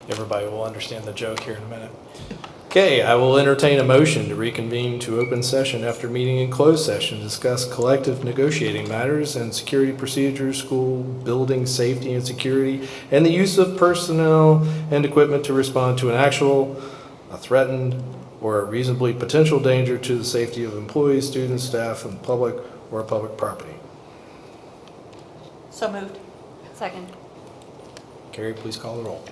Everybody will understand the joke here in a minute. Okay, I will entertain a motion to reconvene to open session after meeting in closed session to discuss collective negotiating matters and security procedures, school building safety and security, and the use of personnel and equipment to respond to an actual, a threatened, or a reasonably potential danger to the safety of employees, students, staff, and public or public property. So moved. Second. Carrie, please call the roll.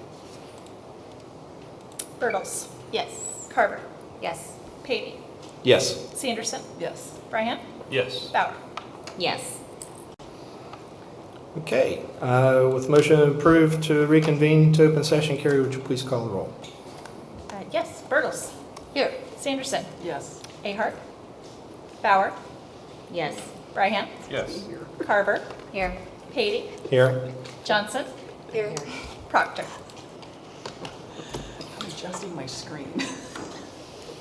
Bertles. Yes. Carver. Yes. Patey. Yes. Sanderson. Yes. Bryant. Yes. Bauer. Yes. Okay, with motion approved to reconvene to open session, Carrie, would you please call the roll? Yes. Bertles. Here. Sanderson. Yes. Ahart. Bauer. Yes. Bryant. Yes. Carver. Here. Patey. Here. Johnson. Here. Proctor. I'm adjusting my screen.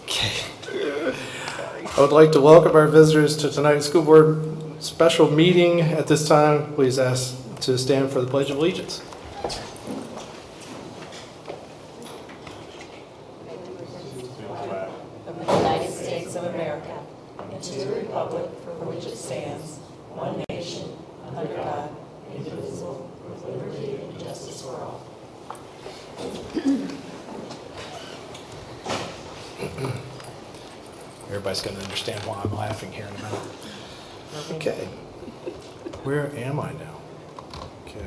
Okay. I would like to welcome our visitors to tonight's school board special meeting. At this time, please ask to stand for the Pledge of Allegiance. Of the United States of America, and to the republic for which it stands, one nation, under God, indivisible, with liberty and justice for all. Everybody's going to understand why I'm laughing here in a minute. Okay. Where am I now? Okay.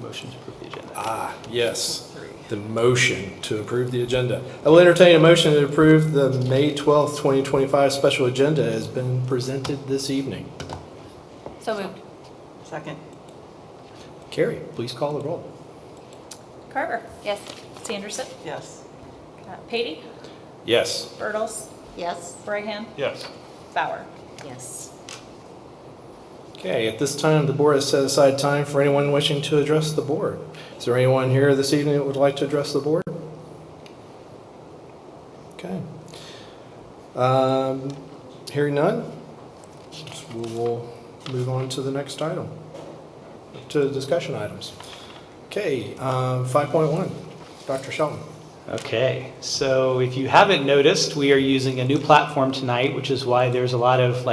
Motion to approve the agenda. Ah, yes. The motion to approve the agenda. I will entertain a motion to approve the May 12th, 2025 special agenda has been presented this evening. So moved. Second. Carrie, please call the roll. Carver. Yes. Sanderson. Yes. Patey. Yes. Bertles. Yes. Brahan. Yes. Bauer. Yes. Okay, at this time, the board has set aside time for anyone wishing to address the board. Is there anyone here this evening that would like to address the board? Okay. Hearing none, we will move on to the next item, to discussion items. Okay, 5.1, Dr. Shelton. Okay, so if you haven't noticed, we are using a new platform tonight, which is why there's a lot of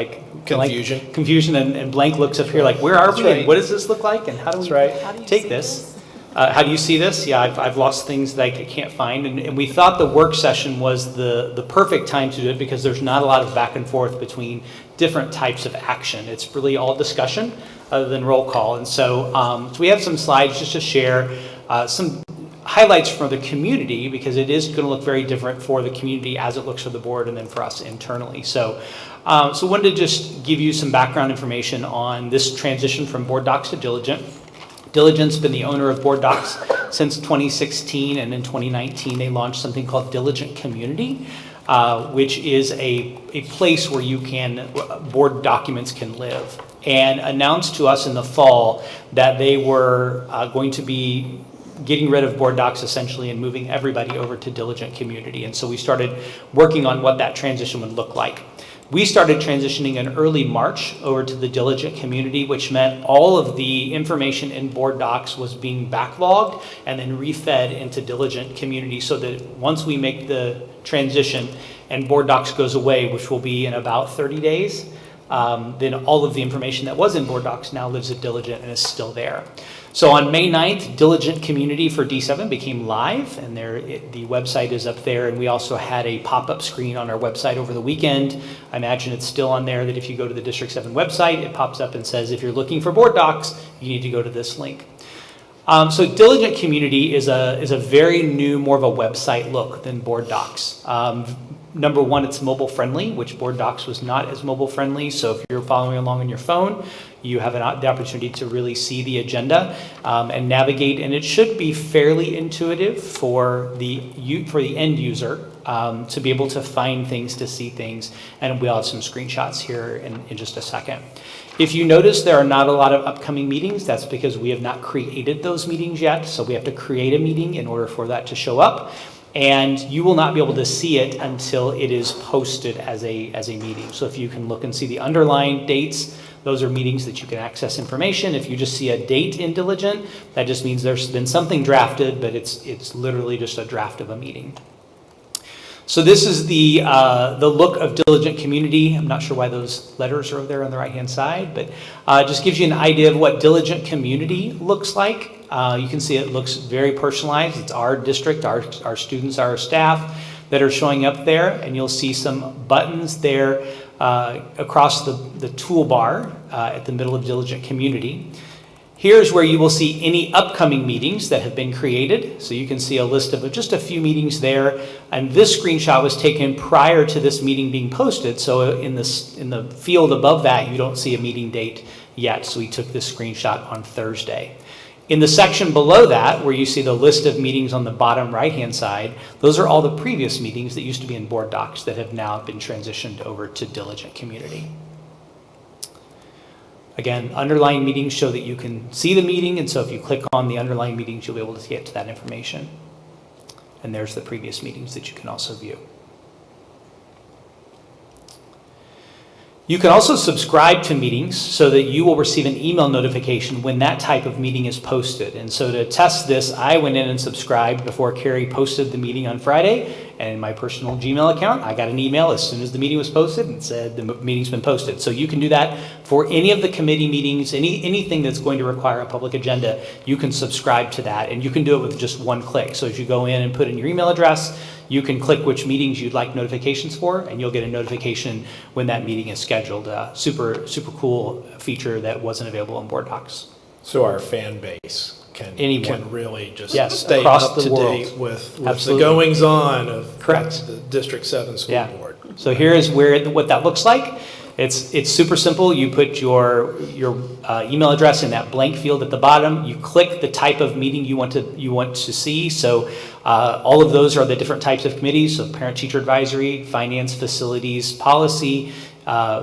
confusion and blank looks up here, like where are we and what does this look like and how do we take this? How do you see this? Yeah, I've lost things that I can't find, and we thought the work session was the perfect time to do it because there's not a lot of back and forth between different types of action. It's really all discussion other than roll call, and so we have some slides just to share some highlights for the community because it is going to look very different for the community as it looks for the board and then for us internally. So wanted to just give you some background information on this transition from Board Docs to Diligent. Diligent's been the owner of Board Docs since 2016, and in 2019 they launched something called Diligent Community, which is a place where board documents can live, and announced to us in the fall that they were going to be getting rid of Board Docs essentially and moving everybody over to Diligent Community. And so we started working on what that transition would look like. We started transitioning in early March over to the Diligent Community, which meant all of the information in Board Docs was being backlogged and then refed into Diligent Community so that once we make the transition and Board Docs goes away, which will be in about 30 days, then all of the information that was in Board Docs now lives at Diligent and is still there. So on May 9th, Diligent Community for D7 became live, and the website is up there, and we also had a pop-up screen on our website over the weekend. I imagine it's still on there, that if you go to the District 7 website, it pops up and says, if you're looking for Board Docs, you need to go to this link. So Diligent Community is a very new, more of a website look than Board Docs. Number one, it's mobile friendly, which Board Docs was not as mobile friendly. So if you're following along on your phone, you have the opportunity to really see the agenda and navigate, and it should be fairly intuitive for the end user to be able to find things, to see things, and we'll have some screenshots here in just a second. If you notice there are not a lot of upcoming meetings, that's because we have not created those meetings yet, so we have to create a meeting in order for that to show up. And you will not be able to see it until it is posted as a meeting. So if you can look and see the underlying dates, Those are meetings that you can access information. If you just see a date in Diligent, that just means there's been something drafted, but it's literally just a draft of a meeting. So this is the look of Diligent Community. I'm not sure why those letters are over there on the right-hand side, but just gives you an idea of what Diligent Community looks like. You can see it looks very personalized. It's our district, our students, our staff that are showing up there, and you'll see some buttons there across the toolbar at the middle of Diligent Community. Here's where you will see any upcoming meetings that have been created. So you can see a list of just a few meetings there. And this screenshot was taken prior to this meeting being posted. So in the field above that, you don't see a meeting date yet. So we took this screenshot on Thursday. In the section below that, where you see the list of meetings on the bottom right-hand side, those are all the previous meetings that used to be in board docs that have now been transitioned over to Diligent Community. Again, underlying meetings show that you can see the meeting, and so if you click on the underlying meetings, you'll be able to get to that information. And there's the previous meetings that you can also view. You can also subscribe to meetings so that you will receive an email notification when that type of meeting is posted. And so to test this, I went in and subscribed before Carrie posted the meeting on Friday. And in my personal Gmail account, I got an email as soon as the meeting was posted and said the meeting's been posted. So you can do that for any of the committee meetings, anything that's going to require a public agenda, you can subscribe to that. And you can do it with just one click. So as you go in and put in your email address, you can click which meetings you'd like notifications for, and you'll get a notification when that meeting is scheduled. Super cool feature that wasn't available in Board Docs. So our fan base can really just stay across up the to world. date with the Absolutely. goings on of Correct. the District 7 school board. So here is what that looks like. It's super simple. You put your email address in that blank field at the bottom. You click the type of meeting you want to see. So all of those are the different types of committees. So parent-teacher advisory, finance, facilities, policy,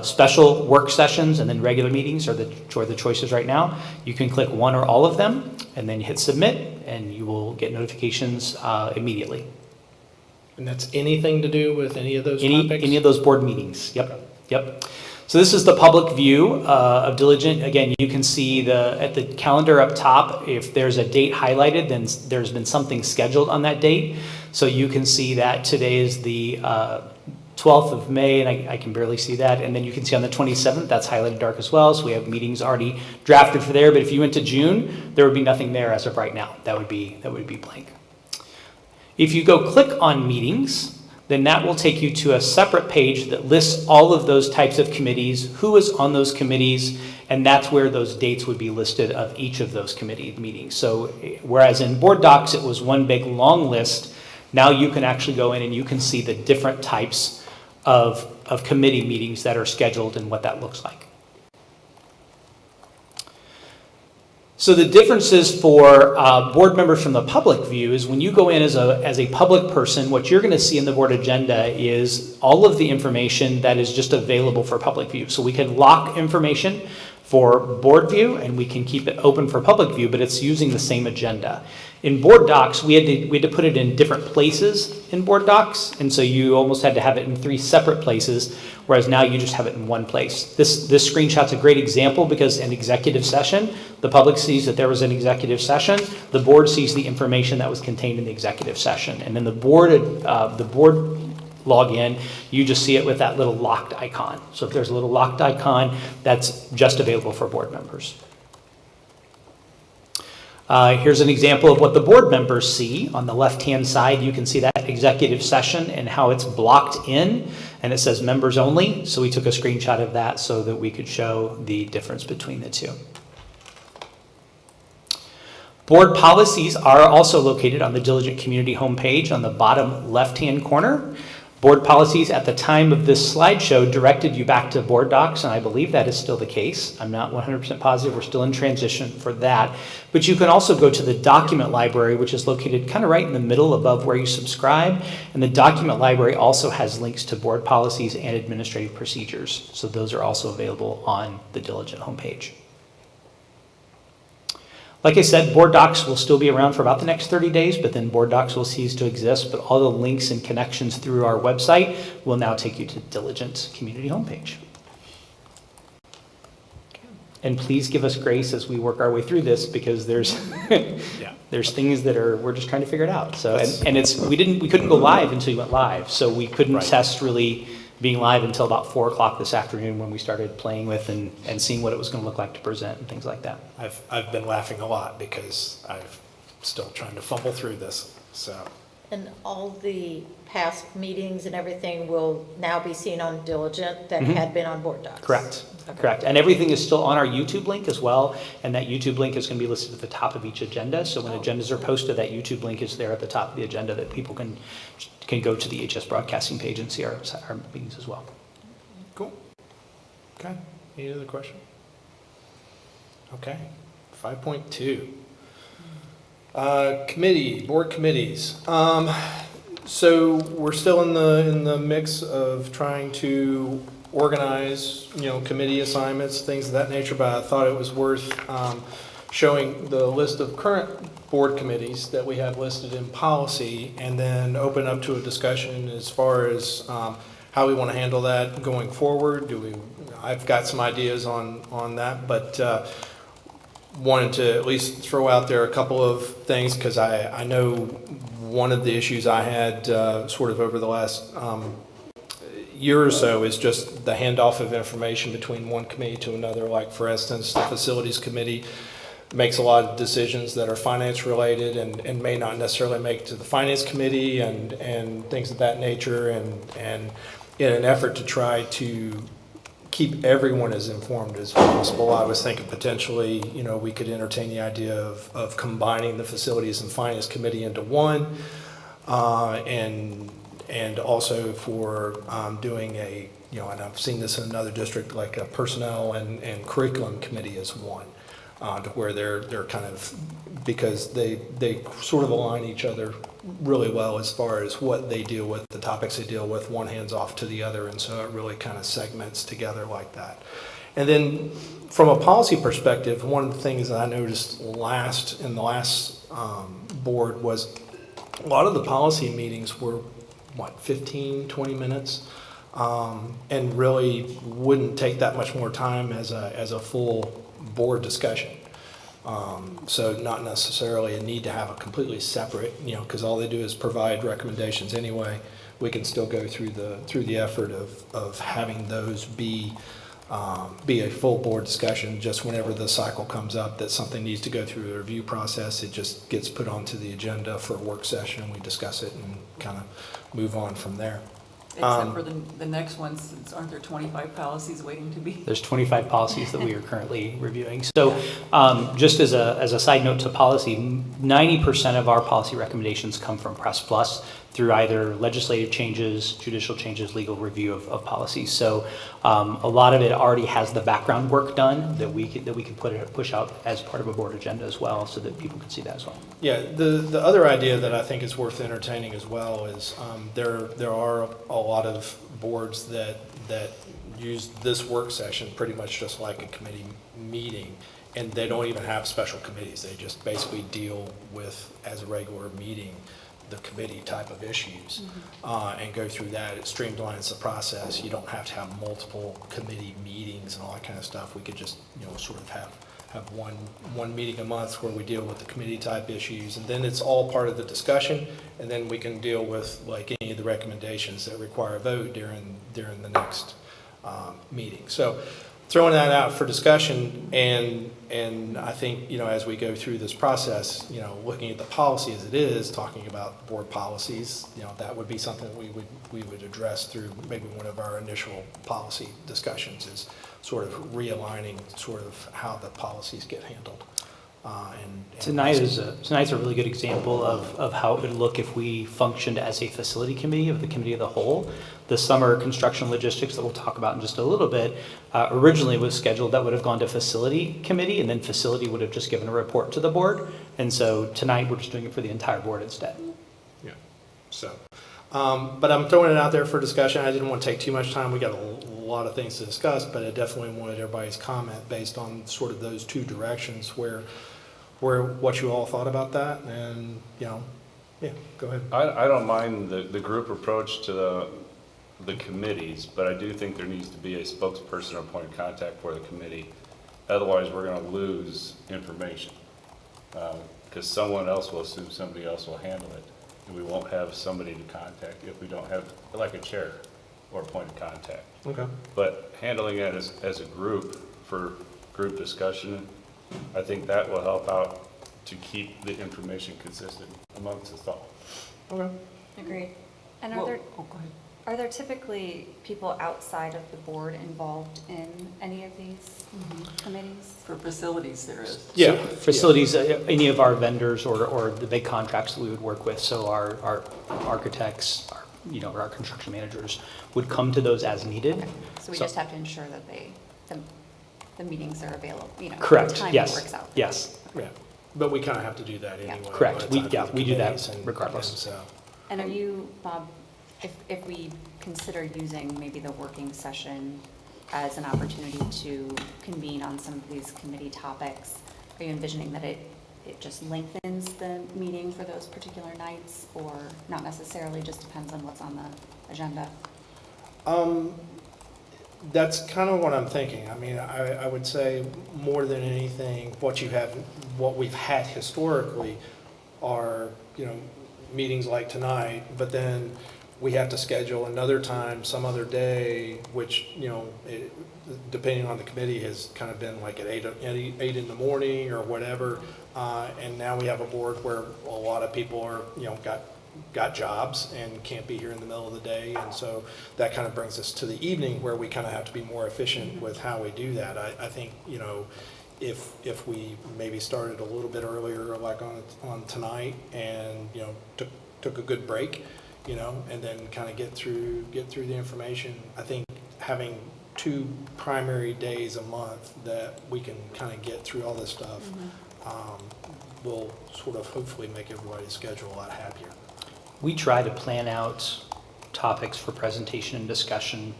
special work sessions, and then regular meetings are the choices right now. You can click one or all of them, and then you hit submit, and you will get notifications immediately. And that's anything to do with any of those topics? Any of those board meetings. Yep. So this is the public view of Diligent. Again, you can see at the calendar up top, if there's a date highlighted, then there's been something scheduled on that date. So you can see that today is the 12th of May, and I can barely see that. And then you can see on the 27th, that's highlighted dark as well. So we have meetings already drafted for there. But if you went to June, there would be nothing there as of right now. That would be blank. If you go click on meetings, then that will take you to a separate page that lists all of those types of committees, who is on those committees, and that's where those dates would be listed of each of those committee meetings. So whereas in Board Docs it was one big long list, now you can actually go in and you can see the different types of committee meetings that are scheduled and what that looks like. So the differences for board members from the public view is when you go in as a public person, what you're going to see in the board agenda is all of the information that is just available for public view. So we can lock information for board view and we can keep it open for public view, but it's using the same agenda. In Board Docs, we had to put it in different places in Board Docs, and so you almost had to have it in 3 separate places, whereas now you just have it in one place. This screenshot's a great example because in executive session, the public sees that there was an executive session, the board sees the information that was contained in the executive session, and then the board login, you just see it with that little locked icon. So if there's a little locked icon, that's just available for board members. Here's an example of what the board members see. On the left-hand side, you can see that executive session and how it's blocked in, and it says members only. So we took a screenshot of that so that we could show the difference between the two. Board policies are also located on the Diligent Community homepage on the bottom left-hand corner. Board policies at the time of this slideshow directed you back to Board Docs, and I believe that is still the case. I'm not 100% positive. We're still in transition for that. But you can also go to the document library, which is located kind of right in the middle above where you subscribe. And the document library also has links to board policies and administrative procedures. So those are also available on the Diligent homepage. Like I said, Board Docs will still be around for about the next 30 days, but then Board Docs will cease to exist, but all the links and connections through our website will now take you to Diligent Community homepage. And please give us grace as we work our way through this, because there's there's things that we're just trying to figure it out. So and we couldn't go live until you went live, so we couldn't test really being live until about 4 o'clock this afternoon when we started playing with and seeing what it was going to look like to present and things like that. I've been laughing a lot because I'm still trying to fumble through this. So. And all the past meetings and everything will now be seen on Diligent that had been on Board Docs? Correct. Okay. Correct. And everything is still on our YouTube link as well. And that YouTube link is going to be listed at the top of each agenda. So when agendas are posted, that YouTube link is there at the top of the agenda that people can go to the HS Broadcasting page and see our meetings as well. Cool. Okay. Any other question? Okay. 5.2. Board committees. So we're still in the mix of trying to organize, committee assignments, things of that nature, but I thought it was worth showing the list of current board committees that we have listed in policy, and then open up to a discussion as far as how we want to handle that going forward. I've got some ideas on that, but wanted to at least throw out there a couple of things, because I know one of the issues I had sort of over the last year or so is just the handoff of information between one committee to another. Like, for instance, the facilities committee makes a lot of decisions that are finance related and may not necessarily make it to the finance committee and things of that nature, and in an effort to try to keep everyone as informed as possible, I was thinking potentially, we could entertain the idea of combining the facilities and finance committee into one, and also for doing and I've seen this in another district, like a personnel and curriculum committee as one, to where they're kind of, because they sort of align each other really well as far as what they deal with, the topics they deal with, one hands off to the other, and so it really kind of segments together like that. And then from a policy perspective, one of the things that I noticed in the last board was a lot of the policy meetings were 15, 20 minutes, and really wouldn't take that much more time as a full board discussion. So not necessarily a need to have a completely separate, because all they do is provide recommendations anyway. We can still go through the effort of having those be a full board discussion. Just whenever the cycle comes up that something needs to go through a review process, it just gets put onto the agenda for a work session. We discuss it and kind of move on from there. Except for the next ones, aren't there 25 policies waiting to be? There's 25 policies that we are currently reviewing. So just as a side note to policy, 90% of our policy recommendations come from Press Plus through either legislative changes, judicial changes, legal review of policies. So a lot of it already has the background work done that we could push out as part of a board agenda as well, so that people can see that as well. Yeah, the other idea that I think is worth entertaining as well is there are a lot of boards that use this work session pretty much just like a committee meeting, and they don't even have special committees. They just basically deal with, as a regular meeting, the committee type of issues, and go through that. It streamlines the process. You don't have to have multiple committee meetings and all that kind of stuff. We could just sort of have one meeting a month where we deal with the committee type issues, and then it's all part of the discussion, and then we can deal with like any of the recommendations that require a vote during the next meeting. So throwing that out for discussion, and I think as we go through this process, looking at the policy as it is, talking about board policies, that would be something that we would address through maybe one of our initial policy discussions, is sort of realigning sort of how the policies get handled. Tonight's a really good example of how it would look if we functioned as a facility committee of the committee of the whole. The summer construction logistics that we'll talk about in just a little bit originally was scheduled that would have gone to facility committee, and then facility would have just given a report to the board. And so tonight we're just doing it for the entire board instead. Yeah. So, but I'm throwing it out there for discussion. I didn't want to take too much time. We got a lot of things to discuss, but I definitely wanted everybody's comment based on sort of those two directions where what you all thought about that, and yeah, go ahead. I don't mind the group approach to the committees, but I do think there needs to be a spokesperson or point of contact for the committee Otherwise, we're gonna lose information. Because someone else will assume somebody else will handle it, and we won't have somebody to contact if we don't have, like, a chair or a point of contact. Okay. But handling it as a group for group discussion, I think that will help out to keep the information consistent amongst us all. Okay. Agreed. And Well, are there, oh, go ahead. are there typically people outside of the board involved in any of these committees? For facilities, there is. Yeah. So facilities, any of our vendors or the big contracts that we would work with, so our architects, our construction managers would come to those as needed. So we just have to ensure that the meetings are available, the Correct, timing yes, works out. yes. Yeah, but we kind of have to do that Yeah. anyway. Correct. by the We- time yeah, for the we do that committees and regardless. so. And are you, Bob, if we consider using maybe the working session as an opportunity to convene on some of these committee topics, are you envisioning that it just lengthens the meeting for those particular nights, or not necessarily, just depends on what's on the agenda? That's kind of what I'm thinking. I mean, I would say more than anything, what we've had historically are, meetings like tonight, but then we have to schedule another time, some other day, which, depending on the committee, has kind of been like at 8 in the morning or whatever. And now we have a board where a lot of people are, got jobs and can't be here in the middle of the day. And so that kind of brings us to the evening where we kind of have to be more efficient with how we do that. I think, if we maybe started a little bit earlier, like on tonight, and, took a good break, and then kind of get through the information. I think having 2 primary days a month that we can kind of get through all this stuff will sort of hopefully make everybody's schedule a lot happier. We try to plan out topics for presentation and discussion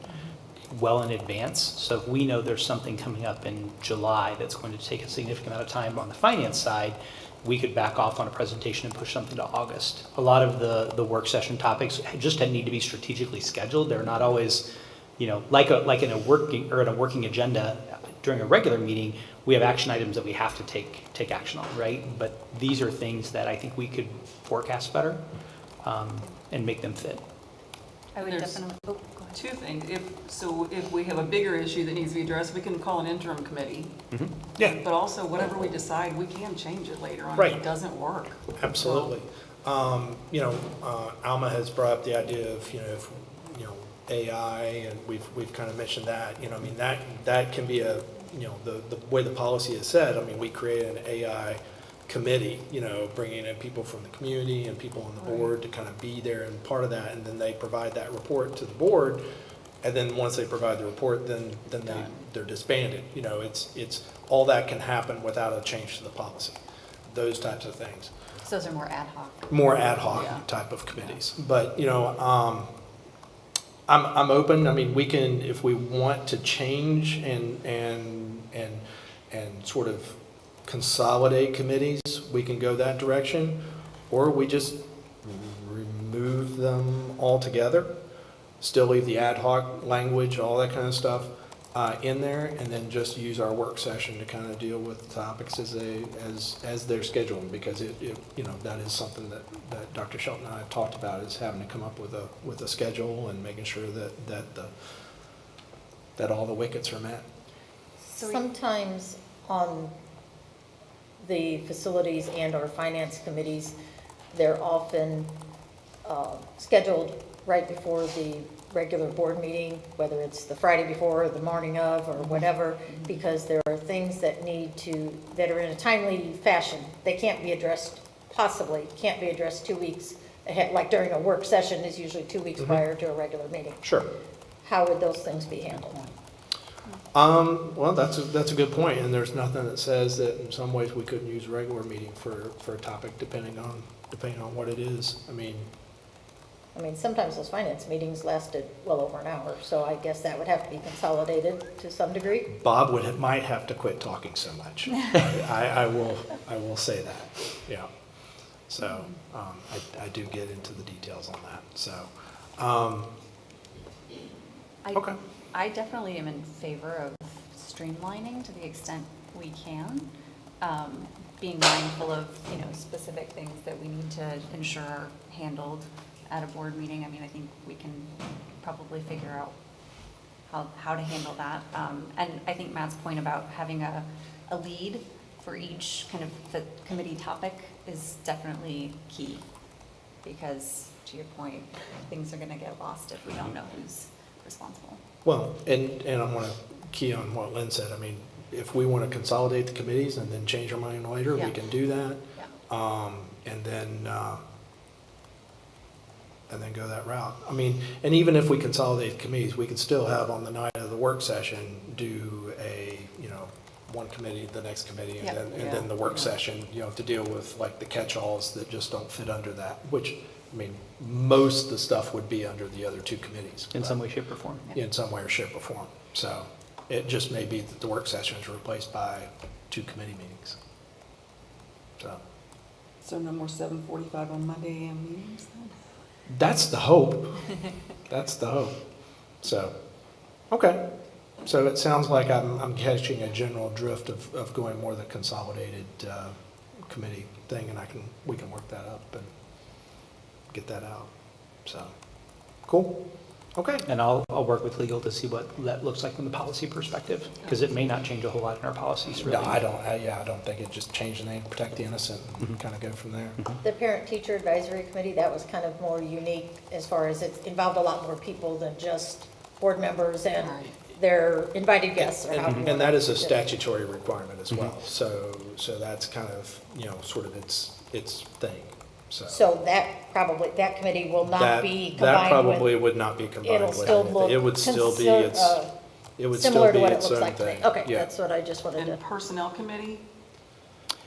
well in advance. So if we know there's something coming up in July that's going to take a significant amount of time on the finance side, we could back off on a presentation and push something to August. A lot of the work session topics just need to be strategically scheduled. They're not always, like in a working agenda during a regular meeting, we have action items that we have to take action on, right? But these are things that I think we could forecast better and make them fit. I would There's- definitely, go ahead. 2 things. If we have a bigger issue that needs to be addressed, we can call an interim committee. Yeah. But also, whatever we decide, we can change it later on Right. if it doesn't work. Absolutely. Alma has brought up the idea of, if, AI, and we've kind of mentioned that, that can be the way the policy is set. I mean, we create an AI committee, bringing in people from the community and people on the board to kind of be there and part of that, and then they provide that report to the board, and then once they provide the report, then they're disbanded. It's all that can happen without a change to the policy, those types of things. So those are more ad hoc. More ad hoc Yeah. type of committees. But, I'm open. I mean, we can, if we want to change and sort of consolidate committees, we can go that direction, or we just remove them altogether, still leave the ad hoc language, all that kind of stuff in there, and then just use our work session to kind of deal with topics as they're scheduled, because that is something that Dr. Shelton and I have talked about, is having to come up with a schedule and making sure that all the wickets are met. Sometimes on the facilities and or finance committees, they're often scheduled right before the regular board meeting, whether it's the Friday before or the morning of or whatever, because there are things that that are in a timely fashion. They can't be addressed, possibly can't be addressed 2 weeks ahead, like during a work session is usually 2 weeks prior to a regular meeting. Sure. How would those things be handled? Well, that's a good point, and there's nothing that says that in some ways we couldn't use a regular meeting for a topic depending on what it is. I mean, Sometimes those finance meetings lasted well over an hour, so I guess that would have to be consolidated to some degree. Bob might have to quit talking so much. I will say that. Yeah. So I do get into the details on that. So okay. I definitely am in favor of streamlining to the extent we can, being mindful of, specific things that we need to ensure are handled at a board meeting. I mean, I think we can probably figure out how to handle that. And I think Matt's point about having a lead for each kind of the committee topic is definitely key, because to your point, things are going to get lost if we don't know who's responsible. Well, and I want to key on what Lynn said. I mean, if we want to consolidate the committees and then change our mind later, Yeah. we can do that. Yeah. And then go that route. I mean, and even if we consolidate committees, we could still have on the night of the work session, do a, one committee, the next committee, and Yeah. then the work session, to deal with like the catch-alls that just don't fit under that, which, I mean, most of the stuff would be under the other two committees. In some way, shape, or form. In some way or shape or form. So it just may be that the work session is replaced by 2 committee meetings. So no more 7:45 on Monday AM meetings then? That's the hope. That's the hope. So, okay. So it sounds like I'm catching a general drift of going more the consolidated committee thing, and we can work that up and get that out. So, cool. Okay. And I'll work with legal to see what that looks like from the policy perspective, because it may not change a whole lot in our policies, really. No, I don't think it just change the name, protect the innocent, and kind of go from there. The Parent-Teacher Advisory Committee, that was kind of more unique as far as it involved a lot more people than just board members and their invited guests. Or however you And that wanna is a do it. statutory requirement as well. So that's kind of, sort of its thing. So that committee will not be That combined probably with, would not be combined it'll with still anything. look. It would still be it would similar still to be what it its looks own like today. thing. Okay, Yeah. that's what I just wanted to. And Personnel Committee?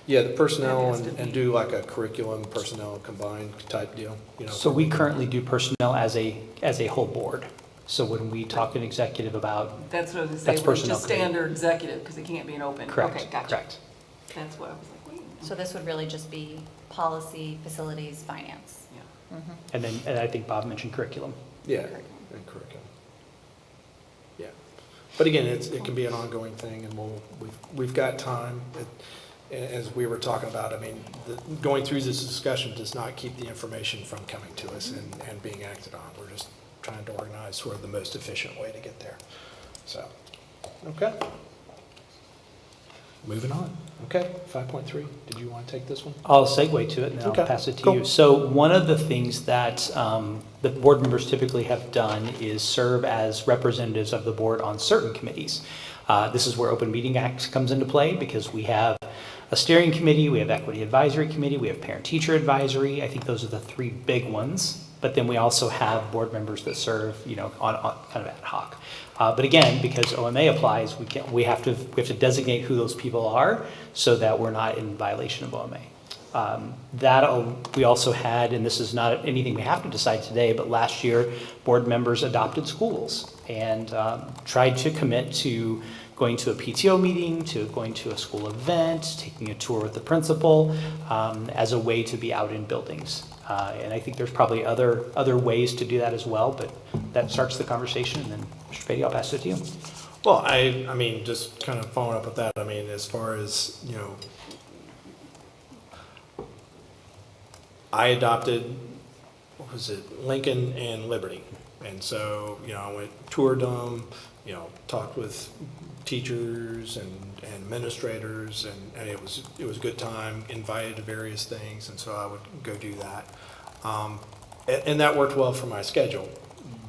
Yeah, the personnel That has to and be- do like a curriculum, personnel combined type deal, So we currently do personnel as a whole board. So when we talk an executive about, That's what I was going to That's say, Personnel just Committee. standard executive, because it can't be an open. correct, Okay, gotcha. correct. That's what I was like, wait a minute. So this would really just be policy, facilities, finance. Yeah. And I think Bob mentioned curriculum. Yeah, and curriculum. Yeah. But again, it can be an ongoing thing, and we've got time. As we were talking about, I mean, going through this discussion does not keep the information from coming to us and being acted on. We're just trying to organize sort of the most efficient way to get there. So, okay. Moving on. Okay, 5.3. Did you want to take this one? I'll segue to it and then Okay, I'll pass it to cool. you. So one of the things that the board members typically have done is serve as representatives of the board on certain committees. This is where Open Meeting Act comes into play, because we have a steering committee, we have equity advisory committee, we have parent-teacher advisory. I think those are the 3 big ones. But then we also have board members that serve, on kind of ad hoc. But again, because OMA applies, we have to designate who those people are so that we're not in violation of OMA. We also had, and this is not anything we have to decide today, but last year, board members adopted schools and tried to commit to going to a PTO meeting, to going to a school event, taking a tour with the principal, as a way to be out in buildings. And I think there's probably other ways to do that as well, but that starts the conversation. And then, Mr. Beatty, I'll pass it to you. Well, I mean, just kind of following up with that, I mean, as far as, I adopted, what was it, Lincoln and Liberty. And so, I went, toured them, talked with teachers and administrators, and it was a good time, invited to various things, and so I would go do that. And that worked well for my schedule.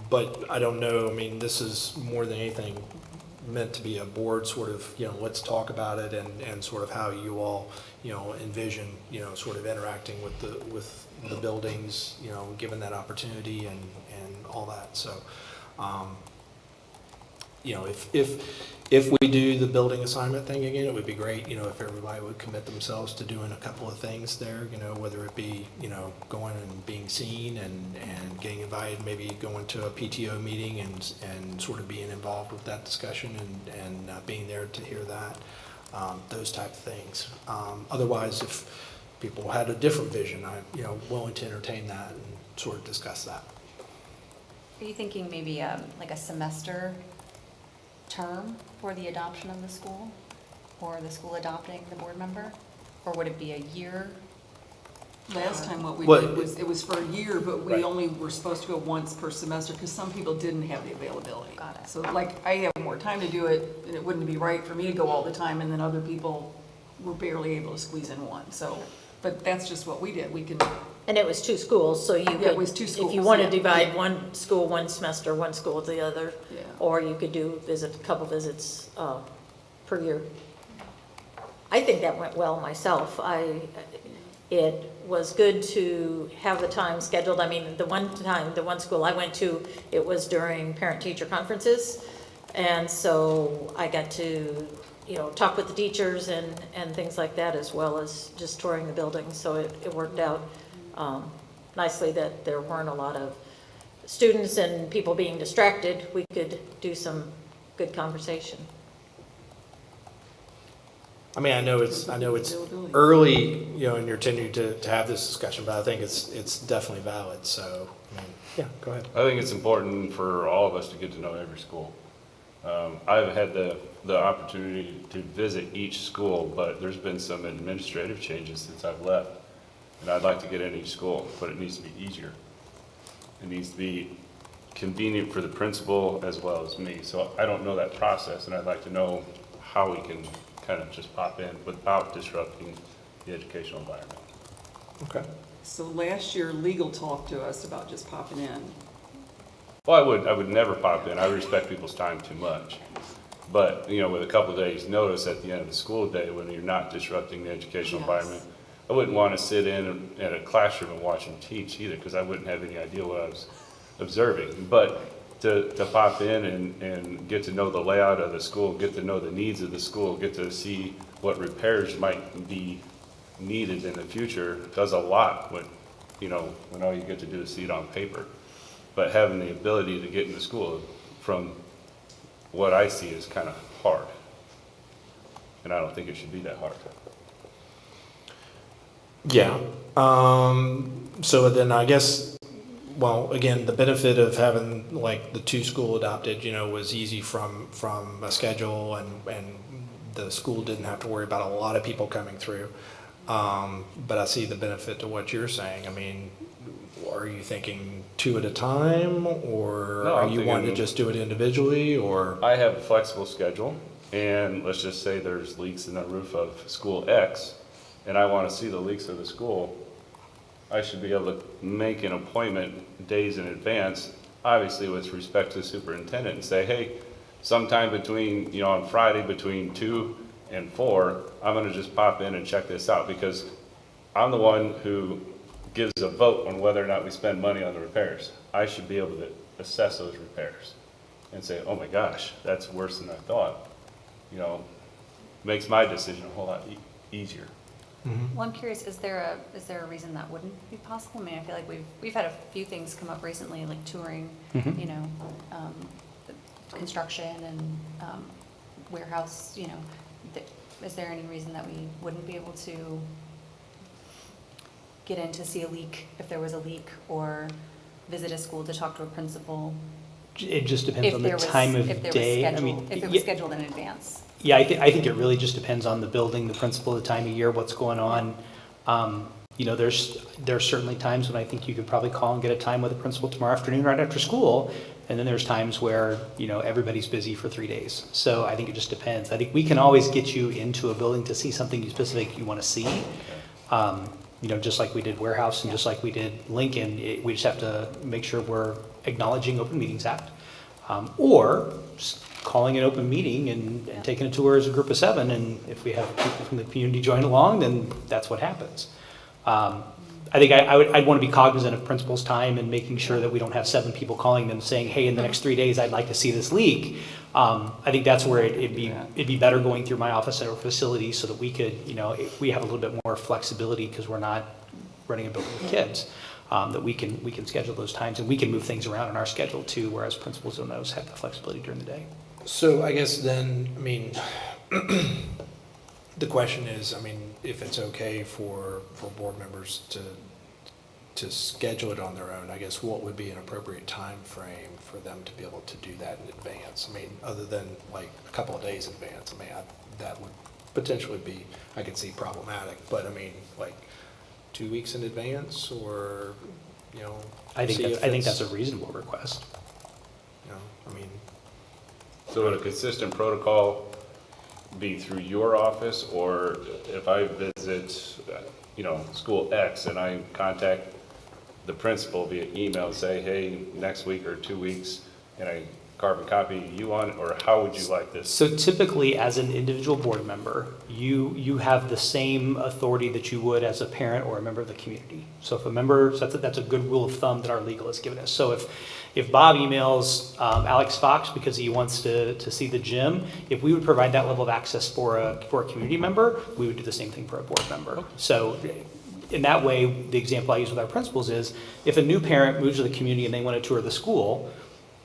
But I don't know, I mean, this is more than anything meant to be a board sort of, let's talk about it and sort of how you all, envision, sort of interacting with the buildings, given that opportunity and all that. So, if we do the building assignment thing again, it would be great, if everybody would commit themselves to doing a couple of things there, whether it be, going and being seen and getting invited, maybe going to a PTO meeting and sort of being involved with that discussion and being there to hear that, those type of things. Otherwise, if people had a different vision, I'm, willing to entertain that and sort of discuss that. Are you thinking maybe like a semester term for the adoption of the school? for the school adopting the board member? Or would it be a year? Last time what we Well, did was, it was for a year, but we Right. only were supposed to go once per semester because some people didn't have the availability. Got it. So like, I have more time to do it, and it wouldn't be right for me to go all the time, and then other people were barely able to squeeze in one, so, but that's just what we did, we can, And it was 2 schools, so you could. Yeah, it was 2 If you schools, want to yeah. divide one school, one semester, one school the other. Yeah. Or you could do a couple visits per year. I think that went well myself. It was good to have the time scheduled. I mean, the one school I went to, it was during parent-teacher conferences. And so I got to, talk with the teachers and things like that, as well as just touring the building. So it worked out nicely that there weren't a lot of students and people being distracted. We could do some good conversation. I mean, I know it's Availability. early, in your tenure to have this discussion, but I think it's definitely valid, so, I mean, yeah, go ahead. I think it's important for all of us to get to know every school. I've had the opportunity to visit each school, but there's been some administrative changes since I've left. And I'd like to get in each school, but it needs to be easier. It needs to be convenient for the principal as well as me. So I don't know that process, and I'd like to know how we can kind of just pop in without disrupting the educational environment. Okay. so last year, legal talked to us about just popping in. Well, I would never pop in. I respect people's time too much. But, with a couple of days' notice at the end of the school day, when you're not disrupting the educational Yes. environment, I wouldn't want to sit in a classroom and watch them teach either, because I wouldn't have any idea what I was observing. But to pop in and get to know the layout of the school, get to know the needs of the school, get to see what repairs might be needed in the future, does a lot when all you get to do is see it on paper. But having the ability to get into school, from what I see, is kind of hard. And I don't think it should be that hard. Yeah. So then I guess, well, again, the benefit of having like the 2 school adopted, was easy from a schedule, and the school didn't have to worry about a lot of people coming through. But I see the benefit to what you're saying. I mean, are you thinking 2 at a time, or No, are I'm you wanting to thinking- just do it individually, or? I have a flexible schedule, and let's just say there's leaks in the roof of school X, and I want to see the leaks of the school. I should be able to make an appointment days in advance, obviously with respect to the superintendent, and say, hey, sometime between, on Friday between 2 and 4, I'm going to just pop in and check this out, because I'm the one who gives a vote on whether or not we spend money on the repairs. I should be able to assess those repairs and say, oh my gosh, that's worse than I thought. Makes my decision a whole lot easier. Well, I'm curious, is there a reason that wouldn't be possible? I mean, I feel like we've had a few things come up recently, like touring, construction and warehouse, is there any reason that we wouldn't be able to get in to see a leak, if there was a leak, or visit a school to talk to a principal? It just depends If on there the was, time of if there was day. scheduled, if it was scheduled in advance. Yeah, I think it really just depends on the building, the principal, the time of year, what's going on. There's certainly times when I think you could probably call and get a time with the principal tomorrow afternoon right after school. And then there's times where, everybody's busy for 3 days. So I think it just depends. I think we can always get you into a building to see something specific you want to see. Just like we did warehouse and just like we did Lincoln, we just have to make sure we're acknowledging Open Meetings Act. Or calling an open meeting and taking a tour as a group of 7, and if we have people from the community join along, then that's what happens. I think I'd want to be cognizant of principals' time and making sure that we don't have 7 people calling them saying, hey, in the next 3 days, I'd like to see this leak. I think that's where it'd be better going through my office or facility, so that we could, we have a little bit more flexibility because we're not running a building with kids. That we can schedule those times, and we can move things around in our schedule too, whereas principals don't always have the flexibility during the day. So I guess then, the question is, if it's okay for board members to schedule it on their own, I guess what would be an appropriate time frame for them to be able to do that in advance? Other than like a couple of days in advance, that would potentially be, I could see problematic, but I mean, like 2 weeks in advance or, you know. I see if think it's, that's a reasonable request. you know, I mean, So would a consistent protocol be through your office, or if I visit, school X and I contact the principal via email and say, hey, next week or 2 weeks, and I carbon copy you on it, or how would you like this? So typically, as an individual board member, you have the same authority that you would as a parent or a member of the community. So if a member, so that's a good rule of thumb that our legal has given us. So if Bob emails Alex Fox because he wants to see the gym, if we would provide that level of access for a community member, we would do the same thing for a board member. So in that way, the example I use with our principals is, if a new parent moves to the community and they want to tour the school,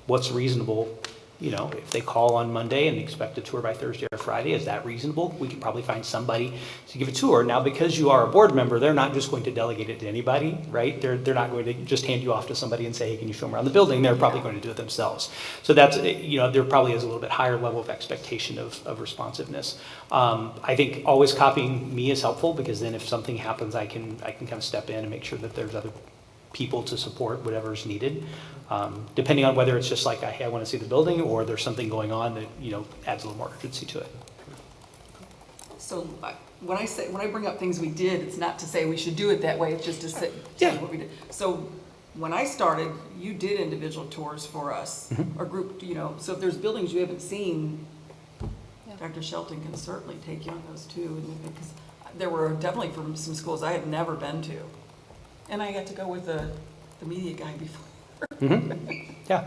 what's reasonable? If they call on Monday and expect a tour by Thursday or Friday, is that reasonable? We could probably find somebody to give a tour. Now, because you are a board member, they're not just going to delegate it to anybody, right? They're not going to just hand you off to somebody and say, hey, can you show them around the building? They're probably going to do it themselves. So that's, there probably is a little bit higher level of expectation of responsiveness. I think always copying me is helpful, because then if something happens, I can kind of step in and make sure that there's other people to support whatever's needed, depending on whether it's just like, hey, I want to see the building, or there's something going on that, adds a little more urgency to it. So when I bring up things we did, it's not to say we should do it that way, it's just to say, tell you what we did. So when I started, you did individual tours for us, or group, so if there's buildings you haven't seen, Dr. Shelton can certainly take you on those too, because there were definitely from some schools I had never been to. And I got to go with the media guy before. Yeah.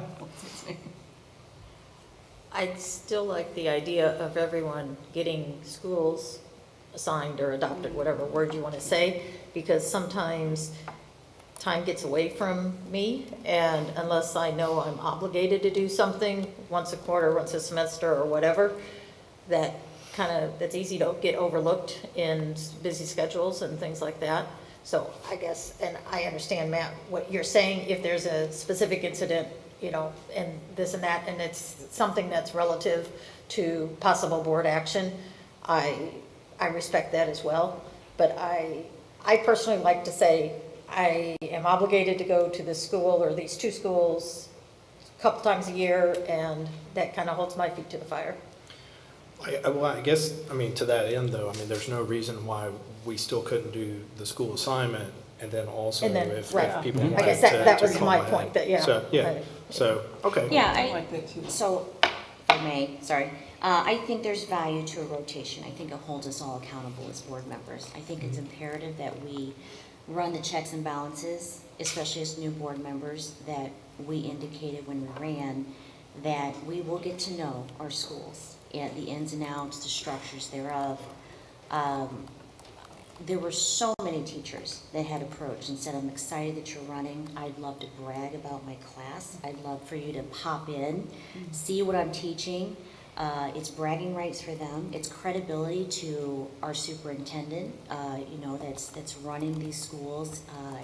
I'd still like the idea of everyone getting schools assigned or adopted, whatever word you want to say, because sometimes time gets away from me, and unless I know I'm obligated to do something once a quarter, once a semester, or whatever, that's easy to get overlooked in busy schedules and things like that. So I guess, and I understand, Matt, what you're saying, if there's a specific incident, and this and that, and it's something that's relative to possible board action, I respect that as well. But I personally like to say, I am obligated to go to this school or these two schools a couple times a year, and that kind of holds my feet to the fire. I guess, to that end though, there's no reason why we still couldn't do the school assignment, and then also if people wanted I guess that was call my ahead. point, that, yeah. So, okay. Yeah, I like that too. So, if I may, sorry, I think there's value to a rotation. I think it holds us all accountable as board members. I think it's imperative that we run the checks and balances, especially as new board members, that we indicated when we ran, that we will get to know our schools, and the ins and outs, the structures thereof. There were so many teachers that had approached and said, I'm excited that you're running. I'd love to brag about my class. I'd love for you to pop in, see what I'm teaching. It's bragging rights for them. It's credibility to our superintendent, that's running these schools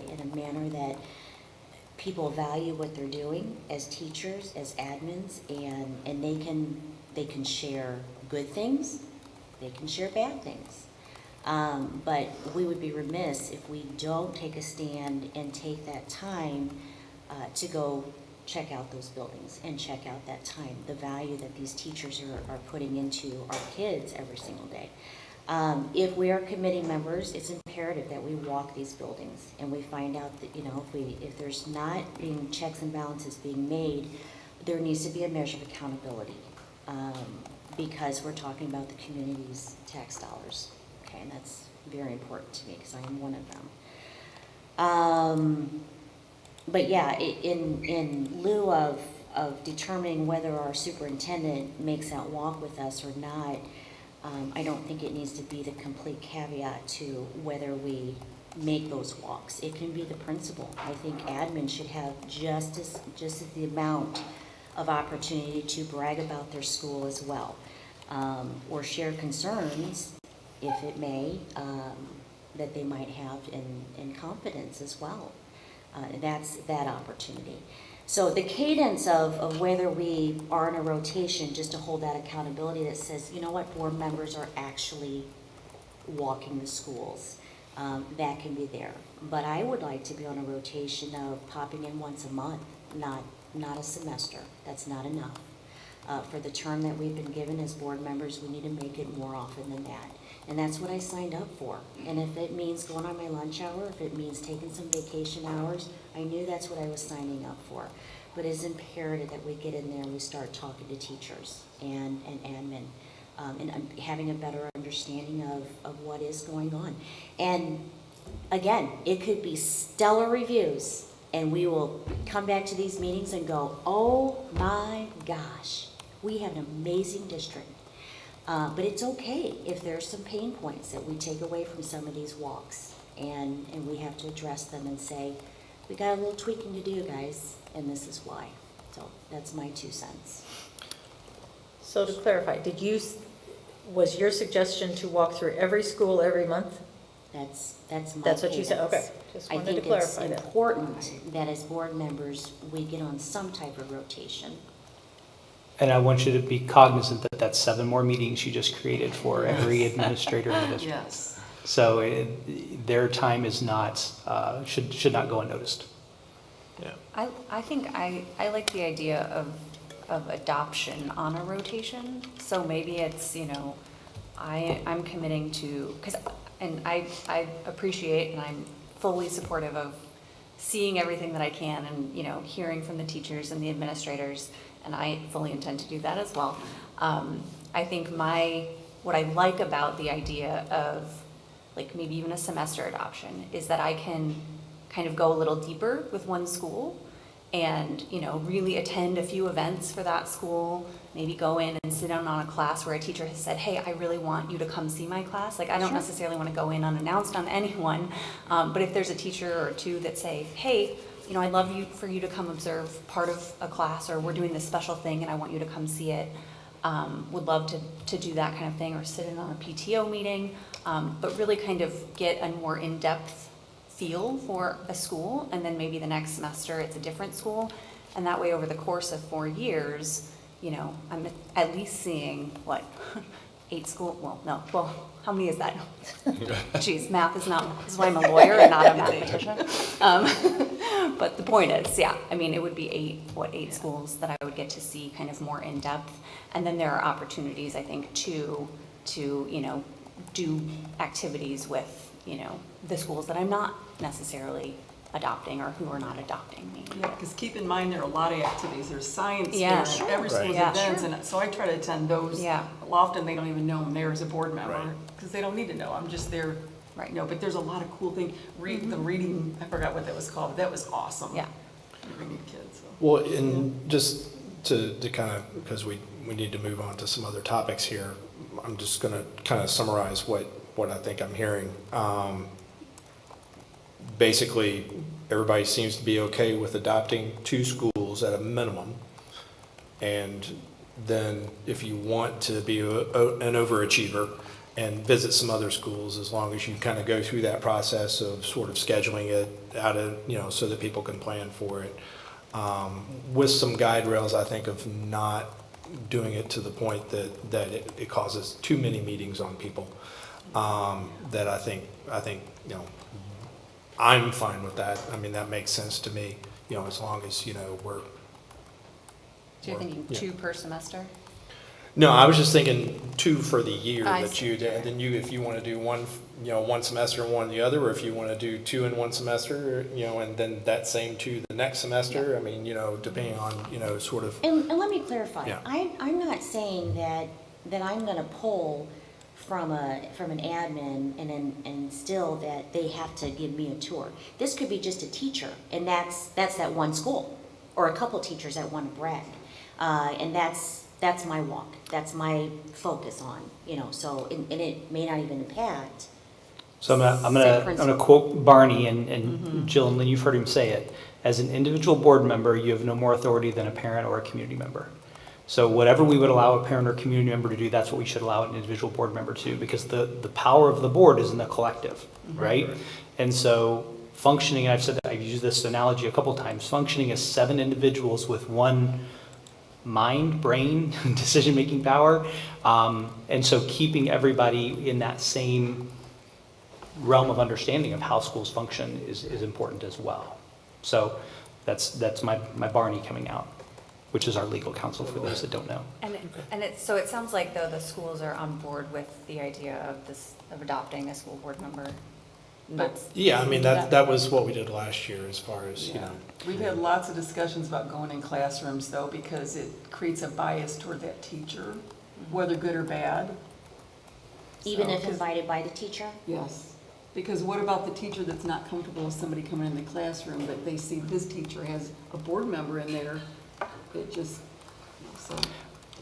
in a manner that people value what they're doing as teachers, as admins, and they can share good things, they can share bad things. But we would be remiss if we don't take a stand and take that time to go check out those buildings and check out that time, the value that these teachers are putting into our kids every single day. If we are committee members, it's imperative that we walk these buildings and we find out that, if there's not being checks and balances being made, there needs to be a measure of accountability, because we're talking about the community's tax dollars. Okay, and that's very important to me because I am one of them. But yeah, in lieu of determining whether our superintendent makes that walk with us or not, I don't think it needs to be the complete caveat to whether we make those walks. It can be the principal. I think admin should have just as the amount of opportunity to brag about their school as well, or share concerns, if it may, that they might have in confidence as well. That's that opportunity. So the cadence of whether we are in a rotation, just to hold that accountability that says, you know what, board members are actually walking the schools, that can be there. But I would like to be on a rotation of popping in once a month, not a semester. That's not enough. For the term that we've been given as board members, we need to make it more often than that. And that's what I signed up for. And if it means going on my lunch hour, if it means taking some vacation hours, I knew that's what I was signing up for. But it's imperative that we get in there and we start talking to teachers and admin, and having a better understanding of what is going on. And again, it could be stellar reviews, and we will come back to these meetings and go, oh my gosh, we have an amazing district. But it's okay if there's some pain points that we take away from some of these walks, and we have to address them and say, we got a little tweaking to do, guys, and this is why. So that's my 2 cents. So to clarify, was your suggestion to walk through every school every month? That's my That's what you said, cadence. okay. Just wanted to clarify I think that. it's important that as board members, we get on some type of rotation. And I want you to be cognizant that that's 7 more meetings you just created for every administrator in the district. Yes. So their time is not, should not go unnoticed. Yeah. I think I like the idea of adoption on a rotation. So maybe it's, I'm committing to, and I appreciate and I'm fully supportive of seeing everything that I can and, hearing from the teachers and the administrators, and I fully intend to do that as well. I think what I like about the idea of like maybe even a semester adoption is that I can kind of go a little deeper with one school and, really attend a few events for that school, maybe go in and sit down on a class where a teacher has said, hey, I really want you to come see my class. Like, I don't necessarily want to go in unannounced on anyone, but if there's a teacher or two that say, hey, I'd love for you to come observe part of a class, or we're doing this special thing and I want you to come see it. Would love to do that kind of thing, or sit in on a PTO meeting, but really kind of get a more in-depth feel for a school, and then maybe the next semester it's a different school. And that way over the course of 4 years, I'm at least seeing, 8 school, how many is that? Geez, math is why I'm a lawyer and not a mathematician. But the point is, it would be 8 schools that I would get to see kind of more in depth. And then there are opportunities, I think, to do activities with, the schools that I'm not necessarily adopting or who are not adopting me. Yeah, because keep in mind, there are a lot of activities. There's science Yeah, fair, sure. every school's Yeah, events, sure. and so I try to attend those. Yeah. Often they don't even know I'm there as a board member, Right. because they don't need to know. I'm just there, Right. but there's a lot of cool things. The reading, I forgot what that was called, but that was awesome. Yeah. Reading kids. So. Well, and just to kind of, because we need to move on to some other topics here, I'm just going to kind of summarize what I think I'm hearing. Basically, everybody seems to be okay with adopting 2 schools at a minimum. And then if you want to be an overachiever and visit some other schools, as long as you kind of go through that process of sort of scheduling it out of, so that people can plan for it. With some guide rails, I think, of not doing it to the point that it causes too many meetings on people. That I think, I'm fine with that. I mean, that makes sense to me, as long as, we're. So you're thinking Yeah. 2 per semester? No, I was just thinking 2 for the year I that see. you did, and then if you want to do one, one semester and one the other, or if you want to do 2 in one semester, and then that same 2 the next semester, I mean, depending on, sort of. And let me clarify. Yeah. I'm not saying that I'm going to pull from an admin and still that they have to give me a tour. This could be just a teacher, and that's that one school, or a couple teachers that want to brag, and that's my walk. That's my focus on, So and it may not even impact. So I'm gonna quote Barney and Jill, and Lynn, you've heard him say it. As an individual board member, you have no more authority than a parent or a community member. So whatever we would allow a parent or community member to do, that's what we should allow an individual board member to, because the power of the board is in the collective, right? And so functioning, and I've used this analogy a couple times, functioning as 7 individuals with one mind, brain, decision-making power. And so keeping everybody in that same realm of understanding of how schools function is important as well. So that's my Barney coming out, which is our legal counsel for those that don't know. So it sounds like though the schools are on board with the idea of adopting a school board member. Yeah, I mean, that was what we did last year as far as, you Yeah. know. We've had lots of discussions about going in classrooms though, because it creates a bias toward that teacher, whether good or bad. Even So- if invited by the teacher? Yes, because what about the teacher that's not comfortable with somebody coming in the classroom, but they see this teacher has a board member in there, it just, so.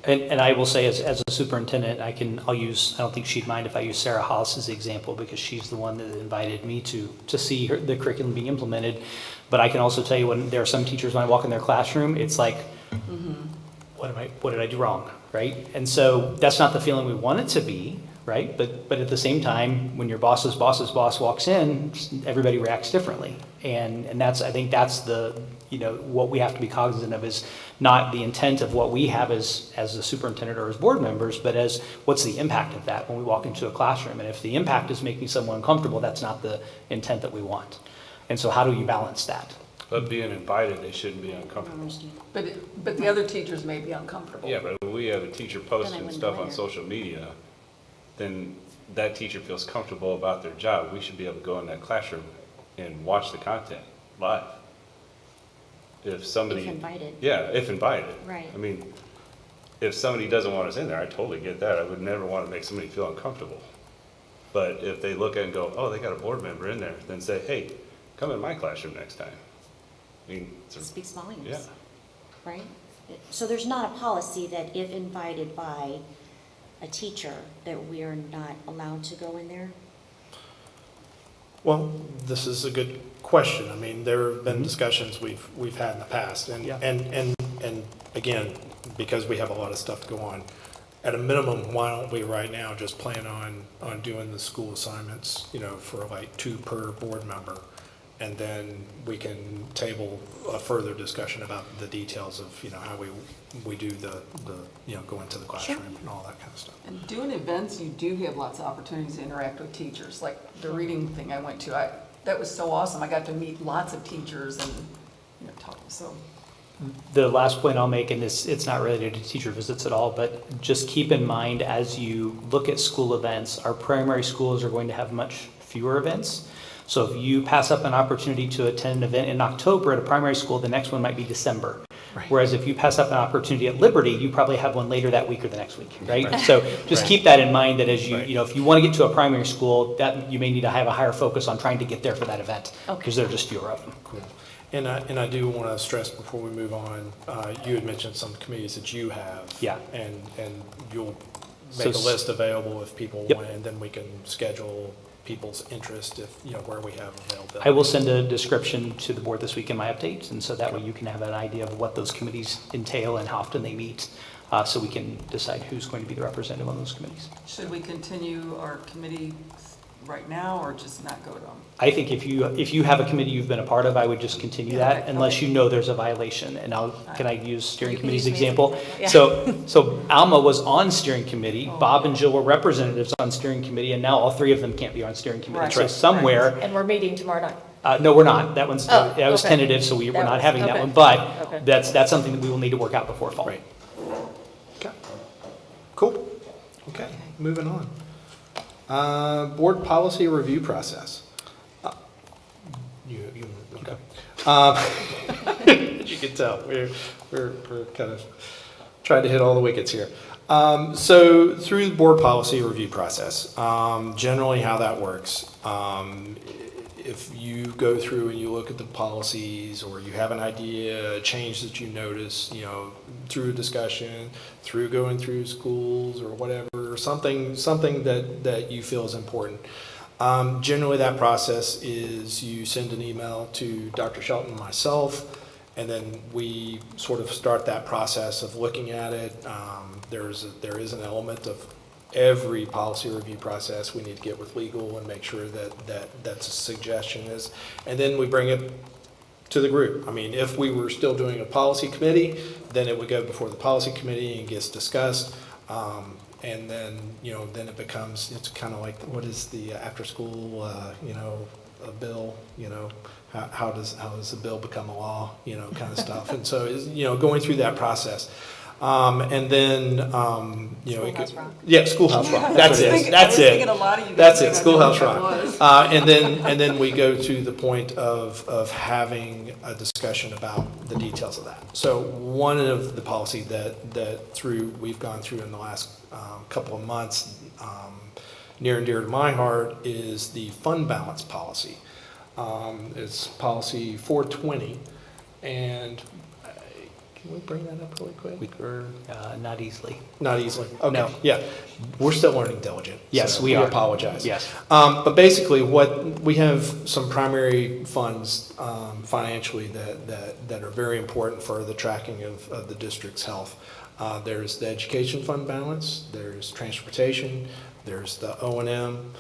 And I will say, as a superintendent, I don't think she'd mind if I use Sarah Haas as the example, because she's the one that invited me to see the curriculum being implemented. But I can also tell you, when there are some teachers, when I walk in their classroom, it's like, what did I do wrong, right? And so that's not the feeling we want it to be, right? But at the same time, when your boss's boss's boss walks in, everybody reacts differently. And I think that's what we have to be cognizant of, is not the intent of what we have as a superintendent or as board members, but as what's the impact of that when we walk into a classroom. And if the impact is making someone uncomfortable, that's not the intent that we want. And so how do you balance that? But being invited, they shouldn't be uncomfortable. But the other teachers may be uncomfortable. Yeah, but when we have a teacher posting wouldn't stuff go on there. social media, then that teacher feels comfortable about their job. We should be able to go in that classroom and watch the content live. If somebody. If invited. Yeah, if invited. Right. I mean, if somebody doesn't want us in there, I totally get that. I would never want to make somebody feel uncomfortable. But if they look at it and go, oh, they got a board member in there, then say, hey, come in my classroom next time. I mean, It speaks volumes. yeah. Right? So there's not a policy that if invited by a teacher, that we are not allowed to go in there? Well, this is a good question. I mean, there have been discussions we've had in the past, and Yeah. and again, because we have a lot of stuff to go on, at a minimum, why don't we right now just plan on doing the school assignments, for like 2 per board member, and then we can table a further discussion about the details of how we do the go into the classroom and all that kind of stuff. And doing events, you do have lots of opportunities to interact with teachers, like the reading thing I went to, that was so awesome. I got to meet lots of teachers and, talk, so. The last point I'll make, and it's not related to teacher visits at all, but just keep in mind as you look at school events, our primary schools are going to have much fewer events. So if you pass up an opportunity to attend an event in October at a primary school, the next one might be December. Right. Whereas if you pass up an opportunity at Liberty, you probably have one later that week or the next week, right? So just keep that in mind, that as you, Right. if you want to get to a primary school, that you may need to have a higher focus on trying to get there for that event, because there are just fewer of them. Cool. And I do want to stress before we move on, you had mentioned some committees that you have. Yeah. And you'll So make a list available if people Yep. want, and then we can schedule people's interest if, where we have availability. I will send a description to the board this week in my updates, and so that way you can have an idea of what those committees entail and how often they meet, so we can decide who's going to be the representative on those committees. Should we continue our committee right now, or just not go to them? I think if you have a committee you've been a part of, I would just continue Yeah, that okay. unless you know there's a violation. And can I use steering You can committee's use me as example? an example, yeah. So Alma was on steering committee, Oh. Bob and Jill were representatives on steering committee, and now all 3 of them can't be on steering committee. Right, So right. somewhere, And we're meeting tomorrow night. no, we're not. That was okay. tentative, so we're That not was- having that okay. one. But Okay. that's something that we will need to work out before fall. Right. Okay. Cool. Okay, moving on. Board policy review process. Okay. As you can tell, we're kind of trying to hit all the wickets here. So through the board policy review process, generally how that works, if you go through and you look at the policies, or you have an idea, a change that you notice, through a discussion, through going through schools or whatever, something that you feel is important. Generally that process is you send an email to Dr. Shelton and myself, and then we sort of start that process of looking at it. There is an element of every policy review process, we need to get with legal and make sure that's a suggestion is, and then we bring it to the group. I mean, if we were still doing a policy committee, then it would go before the policy committee and gets discussed. And then, then it becomes, it's kind of like, what is the after-school, a bill, how does the bill become a law, kind of stuff. And so, going through that process. And then, Schoolhouse Rock. Yeah, Schoolhouse Rock. That's I was it. That's it. thinking a lot of you That's guys it. might Schoolhouse not know what Rock. that was. And then we go to the point of having a discussion about the details of that. So one of the policy that we've gone through in the last couple of months, near and dear to my heart, is the fund balance policy. It's policy 420, and can we bring that up really quick? Not easily. Not easily. Okay. No. Yeah. We're still learning diligent. Yes, so we are. apologize. Yes. But basically, we have some primary funds financially that are very important for the tracking of the district's health. There's the education fund balance, there's transportation, there's the O&M,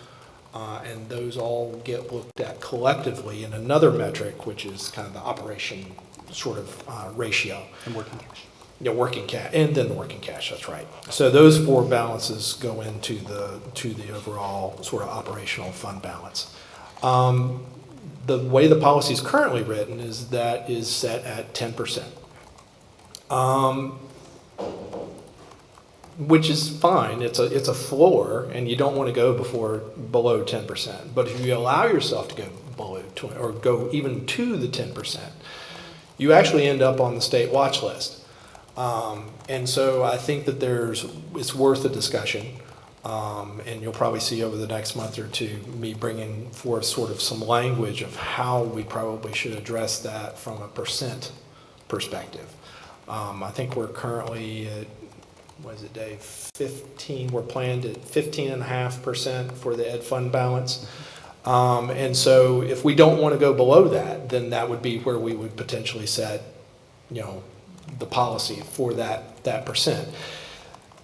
and those all get looked at collectively in another metric, which is kind of the operation sort of ratio. And working cash. Yeah, working cash, and then the working cash, that's right. So those four balances go into the overall sort of operational fund balance. The way the policy is currently written is that is set at 10%. Which is fine, it's a floor, and you don't want to go below 10%. But if you allow yourself to go below 20, or go even to the 10%, you actually end up on the state watch list. And so I think that it's worth a discussion, and you'll probably see over the next month or two me bringing forth sort of some language of how we probably should address that from a percent perspective. I think we're currently at, what is it, Dave, 15, we're planned at 15.5% for the ed fund balance. And so if we don't want to go below that, then that would be where we would potentially set, the policy for that percent.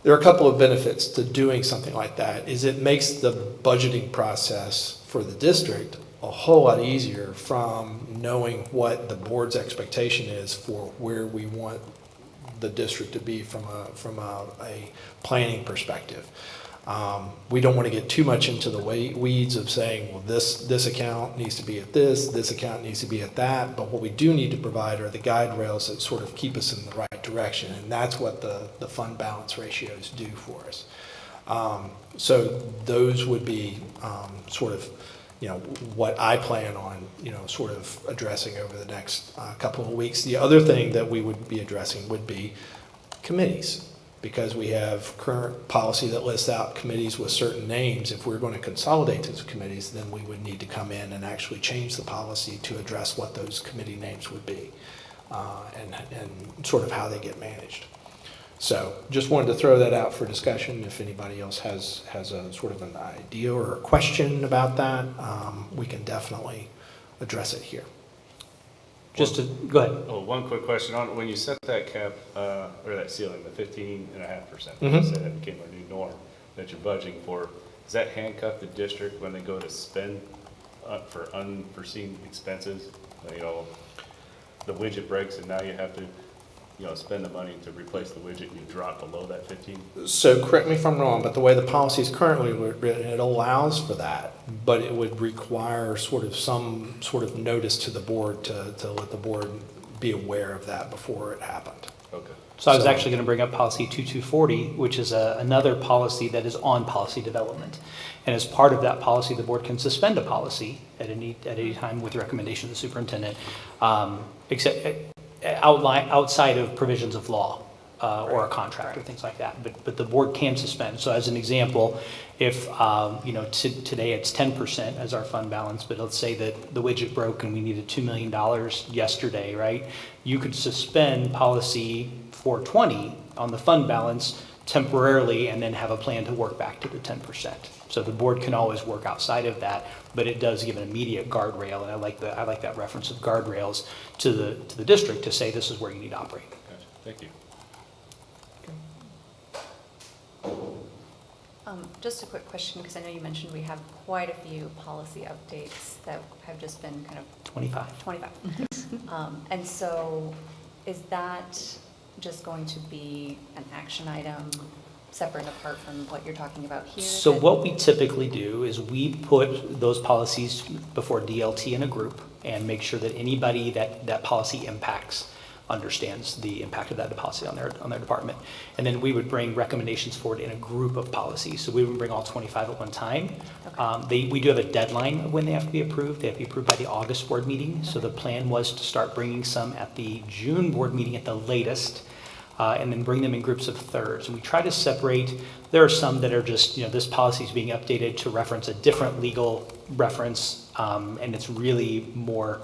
There are a couple of benefits to doing something like that. Is it makes the budgeting process for the district a whole lot easier from knowing what the board's expectation is for where we want the district to be from a planning perspective. We don't want to get too much into the weeds of saying, well, this account needs to be at this account needs to be at that, but what we do need to provide are the guide rails that sort of keep us in the right direction, and that's what the fund balance ratios do for us. So those would be sort of, what I plan on, sort of addressing over the next couple of weeks. The other thing that we would be addressing would be committees, because we have current policy that lists out committees with certain names. If we're going to consolidate those committees, then we would need to come in and actually change the policy to address what those committee names would be, and sort of how they get managed. So just wanted to throw that out for discussion. If anybody else has a sort of an idea or a question about that, we can definitely address it here. Go ahead. Oh, one quick question on, when you set that cap, or that ceiling, the 15.5%, Mm-hmm. you said that became our new norm that you're budgeting for, does that handcuff the district when they go to spend for unforeseen expenses? The widget breaks and now you have to, spend the money to replace the widget and you drop below that 15? So correct me if I'm wrong, but the way the policy is currently written, it allows for that, but it would require some sort of notice to the board to let the board be aware of that before it happened. Okay. So I was actually going to bring up policy 2240, which is another policy that is on policy development. And as part of that policy, the board can suspend a policy at any time with recommendation of the superintendent, except outside of provisions of law or a contract or things like that. But the board can suspend. So as an example, if today it's 10% as our fund balance, but let's say that the widget broke and we needed $2 million yesterday, right? You could suspend policy 420 on the fund balance temporarily and then have a plan to work back to the 10%. So the board can always work outside of that, but it does give an immediate guardrail, and I like that reference of guardrails to the district to say this is where you need to operate. Gotcha. Thank you. Just a quick question, because I know you mentioned we have quite a few policy updates that have just been kind of 25. 25. And so is that just going to be an action item separate and apart from what you're talking about here? So what we typically do is we put those policies before DLT in a group and make sure that anybody that policy impacts understands the impact of that policy on their department. And then we would bring recommendations forward in a group of policies. So we would bring all 25 at one time. Okay. We do have a deadline of when they have to be approved. They have to be approved by the August board meeting. So the plan was to start bringing some at the June board meeting at the latest, and then bring them in groups of thirds. And we try to separate. There are some that are just, this policy is being updated to reference a different legal reference, and it's really more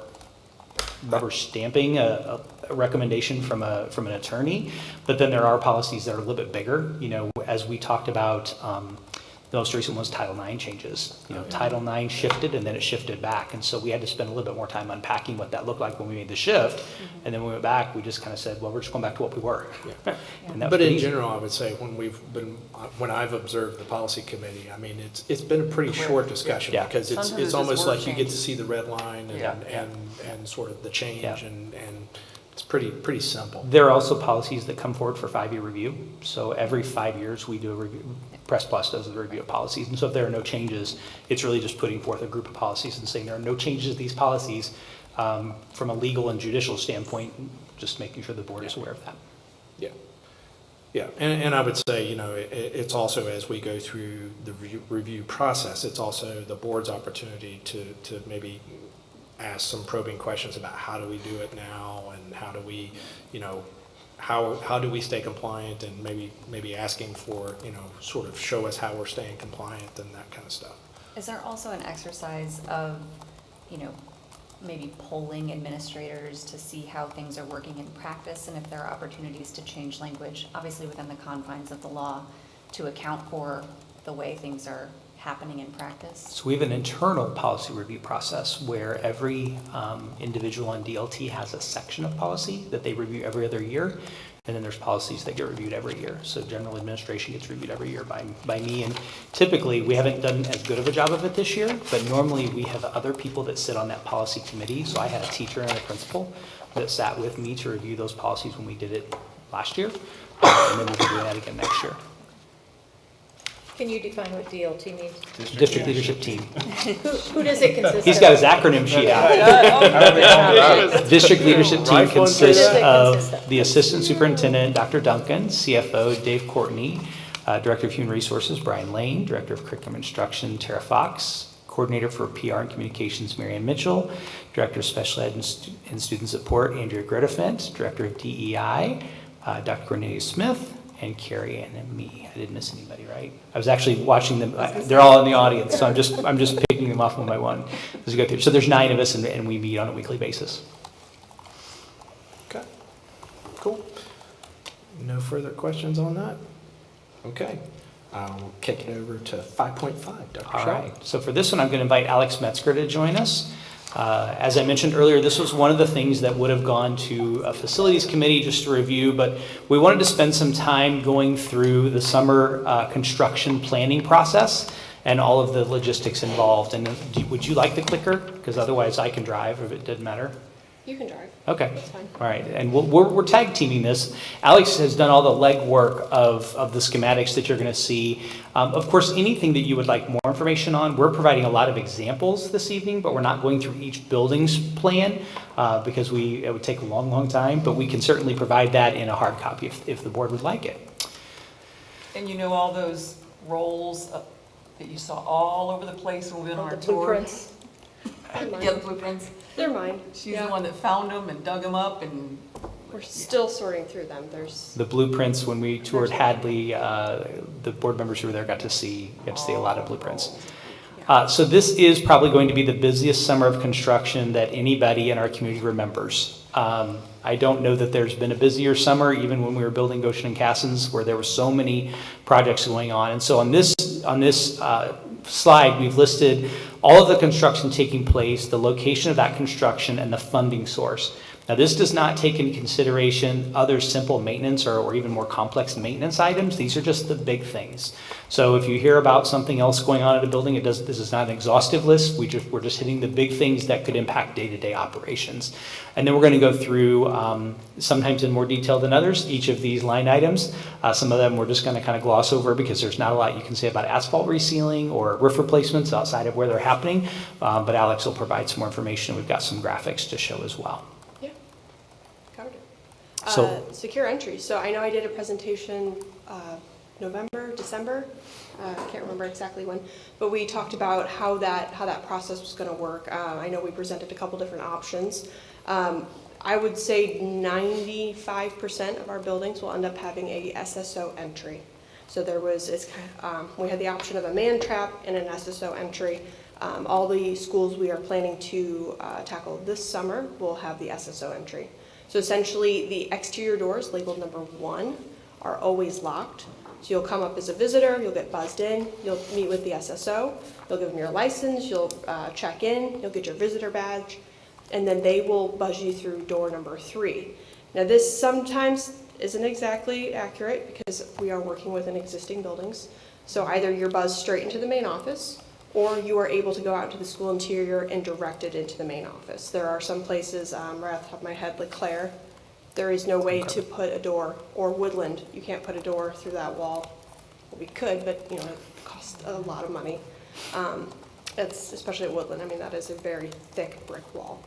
rubber stamping a recommendation from an attorney. But then there are policies that are a little bit bigger. As we talked about, the most recent was Title IX changes. Title IX shifted and then it shifted back. And so we had to spend a little bit more time unpacking what that looked like when we made the shift. And then when we went back, we just kind of said, well, we're just going back to what we were. Yeah. And that was But pretty in easy. general, I would say when I've observed the policy committee, I mean, it's been a pretty short discussion Yeah. because Sometimes it's it's almost just word like you get to change. see the red line Yeah. and sort of the change Yeah. and it's pretty simple. There are also policies that come forward for 5-year review. So every 5 years, we do a review. Press Plus does the review of policies. And so if there are no changes, it's really just putting forth a group of policies and saying there are no changes to these policies from a legal and judicial standpoint, just making sure the board is aware of that. Yeah. Yeah, and I would say, it's also as we go through the review process, it's also the board's opportunity to maybe ask some probing questions about how do we do it now and how do we, how do we stay compliant and maybe asking for, sort of show us how we're staying compliant and that kind of stuff. Is there also an exercise of, maybe polling administrators to see how things are working in practice and if there are opportunities to change language, obviously within the confines of the law, to account for the way things are happening in practice? So we have an internal policy review process where every individual on DLT has a section of policy that they review every other year. And then there's policies that get reviewed every year. So general administration gets reviewed every year by me. And typically, we haven't done as good of a job of it this year, but normally we have other people that sit on that policy committee. So I had a teacher and a principal that sat with me to review those policies when we did it last year. And then we'll be doing that again next year. Can you define what DLT means? District leadership team. Who does it consist of? He's got his acronym sheet out. District leadership team Rifle and consists What does it consist of of? the assistant superintendent, Dr. Duncan, CFO, Dave Courtney, Director of Human Resources, Brian Lane, Director of Curriculum Instruction, Tara Fox, Coordinator for PR and Communications, Marianne Mitchell, Director of Special Ed and Student Support, Andrea Gredefent, Director of DEI, Dr. Cornelia Smith, and Carrie Ann and me. I didn't miss anybody, right? I was actually watching them. They're all in the audience, so I'm just picking them off one by one as we go through. So there's 9 of us, and we meet on a weekly basis. Okay, cool. No further questions on that? Okay, I'll kick it over to 5.5, Dr. All Shaw. right. So for this one, I'm going to invite Alex Metzger to join us. As I mentioned earlier, this was one of the things that would have gone to a facilities committee just to review, but we wanted to spend some time going through the summer construction planning process and all of the logistics involved. And would you like the clicker? Because otherwise I can drive if it doesn't matter. You can drive. Okay. That's fine. All right. And we're tag teaming this. Alex has done all the legwork of the schematics that you're going to see. Of course, anything that you would like more information on, we're providing a lot of examples this evening, but we're not going through each building's plan because it would take a long, long time. But we can certainly provide that in a hard copy if the board would like it. And all those rolls that you saw all over the place when we went on All our the tour? blueprints? Yeah, the blueprints. They're mine. She's Yeah. the one that found them and dug them up and. We're still sorting through them. There's, The blueprints, when we toured Hadley, the board members who were there got to see a lot of blueprints. So this is probably going to be the busiest summer of construction that anybody in our community remembers. I don't know that there's been a busier summer, even when we were building Goshen and Cassins, where there were so many projects going on. And so on this slide, we've listed all of the construction taking place, the location of that construction, and the funding source. Now, this does not take into consideration other simple maintenance or even more complex maintenance items. These are just the big things. So if you hear about something else going on at a building, this is not an exhaustive list. We're just hitting the big things that could impact day-to-day operations. And then we're going to go through, sometimes in more detail than others, each of these line items. Some of them we're just going to kind of gloss over because there's not a lot you can say about asphalt resealing or roof replacements outside of where they're happening. But Alex will provide some more information. We've got some graphics to show as well. Yeah, covered it. So- Secure entry. So I know I did a presentation November, December, I can't remember exactly when, but we talked about how that process was going to work. I know we presented a couple different options. I would say 95% of our buildings will end up having a SSO entry. So we had the option of a man trap and an SSO entry. All the schools we are planning to tackle this summer will have the SSO entry. So essentially, the exterior doors labeled number 1 are always locked. So you'll come up as a visitor, you'll get buzzed in, you'll meet with the SSO, you'll give them your license, you'll check in, you'll get your visitor badge, and then they will buzz you through door number 3. Now this sometimes isn't exactly accurate because we are working within existing buildings. So either you're buzzed straight into the main office, or you are able to go out into the school interior and directed into the main office. There are some places, right off the top of my head, LeClaire, there is no way to put a door, or Woodland, you can't put a door through that wall. Well, we could, but it costs a lot of money. It's especially at Woodland. I mean, that is a very thick brick wall.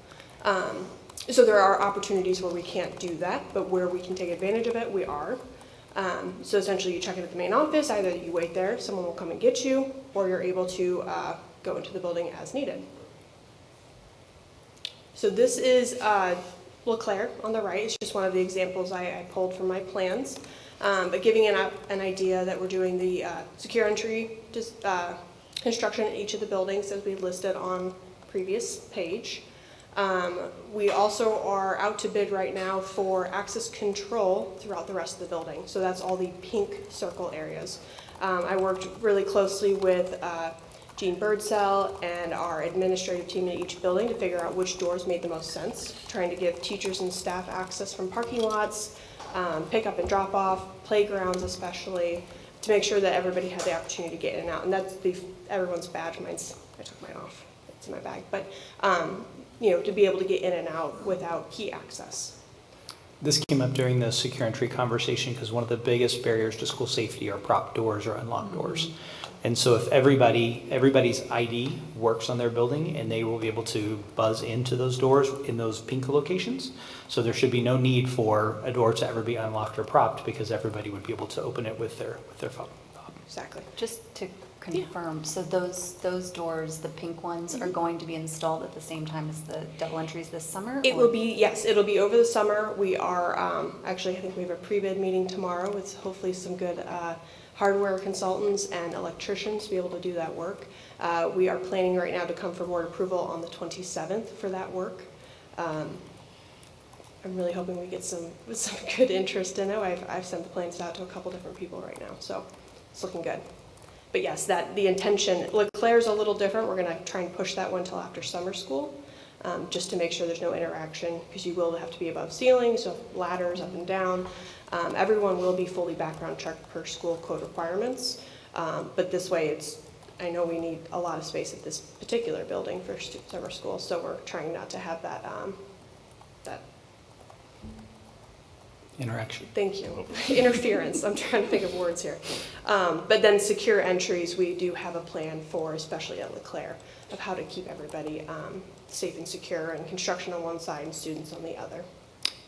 So there are opportunities where we can't do that, but where we can take advantage of it, we are. So essentially, you check in at the main office. Either you wait there, someone will come and get you, or you're able to go into the building as needed. So this is LeClaire on the right. It's just one of the examples I pulled from my plans, but giving an idea that we're doing the secure entry construction in each of the buildings as we listed on previous page. We also are out to bid right now for access control throughout the rest of the building. So that's all the pink circle areas. I worked really closely with Jean Birdsell and our administrative team in each building to figure out which doors made the most sense, trying to give teachers and staff access from parking lots, pick up and drop off, playgrounds especially, to make sure that everybody had the opportunity to get in and out. And that's everyone's badge. I took mine off, it's in my bag. But to be able to get in and out without key access. This came up during the secure entry conversation because one of the biggest barriers to school safety are prop doors or unlocked doors. And so if everybody's ID works on their building, and they will be able to buzz into those doors in those pink locations. So there should be no need for a door to ever be unlocked or propped because everybody would be able to open it with their phone. Exactly. Just to confirm, so those doors, the pink ones, are going to be installed at the same time as the double entries this summer? It will be, yes, it'll be over the summer. We are, actually, I think we have a pre-bid meeting tomorrow with hopefully some good hardware consultants and electricians to be able to do that work. We are planning right now to come for board approval on the 27th for that work. I'm really hoping we get some good interest in it. I've sent the plans out to a couple different people right now, so it's looking good. But yes, the intention, LeClaire's a little different. We're going to try and push that one until after summer school, just to make sure there's no interaction, because you will have to be above ceiling, so ladders up and down. Everyone will be fully background checked per school code requirements, but this way I know we need a lot of space at this particular building for summer school, so we're trying not to have that Interaction. Thank you. Interference. I'm trying to think of words here. But then secure entries, we do have a plan for, especially at LeClaire, of how to keep everybody safe and secure, and construction on one side and students on the other.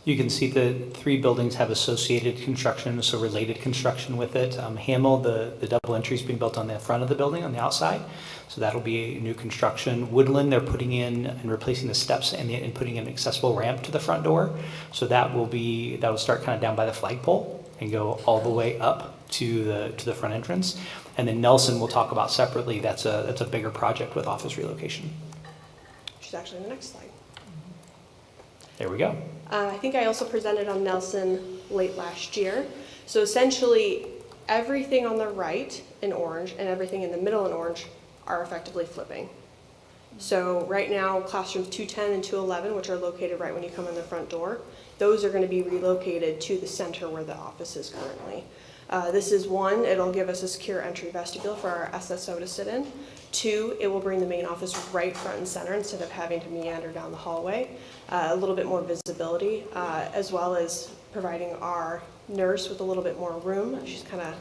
You can see the 3 buildings have associated construction, so related construction with it. Hamel, the double entry is being built on the front of the building on the outside, so that'll be a new construction. Woodland, they're putting in and replacing the steps and putting an accessible ramp to the front door. So that'll start kind of down by the flagpole and go all the way up to the front entrance. And then Nelson we'll talk about separately. That's a bigger project with office relocation. Which is actually in the next slide. There we go. I think I also presented on Nelson late last year. So essentially, everything on the right in orange and everything in the middle in orange are effectively flipping. So right now, classrooms 210 and 211, which are located right when you come in the front door, those are going to be relocated to the center where the office is currently. This is one, it'll give us a secure entry vestibule for our SSO to sit in. Two, it will bring the main office right front and center instead of having to meander down the hallway. A little bit more visibility, as well as providing our nurse with a little bit more room. She's kind of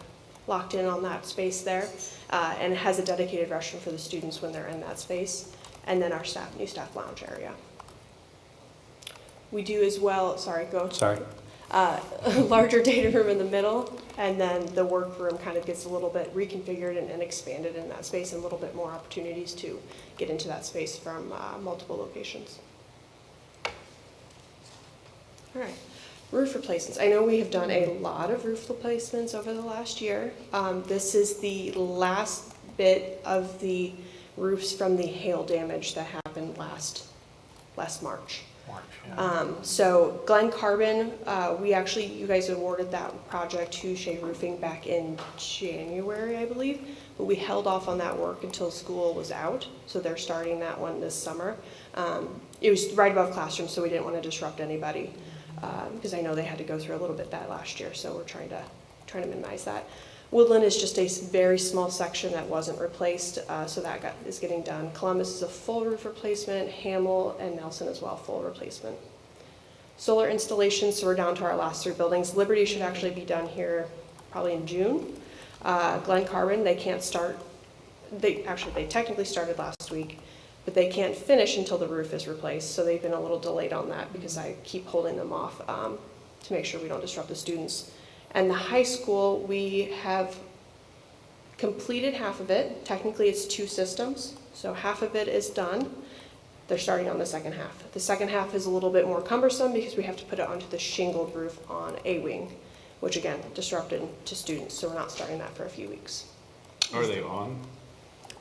locked in on that space there, and has a dedicated restroom for the students when they're in that space. And then our new staff lounge area. We do as well, sorry, go. Sorry. A larger data room in the middle, and then the workroom kind of gets a little bit reconfigured and expanded in that space, and a little bit more opportunities to get into that space from multiple locations. All right, roof replacements. I know we have done a lot of roof replacements over the last year. This is the last bit of the roofs from the hail damage that happened last March. So Glen Carbon, you guys awarded that project to Shea Roofing back in January, I believe, but we held off on that work until school was out, so they're starting that one this summer. It was right above classrooms, so we didn't want to disrupt anybody, because I know they had to go through a little bit that last year, so we're trying to minimize that. Woodland is just a very small section that wasn't replaced, so that is getting done. Columbus is a full roof replacement, Hamill and Nelson as well, full replacement. Solar installations, so we're down to our last 3 buildings. Liberty should actually be done here probably in June. Glen Carbon, they can't start, they technically started last week, but they can't finish until the roof is replaced, so they've been a little delayed on that because I keep holding them off to make sure we don't disrupt the students. And the high school, we have completed half of it. Technically, it's 2 systems, so half of it is done. They're starting on the second half. The second half is a little bit more cumbersome because we have to put it onto the shingled roof on a wing, which again, disrupted to students, so we're not starting that for a few weeks. Are they on?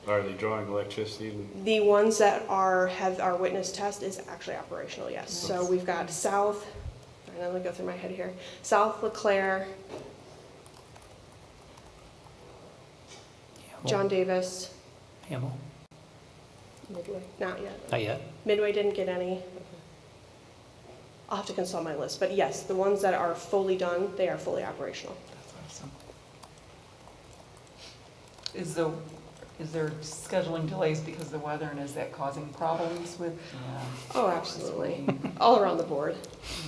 Are they drawing electricity? The ones that have our witness test is actually operational, yes. So we've got South, and I'm gonna go through my head here. South LeClaire, John Davis, Hamill? Midway, not yet. Not yet. Midway didn't get any. I'll have to consult my list, but yes, the ones that are fully done, they are fully operational. Is there scheduling delays because of the weather, and is that causing problems with? Oh, absolutely. All around the board.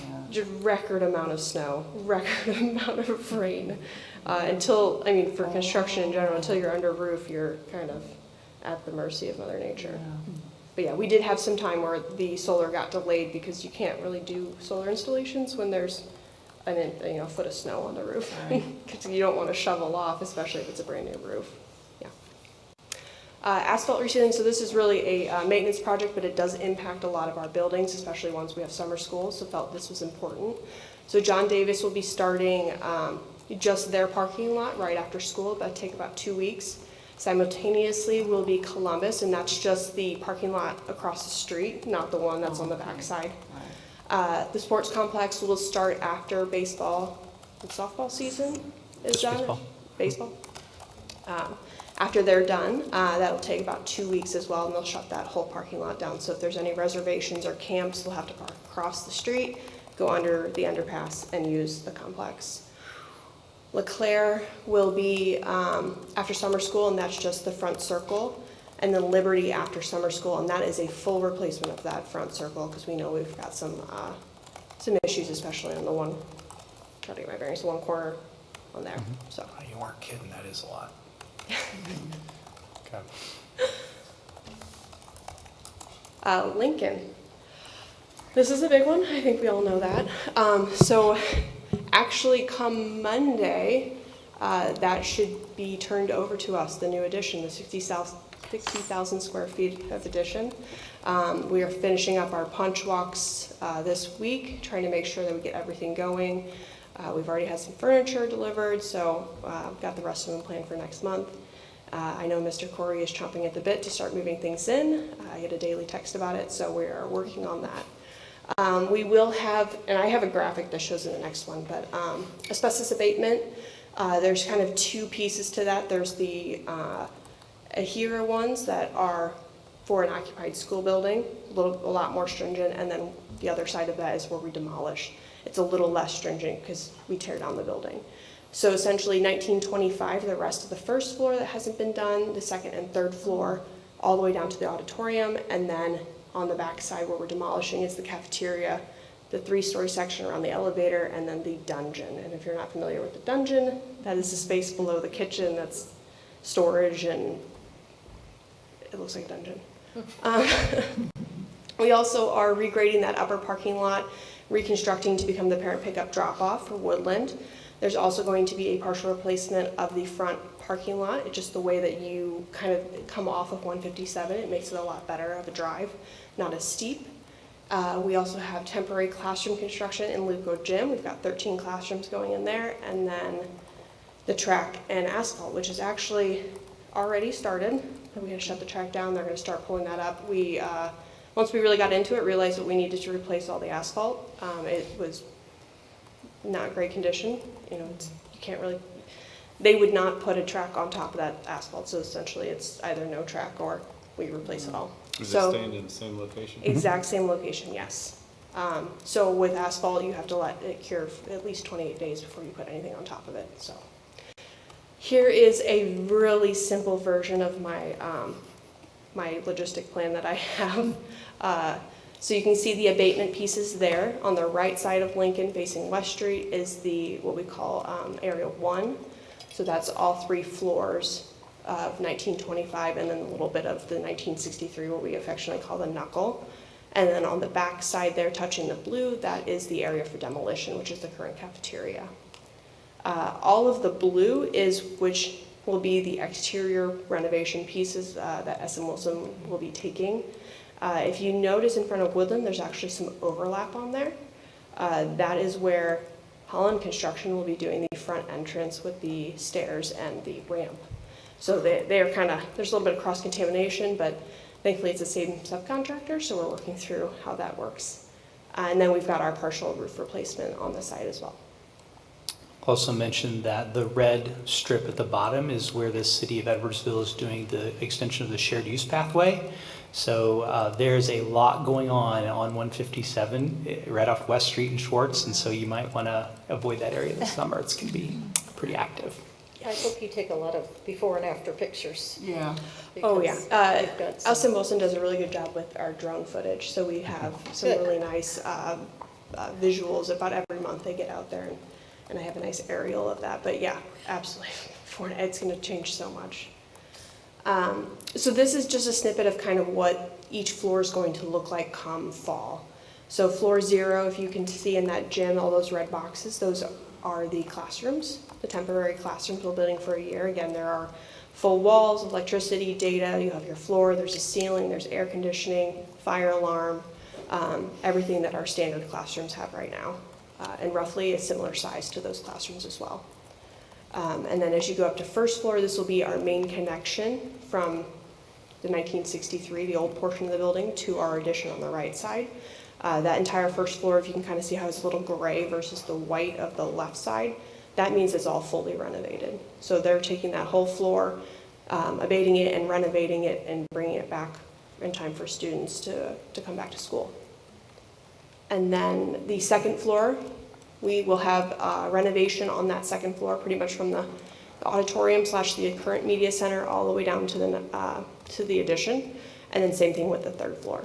Yeah. Just record amount of snow, record amount of rain. For construction in general, until you're under roof, you're kind of at the mercy of Mother Nature. Yeah. But yeah, we did have some time where the solar got delayed because you can't really do solar installations when there's a foot of snow on the roof. Because you don't want to shovel off, especially if it's a brand new roof. Yeah. Asphalt resealing, so this is really a maintenance project, but it does impact a lot of our buildings, especially ones we have summer school, so felt this was important. So John Davis will be starting just their parking lot right after school. That'll take about 2 weeks. Simultaneously will be Columbus, and that's just the parking lot across the street, not the one that's on the back side. The sports complex will start after baseball and softball season is done. Baseball. After they're done, that'll take about 2 weeks as well, and they'll shut that whole parking lot down. So if there's any reservations or camps, they'll have to park across the street, go under the underpass, and use the complex. LeClaire will be after summer school, and that's just the front circle. And then Liberty after summer school, and that is a full replacement of that front circle because we know we've got some issues, especially on the one, try to get my bearings, the one corner on there. So You weren't kidding, that is a lot. Okay. Lincoln. This is a big one. I think we all know that. So actually come Monday, that should be turned over to us, the new addition, the 60,000 square feet of addition. We are finishing up our punch walks this week, trying to make sure that we get everything going. We've already had some furniture delivered, so we've got the rest of them planned for next month. I know Mr. Corey is chomping at the bit to start moving things in. I get a daily text about it, so we are working on that. We will have, and I have a graphic that shows in the next one, but asbestos abatement, there's kind of 2 pieces to that. There's the AHERA ones that are for an occupied school building, a lot more stringent, and then the other side of that is where we demolish. It's a little less stringent because we tear down the building. So essentially 1925, the rest of the first floor that hasn't been done, the second and third floor, all the way down to the auditorium, and then on the back side where we're demolishing is the cafeteria, the 3-story section around the elevator, and then the dungeon. And if you're not familiar with the dungeon, that is the space below the kitchen that's storage, and it looks like a dungeon. We also are regrading that upper parking lot, reconstructing to become the parent pickup drop-off for Woodland. There's also going to be a partial replacement of the front parking lot. It's just the way that you kind of come off of 157. It makes it a lot better of a drive, not as steep. We also have temporary classroom construction in Luco Gym. We've got 13 classrooms going in there, and then the track and asphalt, which is actually already started. We're going to shut the track down. They're going to start pulling that up. Once we really got into it, realized that we needed to replace all the asphalt. It was not great condition. You know, you can't really. They would not put a track on top of that asphalt, so essentially it's either no track or we replace it all. Is it staying in the same location? Exact same location, yes. So with asphalt, you have to let it cure for at least 28 days before you put anything on top of it. So here is a really simple version of my my logistic plan that I have. So you can see the abatement pieces there. On the right side of Lincoln, facing West Street, is what we call Area 1. So that's all 3 floors of 1925, and then a little bit of the 1963, what we affectionately call the knuckle. And then on the back side there, touching the blue, that is the area for demolition, which is the current cafeteria. All of the blue which will be the exterior renovation pieces that SM Wilson will be taking. If you notice in front of Woodland, there's actually some overlap on there. That is where Holland Construction will be doing the front entrance with the stairs and the ramp. So they're kind of, there's a little bit of cross-contamination, but thankfully it's the same subcontractor, so we're working through how that works. And then we've got our partial roof replacement on the side as well. Also mentioned that the red strip at the bottom is where the city of Edwardsville is doing the extension of the shared use pathway. So there's a lot going on 157 right off West Street and Schwartz, and so you might want to avoid that area this summer. It's going to be pretty active. I hope you take a lot of before and after pictures. Yeah. Oh, yeah. They've got some- SM Wilson does a really good job with our drone footage, so we have some Good. really nice visuals. About every month they get out there, and I have a nice aerial of that. But yeah, absolutely, it's going to change so much. So this is just a snippet of kind of what each floor is going to look like come fall. So floor 0, if you can see in that gym, all those red boxes, those are the classrooms, the temporary classrooms we're building for a year. Again, there are full walls, electricity, data, you have your floor, there's a ceiling, there's air conditioning, fire alarm, everything that our standard classrooms have right now, and roughly a similar size to those classrooms as well. And then as you go up to first floor, this will be our main connection from the 1963, the old portion of the building, to our addition on the right side. That entire first floor, if you can kind of see how it's a little gray versus the white of the left side, that means it's all fully renovated. So they're taking that whole floor, abating it and renovating it and bringing it back in time for students to come back to school. And then the second floor, we will have renovation on that second floor, pretty much from the auditorium / the current media center all the way down to the addition, and then same thing with the third floor.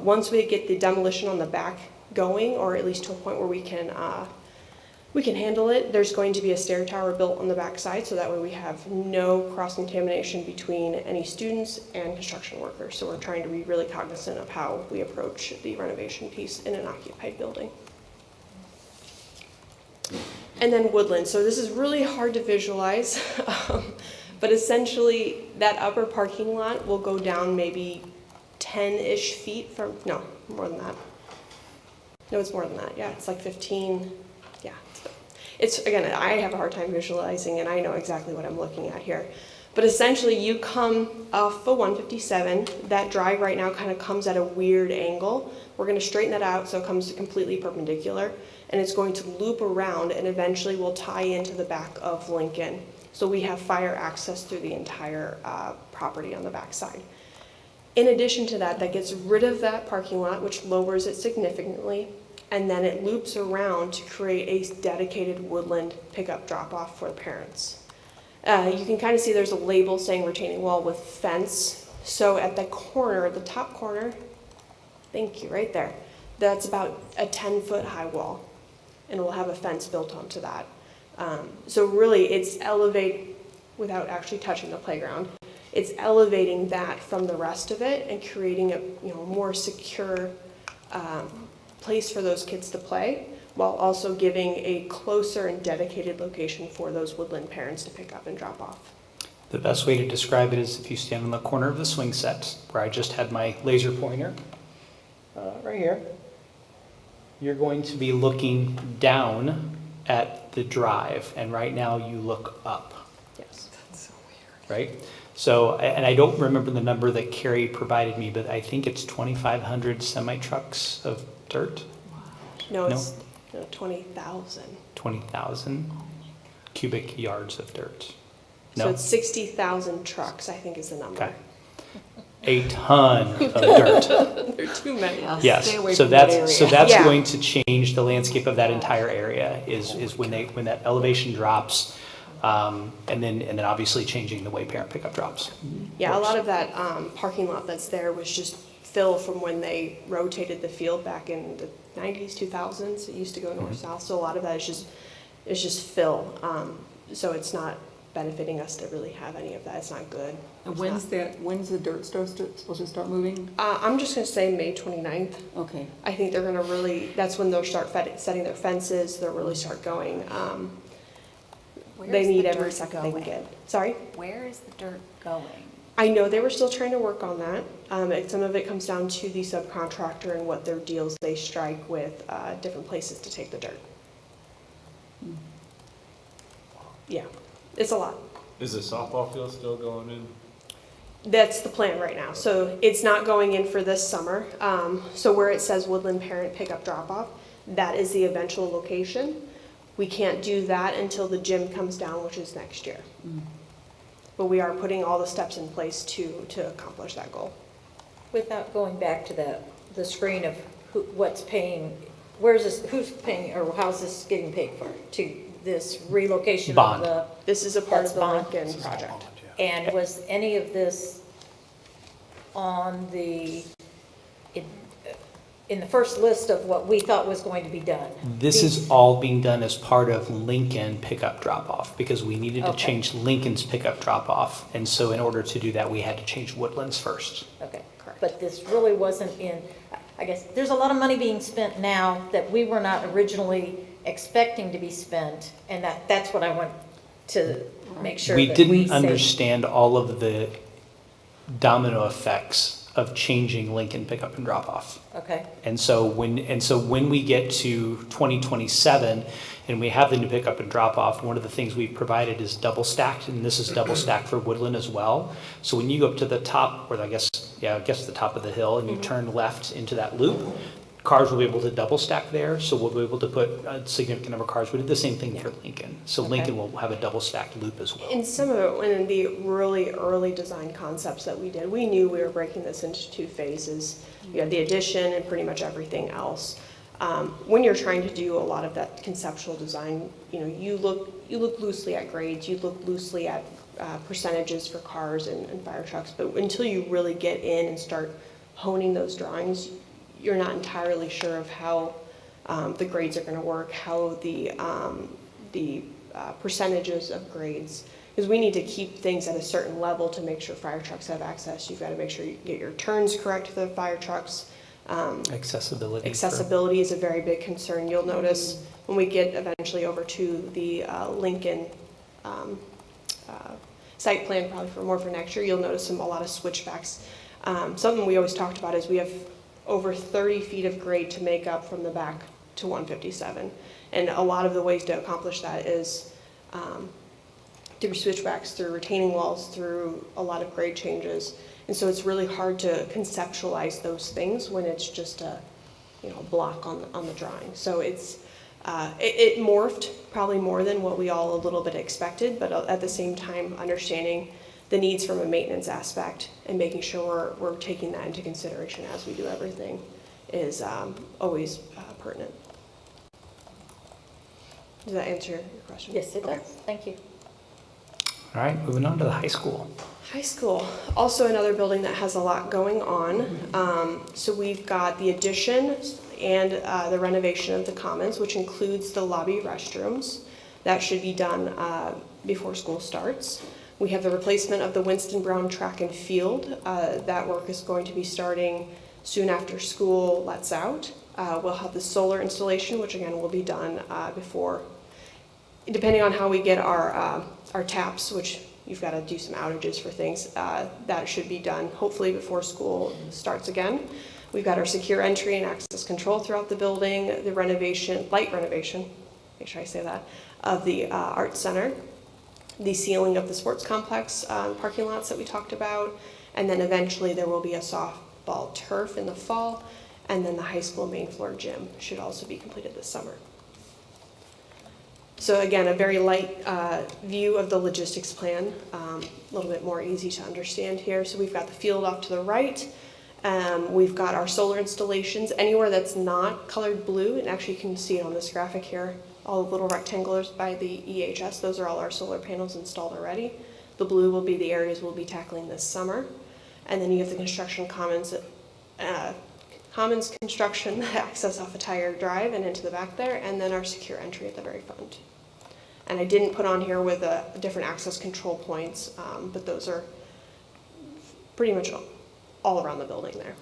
Once we get the demolition on the back going, or at least to a point where we can handle it, there's going to be a stair tower built on the back side, so that way we have no cross-contamination between any students and construction workers. So we're trying to be really cognizant of how we approach the renovation piece in an occupied building. And then Woodland. So this is really hard to visualize, but essentially that upper parking lot will go down maybe 10-ish feet from, no, more than that. No, it's more than that. Yeah, it's like 15. Yeah. It's, again, I have a hard time visualizing, and I know exactly what I'm looking at here. But essentially, you come off of 157. That drive right now kind of comes at a weird angle. We're going to straighten that out so it comes completely perpendicular, and it's going to loop around and eventually will tie into the back of Lincoln. So we have fire access through the entire property on the back side. In addition to that, that gets rid of that parking lot, which lowers it significantly, and then it loops around to create a dedicated woodland pickup drop-off for parents. You can kind of see there's a label saying retaining wall with fence. So at the corner, the top corner, thank you, right there, that's about a 10-foot high wall, and it will have a fence built onto that. So really, it's elevate, without actually touching the playground, it's elevating that from the rest of it and creating a more secure place for those kids to play, while also giving a closer and dedicated location for those woodland parents to pick up and drop off. The best way to describe it is if you stand on the corner of the swing set, where I just had my laser pointer, right here, you're going to be looking down at the drive, and right now you look up. Yes. That's so weird. Right? So, and I don't remember the number that Carrie provided me, but I think it's 2,500 semi-trucks of dirt, No, it's 20,000. 20,000 cubic yards of dirt. So No? it's 60,000 trucks, I think is the number. Okay. A ton of dirt. There are too many. Yes, Stay away so from that that's, area. Yeah. going to change the landscape of that entire area is when that elevation drops, and then obviously changing the way parent pickup drops. Yeah, a works. lot of that parking lot that's there was just fill from when they rotated the field back in the 90s, 2000s. It used to go north-south, so a lot of that is just fill. So it's not benefiting us to really have any of that. It's not good. And It's when's the dirt supposed to start moving? I'm just going to say May 29th. Okay. I think they're going to really, that's when they'll start setting their fences. They'll really start going. They need every second they can get. Sorry? Where is the dirt going? I know they were still trying to work on that. Some of it comes down to the subcontractor and what their deals they strike with different places to take the dirt. Yeah, it's a lot. Is the softball field still going in? That's the plan right now. So it's not going in for this summer. So where it says Woodland Parent Pickup Drop-Off, that is the eventual location. We can't do that until the gym comes down, which is next year. But we are putting all the steps in place to accomplish that goal. Without going back to the screen of what's paying, who's paying, or how's this getting paid for? To this relocation Bond. of the, This is a part That's of the bond. Lincoln This is all project. bond, yeah. and was any of this on in the first list of what we thought was going to be done? This is all being done as part of Lincoln pickup drop-off, because we needed to Okay. change Lincoln's pickup drop-off. And so in order to do that, we had to change Woodlands first. Okay, Correct. but this really wasn't in, I guess, there's a lot of money being spent now that we were not originally expecting to be spent, and that's what I want to make sure We that didn't say. understand all of the domino effects of changing Lincoln pickup and drop-off. Okay, And so when we get to 2027 and we have the new pickup and drop off, one of the things we've provided is double stacked, and this is double stacked for Woodland as well. So when you go up to the top, or I guess the top of the hill, and you turn left into that loop, cars will be able to double stack there. So we'll be able to put a significant number of cars. We did the same thing for Lincoln. So Okay. Lincoln will have a double stacked loop as well. In some of it, in the really early design concepts that we did, we knew we were breaking this into two phases. You had the addition and pretty much everything else. When you're trying to do a lot of that conceptual design, you look loosely at grades, you look loosely at percentages for cars and fire trucks, but until you really get in and start honing those drawings, you're not entirely sure of how the grades are going to work, how the percentages of grades, because we need to keep things at a certain level to make sure fire trucks have access. You've got to make sure you get your turns correct for the fire trucks. Accessibility. Accessibility is a very big concern. You'll notice when we get eventually over to the Lincoln site plan, probably for next year, you'll notice a lot of switchbacks. Something we always talked about is we have over 30 feet of grade to make up from the back to 157. And a lot of the ways to accomplish that is through switchbacks, through retaining walls, through a lot of grade changes. And so it's really hard to conceptualize those things when it's just a block on the drawing. So it morphed probably more than what we all a little bit expected, but at the same time understanding the needs from a maintenance aspect and making sure we're taking that into consideration as we do everything is always pertinent. Does that answer your question? Yes, it Okay. does. Thank you. All right, moving on to the high school. High school, also another building that has a lot going on. So we've got the addition and the renovation of the commons, which includes the lobby restrooms. That should be done before school starts. We have the replacement of the Winston Brown track and field. That work is going to be starting soon after school lets out. We'll have the solar installation, which again will be done before, depending on how we get our taps, which you've got to do some outages for things. That should be done hopefully before school starts again. We've got our secure entry and access control throughout the building, the renovation, light renovation, make sure I say that, of the art center, the ceiling of the sports complex parking lots that we talked about, and then eventually there will be a softball turf in the fall, and then the high school main floor gym should also be completed this summer. So again, a very light view of the logistics plan, a little bit more easy to understand here. So we've got the field off to the right. We've got our solar installations. Anywhere that's not colored blue, and actually you can see it on this graphic here, all the little rectangles by the EHS, those are all our solar panels installed already. The blue will be the areas we'll be tackling this summer. And then you have the construction commons construction that access off a tire drive and into the back there, and then our secure entry at the very front. And I didn't put on here with different access control points, but those are pretty much all around the building there.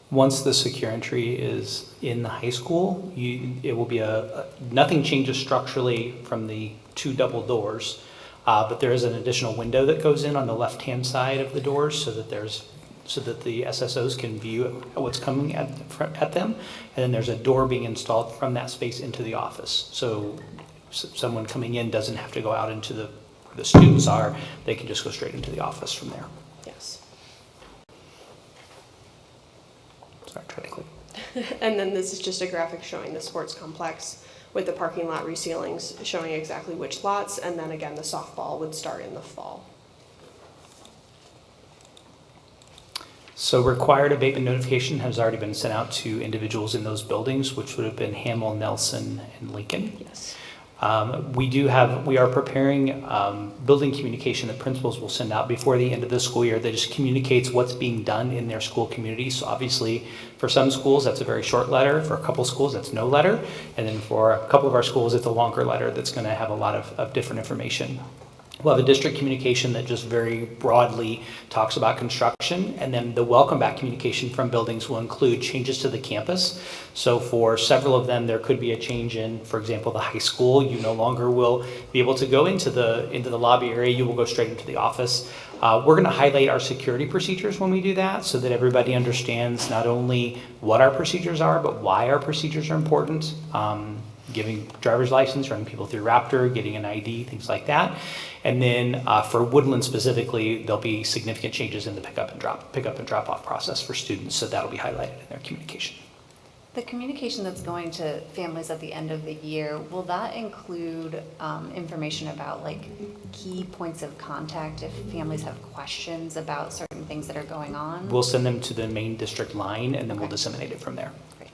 Once the secure entry is in the high school, it will be nothing changes structurally from the 2 double doors, but there is an additional window that goes in on the left-hand side of the doors so that the SSOs can view what's coming at them, and then there's a door being installed from that space into the office. So someone coming in doesn't have to go out into where the students are, they can just go straight into the office from there. Yes. Sorry, try to click. And then this is just a graphic showing the sports complex with the parking lot resealings, showing exactly which lots, and then again, the softball would start in the fall. So required abatement notification has already been sent out to individuals in those buildings, which would have been Hamill, Nelson, and Lincoln. Yes. We are preparing building communication that principals will send out before the end of the school year that just communicates what's being done in their school community. So obviously for some schools that's a very short letter, for a couple of schools that's no letter, and then for a couple of our schools it's a longer letter that's going to have a lot of different information. We'll have a district communication that just very broadly talks about construction, and then the welcome back communication from buildings will include changes to the campus. So for several of them, there could be a change in, for example, the high school. You no longer will be able to go into the lobby area. You will go straight into the office. We're going to highlight our security procedures when we do that so that everybody understands not only what our procedures are, but why our procedures are important. Giving driver's license, running people through Raptor, getting an ID, things like that. And then for Woodland specifically, there'll be significant changes in the pickup and drop off process for students. So that'll be highlighted in their communication. The communication that's going to families at the end of the year, will that include information about like key points of contact if families have questions about certain things that are going on? We'll send them to the main district line and then we'll Okay. disseminate it from there. Great.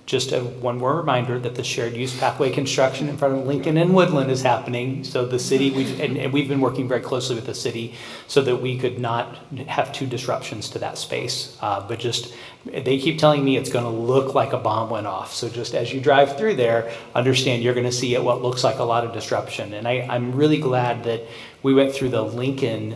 Just one more reminder that the shared use pathway construction in front of Lincoln and Woodland is happening. So the city, we've been working very closely with the city so that we could not have 2 disruptions to that space. But just, they keep telling me it's going to look like a bomb went off. So just as you drive through there, understand you're going to see what looks like a lot of disruption. And I'm really glad that we went through the Lincoln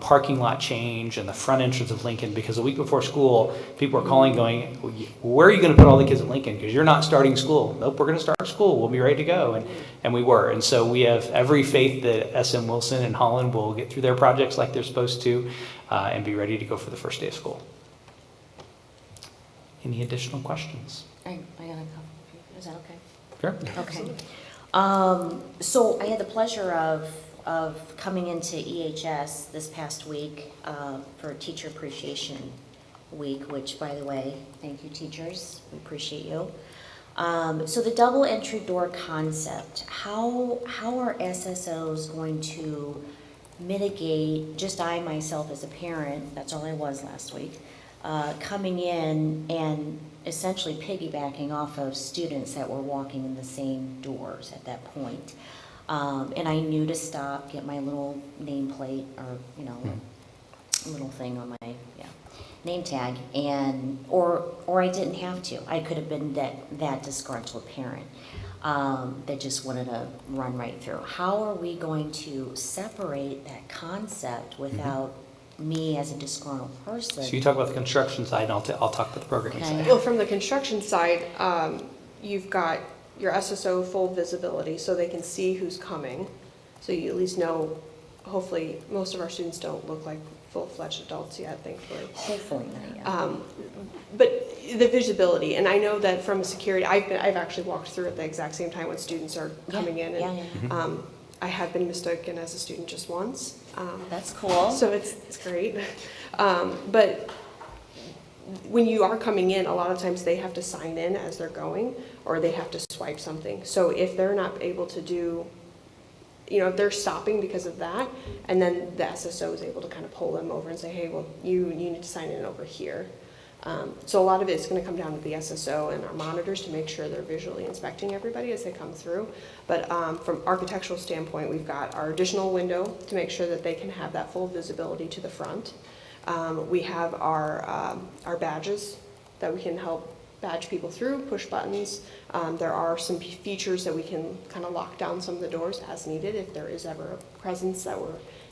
parking lot change and the front entrance of Lincoln, because a week before school, people were calling going, where are you going to put all the kids at Lincoln? Because you're not starting school. Nope, we're going to start school. We'll be ready to go. And we were. And so we have every faith that SM Wilson and Holland will get through their projects like they're supposed to and be ready to go for the first day of school. Any additional questions? I got a couple. Is that okay? Sure. Okay. So I had the pleasure of coming into EHS this past week for Teacher Appreciation Week, which, by the way, thank you, teachers. We appreciate you. So the double entry door concept, how are SSOs going to mitigate, just I myself as a parent, that's all I was last week, coming in and essentially piggybacking off of students that were walking in the same doors at that point. And I knew to stop, get my little nameplate or, little thing on my, name tag, and, or I didn't have to. I could have been that disgruntled parent that just wanted to run right through. How are we going to separate that concept without me as a disgruntled person? So you talk about the construction side, and I'll talk about the programming Okay. side. Well, from the construction side, you've got your SSO full visibility, so they can see who's coming. So you at least know, hopefully, most of our students don't look like full-fledged adults yet, thankfully. Hopefully not yet. But the visibility, and I know that from security, I've actually walked through at the exact same time when students are coming in. And, Yeah. I have been mistaken as a student just once. That's cool. So it's great. But when you are coming in, a lot of times they have to sign in as they're going, or they have to swipe something. So if they're not able to do, if they're stopping because of that, and then the SSO is able to kind of pull them over and say, hey, well, you need to sign in over here. So a lot of it is going to come down to the SSO and our monitors to make sure they're visually inspecting everybody as they come through. But from architectural standpoint, we've got our additional window to make sure that they can have that full visibility to the front. We have our badges that we can help badge people through, push buttons. There are some features that we can kind of lock down some of the doors as needed if there is ever a presence that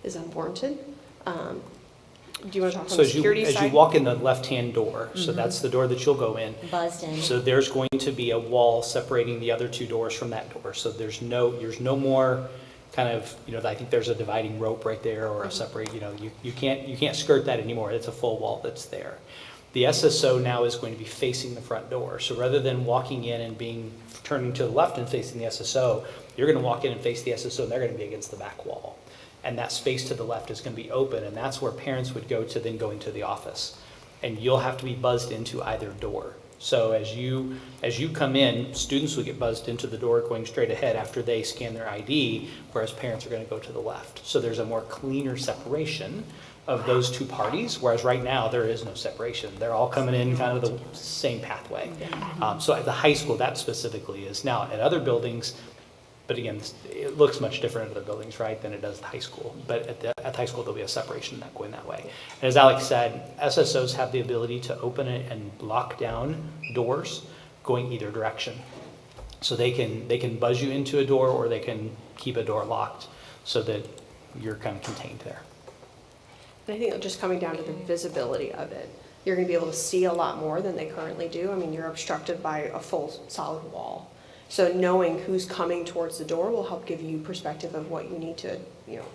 is unwarranted. Do you want to talk on the security side? As you walk in the left-hand door, so that's the door that you'll go in. Buzzed in. So there's going to be a wall separating the other two doors from that door. So there's no more kind of, I think there's a dividing rope right there or a separate, you can't skirt that anymore. It's a full wall that's there. The SSO now is going to be facing the front door. So rather than walking in and turning to the left and facing the SSO, you're going to walk in and face the SSO and they're going to be against the back wall. And that space to the left is going to be open, and that's where parents would go to then go into the office. And you'll have to be buzzed into either door. So as you come in, students will get buzzed into the door going straight ahead after they scan their ID, whereas parents are going to go to the left. So there's a more cleaner separation of those two parties, whereas right now there is no separation. They're all coming in kind of the same pathway. So at the high school, that specifically is. Now, at other buildings, but again, it looks much different at other buildings, right, than it does at the high school. But at the high school, there'll be a separation going that way. And as Alex said, SSOs have the ability to open it and lock down doors going either direction. So they can buzz you into a door, or they can keep a door locked so that you're kind of contained there. And I think just coming down to the visibility of it, you're going to be able to see a lot more than they currently do. I mean, you're obstructed by a full solid wall. So knowing who's coming towards the door will help give you perspective of what you need to,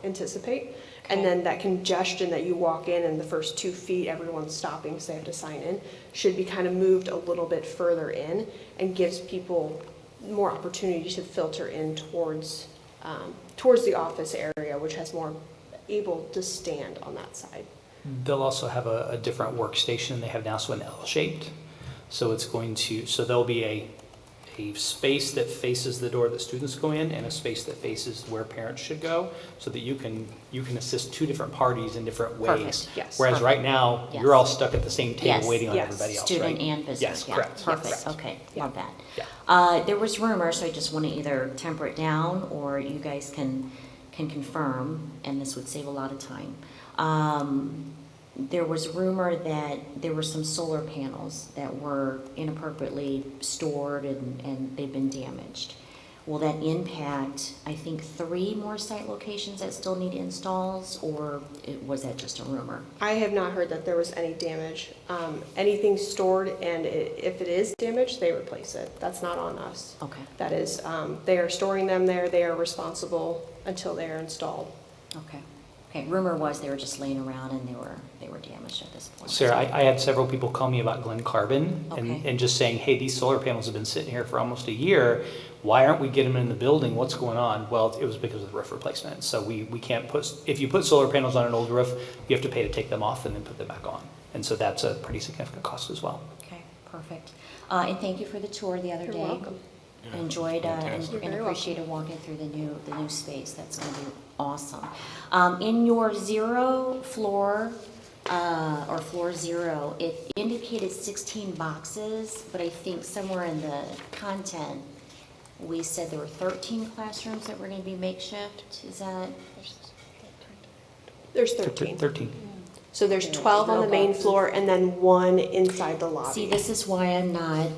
anticipate. And then that congestion that you walk in and the first 2 feet, everyone's stopping because they have to sign in, should be kind of moved a little bit further in and gives people more opportunity to filter in towards the office area, which has more able to stand on that side. They'll also have a different workstation than they have now, so an L-shaped. So there'll be a space that faces the door that students go in and a space that faces where parents should go, so that you can assist two different parties in different ways. Perfect, yes. Whereas Perfect. right now, Yes. you're all stuck at the same table Yes. waiting on Yes. everybody else, Student right? and visitor. Yes, yeah. correct. Perfect, Correct. okay, Yeah. love that. Yeah. There was rumors, so I just want to either temper it down, or you guys can confirm, and this would save a lot of time. There was rumor that there were some solar panels that were inappropriately stored and they've been damaged. Will that impact, I think, 3 more site locations that still need installs, or was that just a rumor? I have not heard that there was any damage. Anything stored, and if it is damaged, they replace it. That's not on us. Okay, That is, they are storing them there. They are responsible until they are installed. okay. Okay, rumor was they were just laying around and they were damaged at this point. Sarah, I had several people call me about Glen Carbon Okay. and just saying, hey, these solar panels have been sitting here for almost a year. Why aren't we getting them in the building? What's going on? Well, it was because of the roof replacement. So we can't if you put solar panels on an old roof, you have to pay to take them off and then put them back on. And so that's a pretty significant cost as well. Okay, perfect. And thank you for the tour the other You're day. welcome. I enjoyed Fantastic. and You're very appreciated walking through the new space. That's going to be awesome. In your 0 floor, or floor 0, it indicated 16 boxes, but I think somewhere in the content, we said there were 13 classrooms that were going to be makeshift. Is that? There's 13. 13. So there's 12 on the main floor and then 1 inside the lobby. See, this is why I'm not.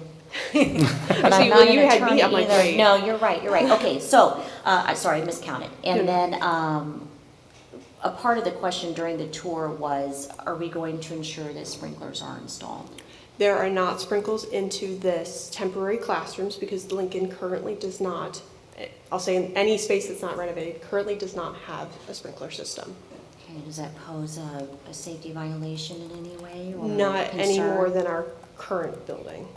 See, But I'm well, not an you had me, attorney I'm like, either. wait. No, you're right. Okay, so, sorry, I miscounted. And No. then, a part of the question during the tour was, are we going to ensure that sprinklers are installed? There are not sprinkles into this temporary classrooms because Lincoln currently does not, I'll say in any space that's not renovated, currently does not have a sprinkler system. Okay, does that pose a safety violation in any way or Not any concern? more than our current building.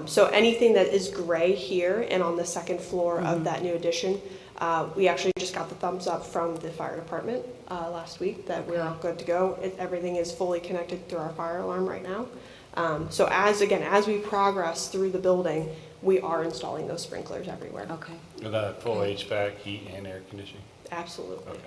So anything that is gray here and on the second floor of that new addition, we actually just got the thumbs up from the fire department last week that we're all good to go. Everything is fully connected through our fire alarm right now. So as we progress through the building, we are installing those sprinklers everywhere. Okay, With that full HVAC, heat and air conditioning? Absolutely. Okay.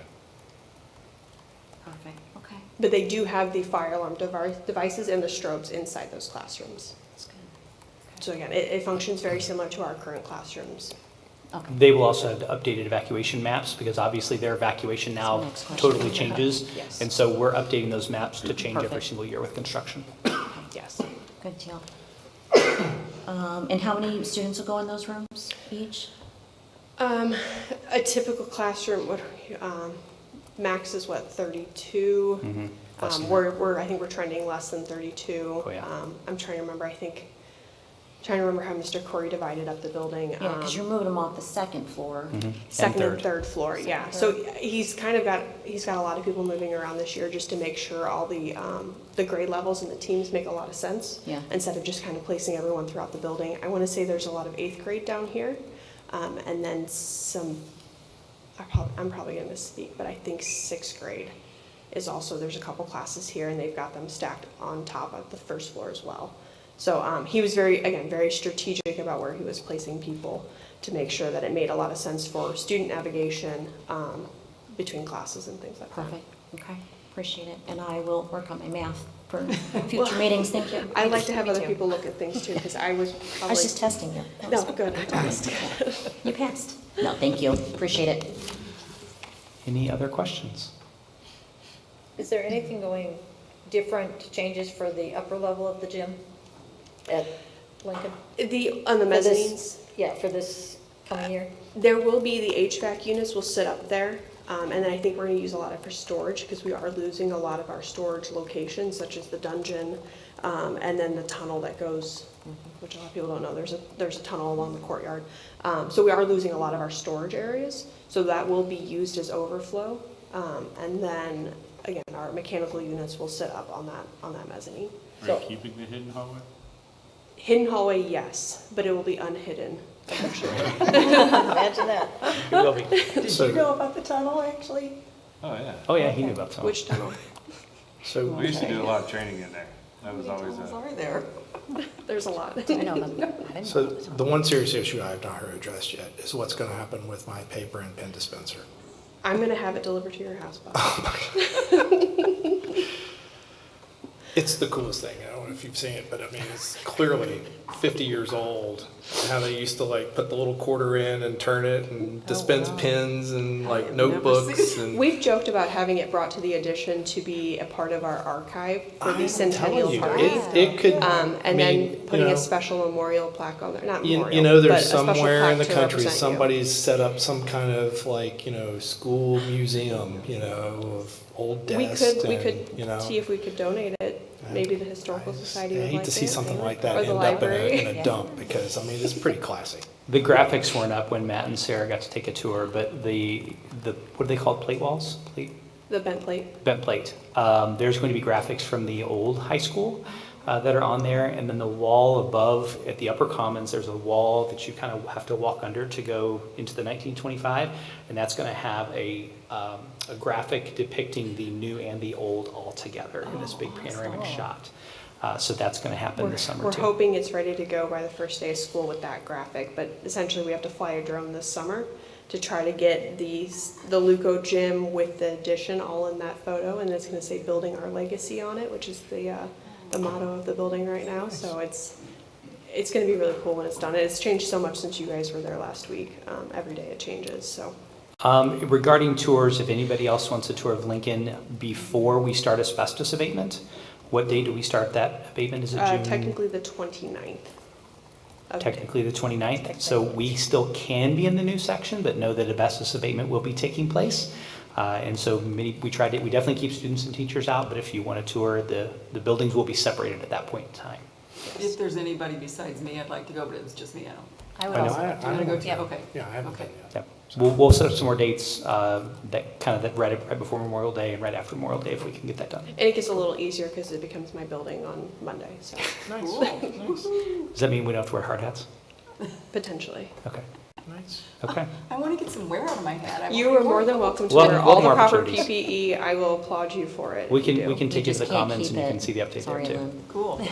perfect, okay, But they do have the fire alarm devices and the strobes inside those classrooms. that's good. So again, it functions very similar to our current classrooms. Okay, They will also have updated evacuation maps because obviously their evacuation That's my now next question. totally changes. Yes. And so we're updating those maps to change every Perfect. single year with construction. Yes. good deal. And how many students will go in those rooms each? A typical classroom, max is what, 32? Less than I think we're trending less than 32. Oh, yeah. I'm trying to remember, how Mr. Corey divided up the building. Yeah, because you're moving them off the second floor. Second and third. third floor, yeah. So he's got a lot of people moving around this year just to make sure all the grade levels and the teams make a lot of sense. Yeah. Instead of just kind of placing everyone throughout the building. I want to say there's a lot of 8th grade down here. And then I'm probably going to misspeak, but I think 6th grade is also, there's a couple classes here and they've got them stacked on top of the first floor as well. So he was very strategic about where he was placing people to make sure that it made a lot of sense for student navigation between classes and things like that. Perfect, okay, appreciate it. And I will work on my math for future meetings, thank you. I like to have Me other too. people look at things too, because I was I probably. was just testing you. That No, was- good, I passed. You passed. No, thank you, appreciate it. Any other questions? Is there anything going different, changes for the upper level of the gym at Lincoln? On the For this- mezzanines, Yeah, for this coming year? there will be the HVAC units will sit up there. And then I think we're going to use a lot of for storage because we are losing a lot of our storage locations, such as the dungeon, and then the tunnel that goes, which a lot of people don't know, there's a tunnel along the courtyard. So we are losing a lot of our storage areas, so that will be used as overflow. And then, again, our mechanical units will sit up on that mezzanine. Are So- you keeping the hidden hallway? Hidden hallway, yes, but it will be unhidden. Imagine that. It will be. Did So- you know about the tunnel, actually? Oh, yeah. Oh, yeah, he knew about some. Which tunnel? So We used to do a lot of training in there. That was How always many tunnels a, are there? There's a lot. I know them. I didn't So know this one. the one serious issue I have not heard addressed yet is what's going to happen with my paper and pen dispenser. I'm going to have it delivered to your house, Bob. It's the coolest thing. I don't know if you've seen it, but I mean, it's clearly 50 years old. How they used to like put the little quarter in and turn it and dispense pens and like have never notebooks seen and. We've joked about having it brought to the addition to be a part of our archive for the I'm centennial telling you, party. it could. And I then mean, putting you know, a special memorial plaque on there, not You memorial. know, but a there's special somewhere in the plaque to country, represent you. somebody's set up some kind of like, school museum, of old desks. We and, could see if we could donate it. Maybe the historical society would I like hate to see it, something maybe. like that Or end the up library. in a dump because, I mean, it's pretty classy. The graphics weren't up when Matt and Sarah got to take a tour, but the what do they call it, plate walls? The bent plate. Bent plate. There's going to be graphics from the old high school that are on there, and then the wall above at the upper commons, there's a wall that you kind of have to walk under to go into the 1925, and that's going to have a graphic depicting the new and the old all together in this big panoramic shot. So that's going to happen this summer We're too. hoping it's ready to go by the first day of school with that graphic, but essentially we have to fly a drone this summer to try to get the Luco gym with the addition all in that photo, and it's going to say "Building Our Legacy" on it, which is the motto of the building right now. So it's going to be really cool when it's done. It's changed so much since you guys were there last week. Every day it changes. So. Regarding tours, if anybody else wants a tour of Lincoln before we start asbestos abatement, what day do we start that abatement? Is it June? Technically the 29th. Technically the 29th. So we still can be in the new section, but know that asbestos abatement will be taking place. And so we definitely keep students and teachers out, but if you want to tour, the buildings will be separated at that point in time. If there's anybody besides me, I'd like to go, but it's just me, I would I know. also. You wanna go too? Yep. Okay. Yeah, I haven't Okay. been yet. Yep. We'll set up some more dates that right before Memorial Day and right after Memorial Day if we can get that done. And it gets a little easier because it becomes my building on Monday, so Nice, Cool. nice, Does that mean we don't have to wear hard hats? potentially. Okay. nice. Okay. I want to get some wear out of my hat. You are more than welcome to Welcome- wear all the welcome proper opportunities. PPE. I will applaud you for it. We if you do. can take you just to the can't comments keep and you can it. see the update Sorry, there too. Lynn. Cool.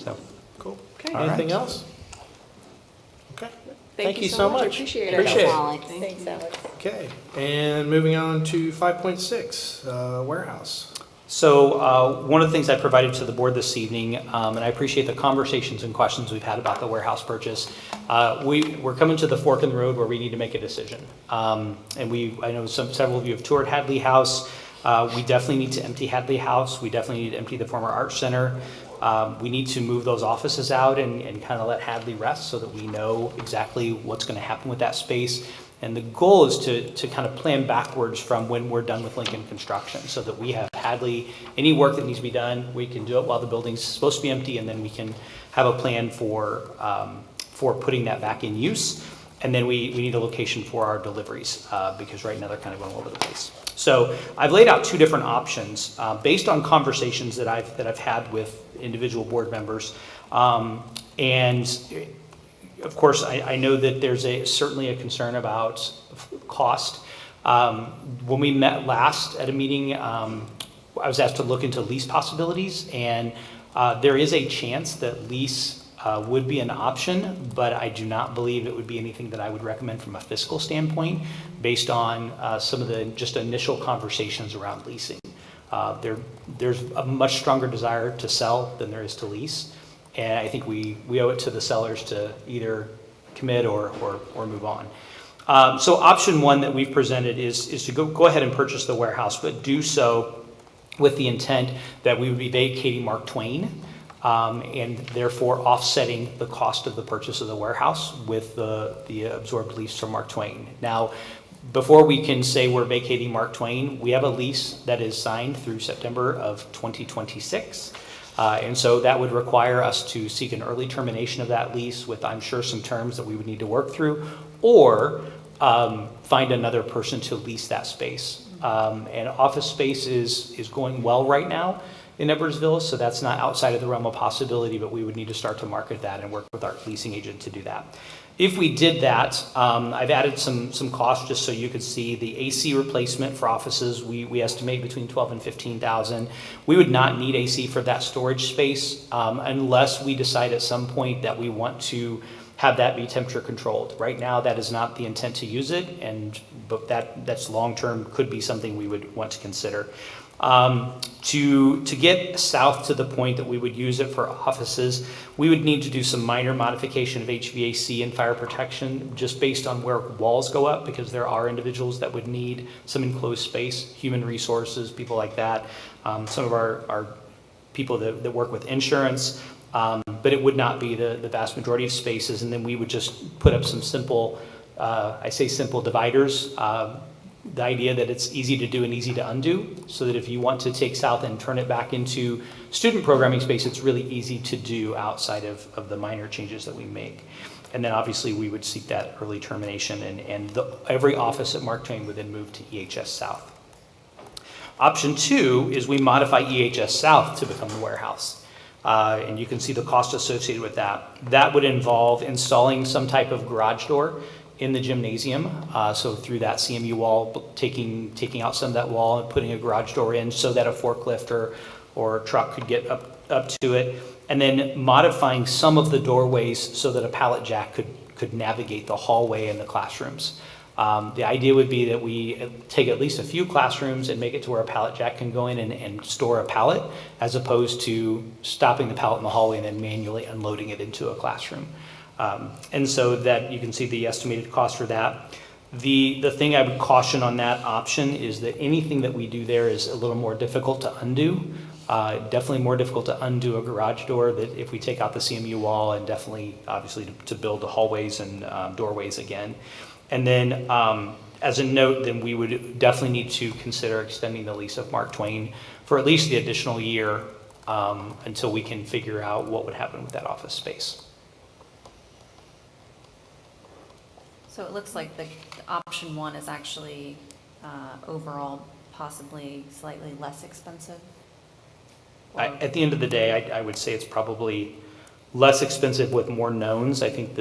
So, Cool. Okay, All anything right. else? Okay, Thank you so much. I appreciate it. Appreciate it. Alex. Thanks, Alex. okay. And moving on to 5.6, warehouse. So one of the things I provided to the board this evening, and I appreciate the conversations and questions we've had about the warehouse purchase. We're coming to the fork in the road where we need to make a decision. And I know several of you have toured Hadley House. We definitely need to empty Hadley House. We definitely need to empty the former Art Center. We need to move those offices out and kind of let Hadley rest so that we know exactly what's going to happen with that space. And the goal is to kind of plan backwards from when we're done with Lincoln construction so that we have Hadley, any work that needs to be done, we can do it while the building's supposed to be empty, and then we can have a plan for putting that back in use. And then we need a location for our deliveries because right now they're kind of going all over the place. So I've laid out two different options based on conversations that I've had with individual board members. And of course, I know that there's certainly a concern about cost. When we met last at a meeting, I was asked to look into lease possibilities, and there is a chance that lease would be an option, but I do not believe it would be anything that I would recommend from a fiscal standpoint based on some of the just initial conversations around leasing. There's a much stronger desire to sell than there is to lease. And I think we owe it to the sellers to either commit or move on. So option one that we've presented is to go ahead and purchase the warehouse, but do so with the intent that we would be vacating Mark Twain and therefore offsetting the cost of the purchase of the warehouse with the absorbed lease from Mark Twain. Now, before we can say we're vacating Mark Twain, we have a lease that is signed through September of 2026. And so that would require us to seek an early termination of that lease with, I'm sure, some terms that we would need to work through, or find another person to lease that space. And office space is going well right now in Edwardsville, so that's not outside of the realm of possibility, but we would need to start to market that and work with our leasing agent to do that. If we did that, I've added some costs just so you could see the AC replacement for offices. We estimate between $12,000 and $15,000. We would not need AC for that storage space unless we decide at some point that we want to have that be temperature controlled. Right now, that is not the intent to use it, but that's long term could be something we would want to consider. To get south to the point that we would use it for offices, we would need to do some minor modification of HVAC and fire protection just based on where walls go up, because there are individuals that would need some enclosed space, human resources, people like that, some of our people that work with insurance, but it would not be the vast majority of spaces. And then we would just put up some simple, I say simple dividers, the idea that it's easy to do and easy to undo, so that if you want to take south and turn it back into student programming space, it's really easy to do outside of the minor changes that we make. And then obviously we would seek that early termination, and every office at Mark Twain would then move to EHS South. Option two is we modify EHS South to become the warehouse. And you can see the cost associated with that. That would involve installing some type of garage door in the gymnasium, so through that CMU wall, taking out some of that wall and putting a garage door in so that a forklift or truck could get up up to it, and then modifying some of the doorways so that a pallet jack could navigate the hallway and the classrooms. The idea would be that we take at least a few classrooms and make it to where a pallet jack can go in and store a pallet, as opposed to stopping the pallet in the hallway and then manually unloading it into a classroom. And so that you can see the estimated cost for that. The thing I would caution on that option is that anything that we do there is a little more difficult to undo. Definitely more difficult to undo a garage door that if we take out the CMU wall, and definitely, obviously, to build the hallways and doorways again. And then as a note, then we would definitely need to consider extending the lease of Mark Twain for at least the additional year until we can figure out what would happen with that office space. So it looks like the option one is actually overall possibly slightly less expensive? At the end of the day, I would say it's probably less expensive with more knowns. I think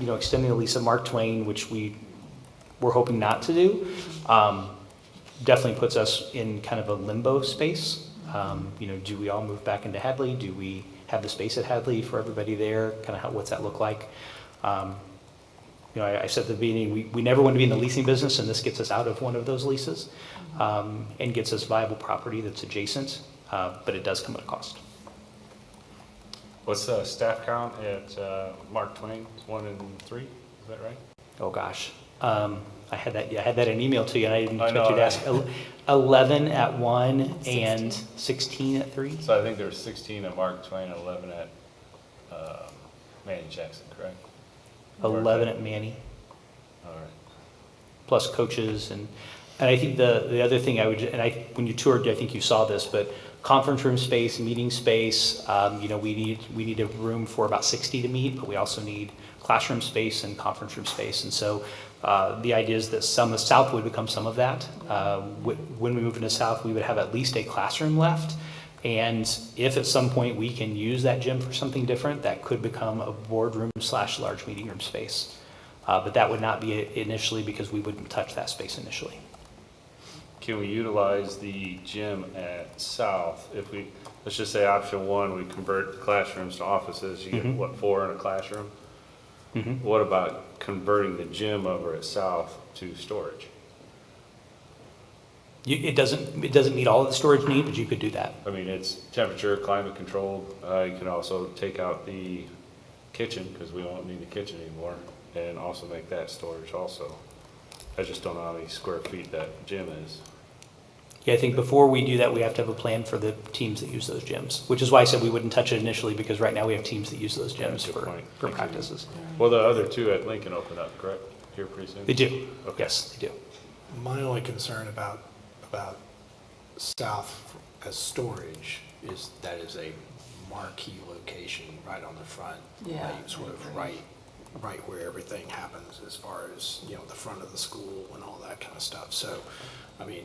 extending the lease of Mark Twain, which we're hoping not to do, definitely puts us in kind of a limbo space. Do we all move back into Hadley? Do we have the space at Hadley for everybody there? Kind of what's that look like? I said at the beginning, we never want to be in the leasing business, and this gets us out of one of those leases and gets us viable property that's adjacent, but it does come at a cost. What's the staff count at Mark Twain? 1 and 3, is that right? Oh, gosh. I had that in an email to you, and I didn't I expect you to know. ask. 11 at 1 and 16 at 3? So I think there were 16 at Mark Twain, 11 at Manny Jackson, correct? 11 at Manny, All right. plus coaches. And I think the other thing when you toured, I think you saw this, but conference room space, meeting space, we need a room for about 60 to meet, but we also need classroom space and conference room space. And so the idea is that some of South would become some of that. When we move into South, we would have at least a classroom left. And if at some point we can use that gym for something different, that could become a boardroom / large meeting room space. But that would not be initially, because we wouldn't touch that space initially. Can we utilize the gym at South? If let's just say option 1, we convert the classrooms to offices, you get 4 in a classroom? Mm-hmm. What about converting the gym over at South to storage? It doesn't meet all of the storage need, but you could do that. I mean, it's temperature, climate controlled. You can also take out the kitchen, because we won't need the kitchen anymore, and also make that storage also. I just don't know how many square feet that gym is. Yeah, I think before we do that, we have to have a plan for the teams that use those gyms, which is why I said we wouldn't touch it initially, because right now we have teams that use those gyms Good for point. for Thank you. practices. Well, the other 2 at Lincoln open up, correct? Here pretty soon? They do. Okay. Yes, they do. My only concern about South as storage is that is a marquee location right on the front, Yeah, like sort of right where everything happens, as far as, the front of the school and all that kind of stuff. So, I mean,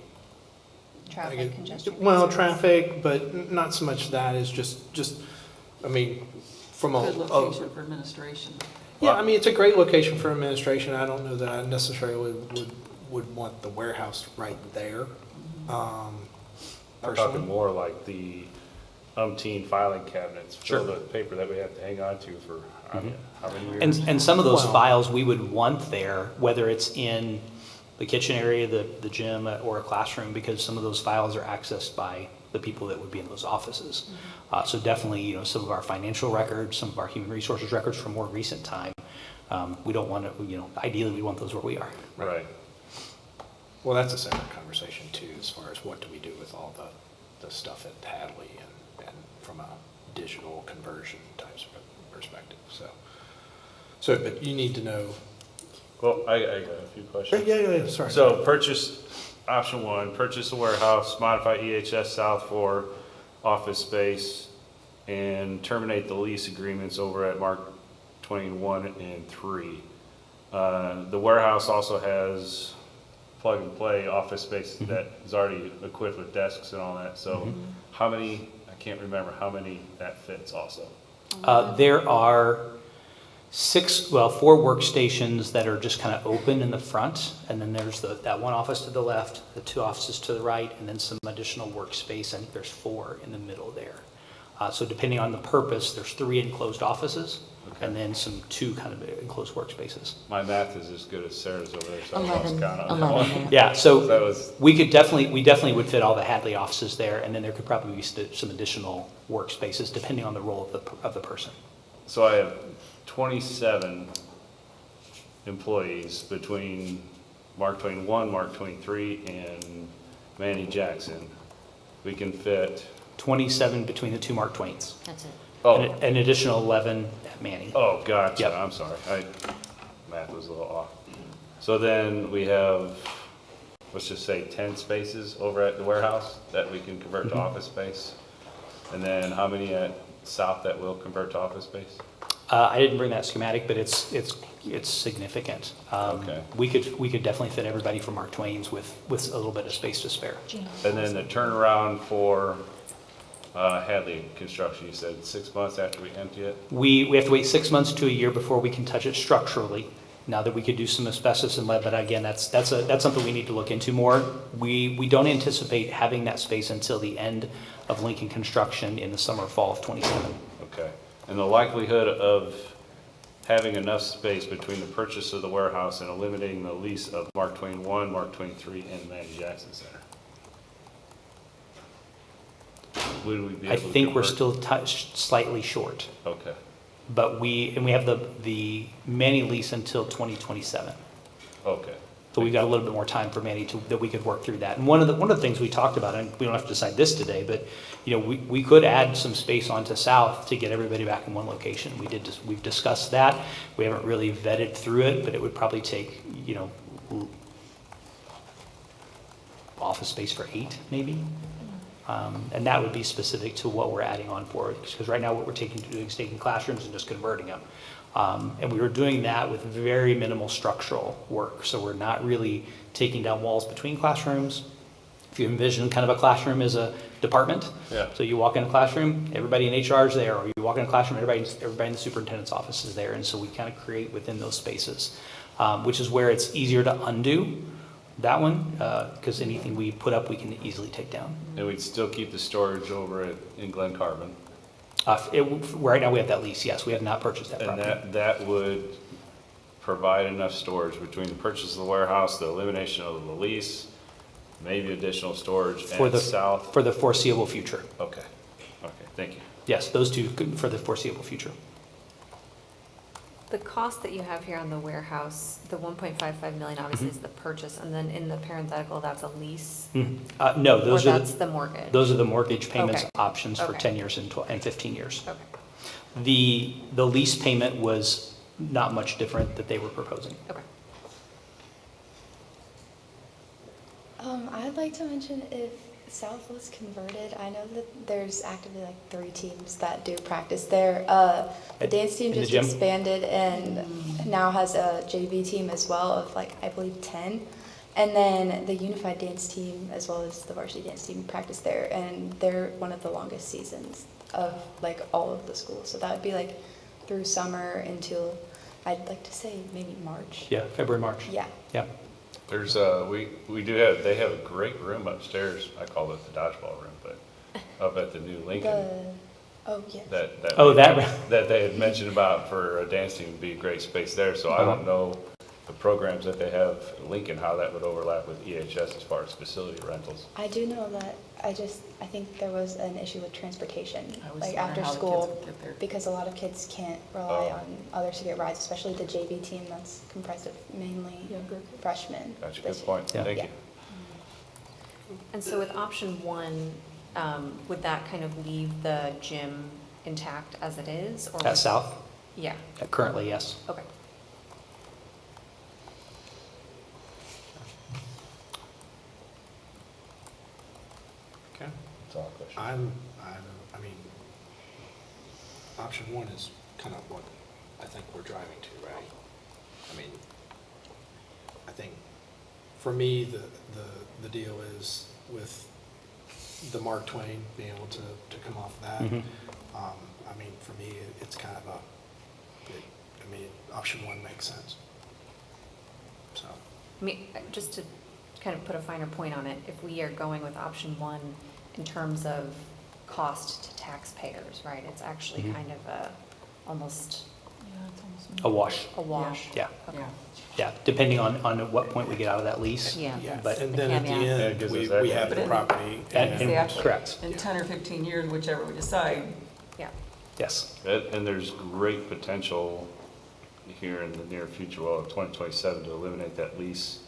Traffic congestion. well, concerns? traffic, but not so much that, is just, I mean, from Good location for administration. yeah, I mean, it's a great location for administration. I don't know that I necessarily would want the warehouse right there. I'm Personally. talking more like the umpteen filing cabinets filled with paper that we have to hang on to for how many years? And some of those Well- files we would want there, whether it's in the kitchen area, the gym, or a classroom, because some of those files are accessed by the people that would be in those offices. So definitely, some of our financial records, some of our human resources records from more recent time, we don't want to, ideally we want those where we are. Right. Well, that's a separate conversation too, as far as what do we do with all the stuff at Hadley and from a digital conversion type of perspective. So, but you need to know. Well, I got a few questions. Yeah, sorry. So option 1, purchase a warehouse, modify EHS South for office space, and terminate the lease agreements over at Mark Twain 1 and 3. The warehouse also has plug and play office space that is already equipped with desks and all that. So how many, I can't remember how many that fits also. There are 4 workstations that are just kind of open in the front, and then there's that one office to the left, the 2 offices to the right, and then some additional workspace. I think there's 4 in the middle there. So depending on the purpose, there's 3 enclosed offices Okay. and then two kind of enclosed workspaces. My math is as good as Sarah's over there, so I lost 11, count on that one. 11. Yeah, That so was, we definitely would fit all the Hadley offices there, and then there could probably be some additional workspaces depending on the role of the person. so I have 27 employees between Mark Twain 1, Mark Twain 3, and Manny Jackson. We can fit, 27 between the 2 Mark Twains. That's it. oh, An additional 11 at Manning. oh, gotcha, Yep. I'm sorry. Math was a little off. So then we have, let's just say 10 spaces over at the warehouse that we can convert to office space. And then how many at South that will convert to office space? I didn't bring that schematic, but it's significant. Okay. We could definitely fit everybody from Mark Twain's with a little bit of space to spare. And then the turnaround for Hadley construction, you said 6 months after we empty it? We have to wait 6 months to a year before we can touch it structurally. Now that we could do some asbestos and lead, but again, that's something we need to look into more. We don't anticipate having that space until the end of Lincoln construction in the summer, fall of 27. Okay. And the likelihood of having enough space between the purchase of the warehouse and eliminating the lease of Mark Twain 1, Mark Twain 3, and Manny Jackson Center? Would we be I able to think we're convert? still slightly short, Okay, but we have the Manny lease until 2027. okay. So we've got a little bit more time for Manny that we could work through that. And one of the things we talked about, and we don't have to decide this today, but we could add some space onto South to get everybody back in one location. We've discussed that. We haven't really vetted through it, but it would probably take office space for 8 maybe. And that would be specific to what we're adding on for it, because right now what we're doing is taking classrooms and just converting them. And we were doing that with very minimal structural work, so we're not really taking down walls between classrooms. If you envision kind of a classroom as a department, Yeah. so you walk in a classroom, everybody in HR is there, or you walk in a classroom, everybody in the superintendent's office is there, and so we kind of create within those spaces, which is where it's easier to undo that one, because anything we put up, we can easily take down. And we'd still keep the storage over in Glen Carbon? Right now, we have that lease, yes, we have not purchased that And property. that would provide enough storage between the purchase of the warehouse, the elimination of the lease, maybe additional storage For and the South? For the foreseeable future. Okay, thank you. Yes, those two for the foreseeable future. The cost that you have here on the warehouse, the 1.55 million obviously is the purchase, and then in the parenthetical, that's a lease? No, Or those are that's the mortgage? those are the mortgage payments Okay. options for Okay. 10 years and 15 years. Okay, The lease payment was not much different that they were proposing. okay. I'd like to mention if South was converted, I know that there's actively like 3 teams that do practice there. The dance team In the just gym? expanded and now has a JV team as well of like, I believe 10. And then the unified dance team as well as the varsity dance team practice there, and they're one of the longest seasons of like all of the schools. So that would be like through summer until, I'd like to say maybe March. Yeah, February, March. Yeah. Yeah. There's they have a great room upstairs. I call it the dodgeball room, but up at the new Lincoln. Yeah. That they had mentioned about for a dance team would be a great space there. So I don't know the programs that they have at Lincoln, how that would overlap with EHS as far as facility rentals. I do know that, I think there was an issue with transportation, I was like wondering after how the kids school, would get there. because a lot of kids can't rely Oh. on others to get rides, especially the JV team that's comprised of mainly Younger. freshmen. Gotcha, good point. Yeah. Thank Yeah. you. And so with option 1, would that kind of leave the gym intact as it is? Or At South? Yeah, Currently, yes. okay. Okay. That's all a question. I mean, option 1 is kind of what I think we're driving to, right? I mean, I think for me, the deal is with the Mark Twain being able to come off that. Mhm. I mean, for me, it's kind of option 1 makes sense. So, I mean, just to kind of put a finer point on it, if we are going with option 1 in terms of cost to taxpayers, right? It's actually kind of almost A wash. a wash. Yeah. Okay. Yeah. Yeah, depending on at what point we get out of that lease. Yeah. But And then at the caveat. Yeah, it end, gives we us we have the equity. property. And- Exactly. correct. In 10 or 15 years, whichever we decide, Yeah. Yes. And there's great potential here in the near future, well, in 2027, to eliminate that lease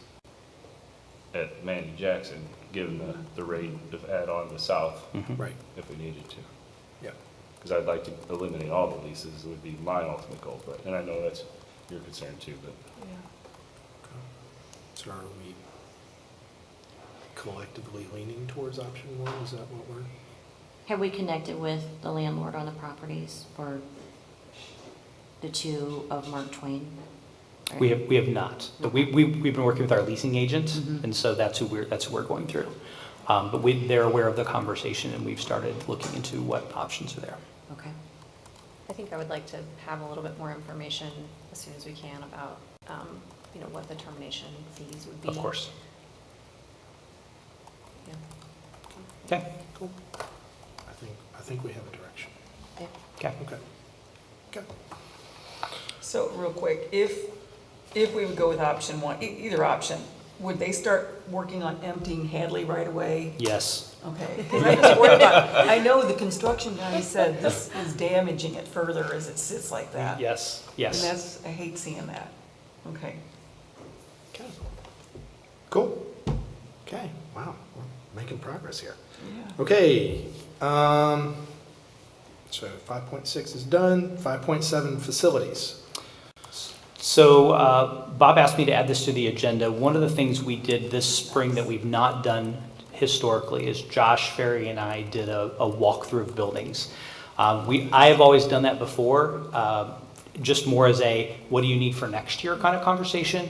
at Mandy Jackson, given the rate of add-on to South, Right, if we needed to. yeah. Because I'd like to eliminate all the leases, would be my ultimate goal, but, and I know that's your concern too, but. So are we collectively leaning towards option one? Is that what we're? Have we connected with the landlord on the properties for the two of Mark Twain? We have not. But we've been working with our leasing agent, and so that's who we're going through. But they're aware of the conversation, and we've started looking into what options are there. Okay. I think I would like to have a little bit more information as soon as we can about, what the termination fees would be. Of course. Yeah. Okay. Cool. I think we have a direction. Okay. Okay. Okay. Okay. so real quick, if we would go with option one, either option, would they start working on emptying Hadley right away? Yes. Okay, because I just worried about, I know the construction guy said this is damaging it further as it sits like that. Yes. And Yes. that's, I hate seeing that. Okay. Okay. Cool. Okay, wow, we're making progress here. Yeah. Okay, so 5.6 is done. 5.7, facilities. So Bob asked me to add this to the agenda. One of the things we did this spring that we've not done historically is Josh Ferry and I did a walkthrough of buildings. I have always done that before, just more as a what do you need for next year kind of conversation.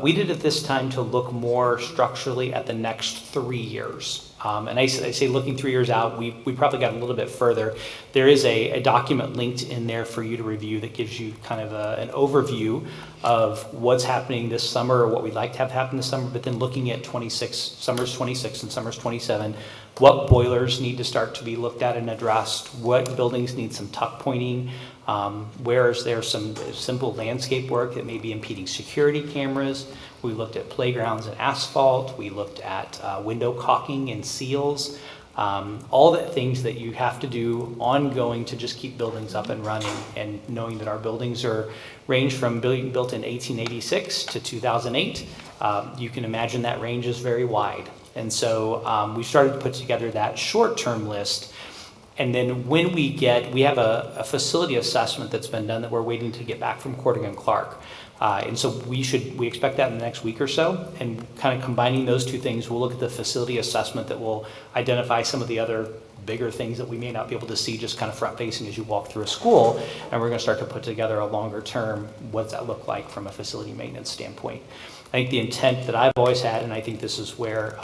We did it this time to look more structurally at the next 3 years. And I say looking 3 years out, we probably got a little bit further. There is a document linked in there for you to review that gives you kind of an overview of what's happening this summer or what we'd like to have happen this summer, but then looking at summers 26 and summers 27, what boilers need to start to be looked at and addressed, what buildings need some tuck pointing, where is there some simple landscape work that may be impeding security cameras. We looked at playgrounds and asphalt. We looked at window caulking and seals. All the things that you have to do ongoing to just keep buildings up and running, and knowing that our buildings range from being built in 1886 to 2008. You can imagine that range is very wide. And so we started to put together that short-term list. And then when we have a facility assessment that's been done that we're waiting to get back from Corrigan Clark. And so we expect that in the next week or so, and kind of combining those two things, we'll look at the facility assessment that will identify some of the other bigger things that we may not be able to see just kind of front facing as you walk through a school. And we're going to start to put together a longer term, what does that look like from a facility maintenance standpoint. I think the intent that I've always had, and I think this is where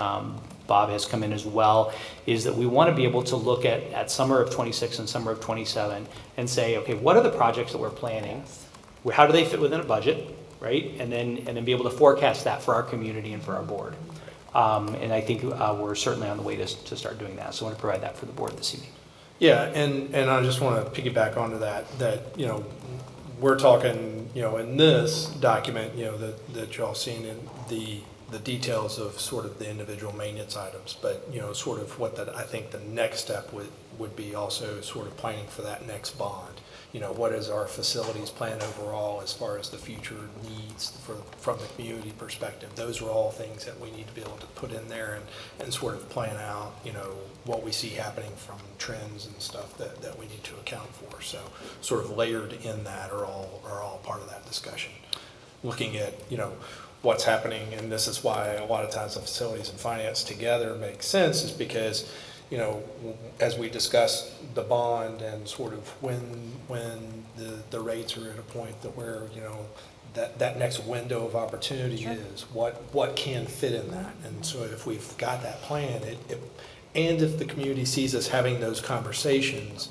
Bob has come in as well, is that we want to be able to look at summer of 26 and summer of 27 and say, okay, what are the projects that we're planning? How do they fit within a budget, right? And then be able to forecast that for our community and for our board. And I think we're certainly on the way to start doing that. So I want to provide that for the board this evening. Yeah, and I just want to piggyback onto that, we're talking, in this document, that y'all seen in the details of sort of the individual maintenance items, but, sort of what I think the next step would be also sort of planning for that next bond. What is our facilities plan overall as far as the future needs from the community perspective? Those are all things that we need to be able to put in there and sort of plan out, what we see happening from trends and stuff that we need to account for. So sort of layered in that are all part of that discussion. Looking at, what's happening, and this is why a lot of times the facilities and finance together makes sense, is because as we discuss the bond and sort of when the rates are at a point that where, that next window of opportunity is, what can fit in that. And so if we've got that plan, and if the community sees us having those conversations,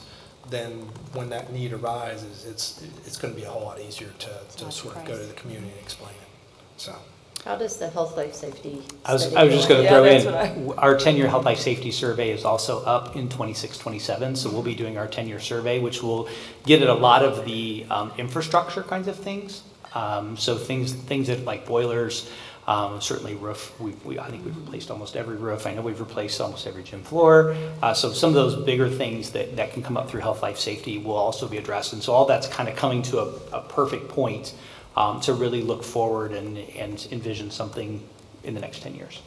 then when that need arises, it's going to be a whole lot easier to sort of go to the community and explain it. So, How does the health, life, safety? I was study just go? going to Yeah, throw that's in, what our 10-year health, life, safety survey is also up in 26, 27. So we'll be doing our 10-year survey, which will get at a lot of the infrastructure kinds of things. So things that like boilers, certainly roof. I think we've replaced almost every roof. I know we've replaced almost every gym floor. So some of those bigger things that can come up through health, life, safety will also be addressed. And so all that's kind of coming to a perfect point to really look forward and envision something in the next 10 years.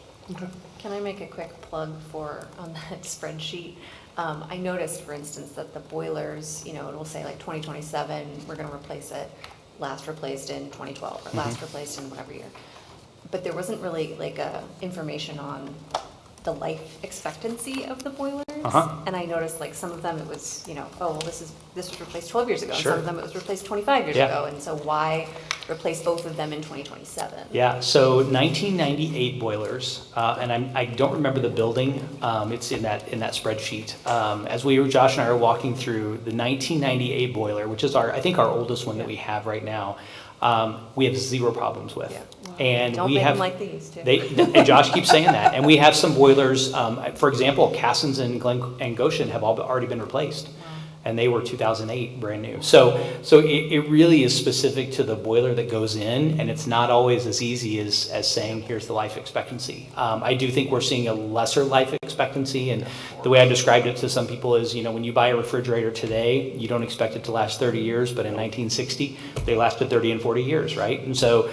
Can I make a quick plug on that spreadsheet? I noticed, for instance, that the boilers, it will say like 2027, we're going to replace it, last replaced in 2012, or last replaced in whatever year. But there wasn't really like information on the life expectancy of the boilers. And I noticed like some of them it was, this was replaced 12 years ago. Sure. And some of them it was replaced 25 years Yeah. ago. And so why replace both of them in 2027? Yeah, so 1998 boilers, and I don't remember the building. It's in that spreadsheet. As Josh and I are walking through the 1998 boiler, which is I think our oldest one that we have right now. We have zero problems with. Yeah. And Don't we make have, them like they used to. and Josh keeps saying that. And we have some boilers, for example, Cassins and and Goshen have all already been replaced. And they were 2008, brand new. So it really is specific to the boiler that goes in, and it's not always as easy as saying, here's the life expectancy. I do think we're seeing a lesser life expectancy, and the way I described it to some people is, when you buy a refrigerator today, you don't expect it to last 30 years, but in 1960, they lasted 30 and 40 years, right? And so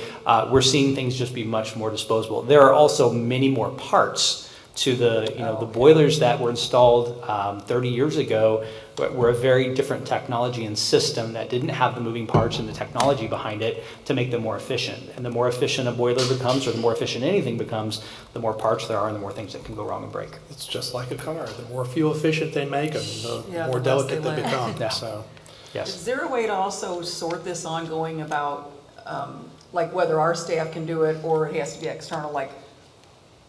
we're seeing things just be much more disposable. There are also many more parts to the boilers that were installed 30 years ago were a very different technology and system that didn't have the moving parts and the technology behind it to make them more efficient. And the more efficient a boiler becomes, or the more efficient anything becomes, the more parts there are and the more things that can go wrong and break. It's just like a car. The more fuel efficient they make them, the Yeah, more the less delicate they they last. become. Yeah. So, Yes. Is there a way to also sort this ongoing about, like whether our staff can do it or it has to be external, like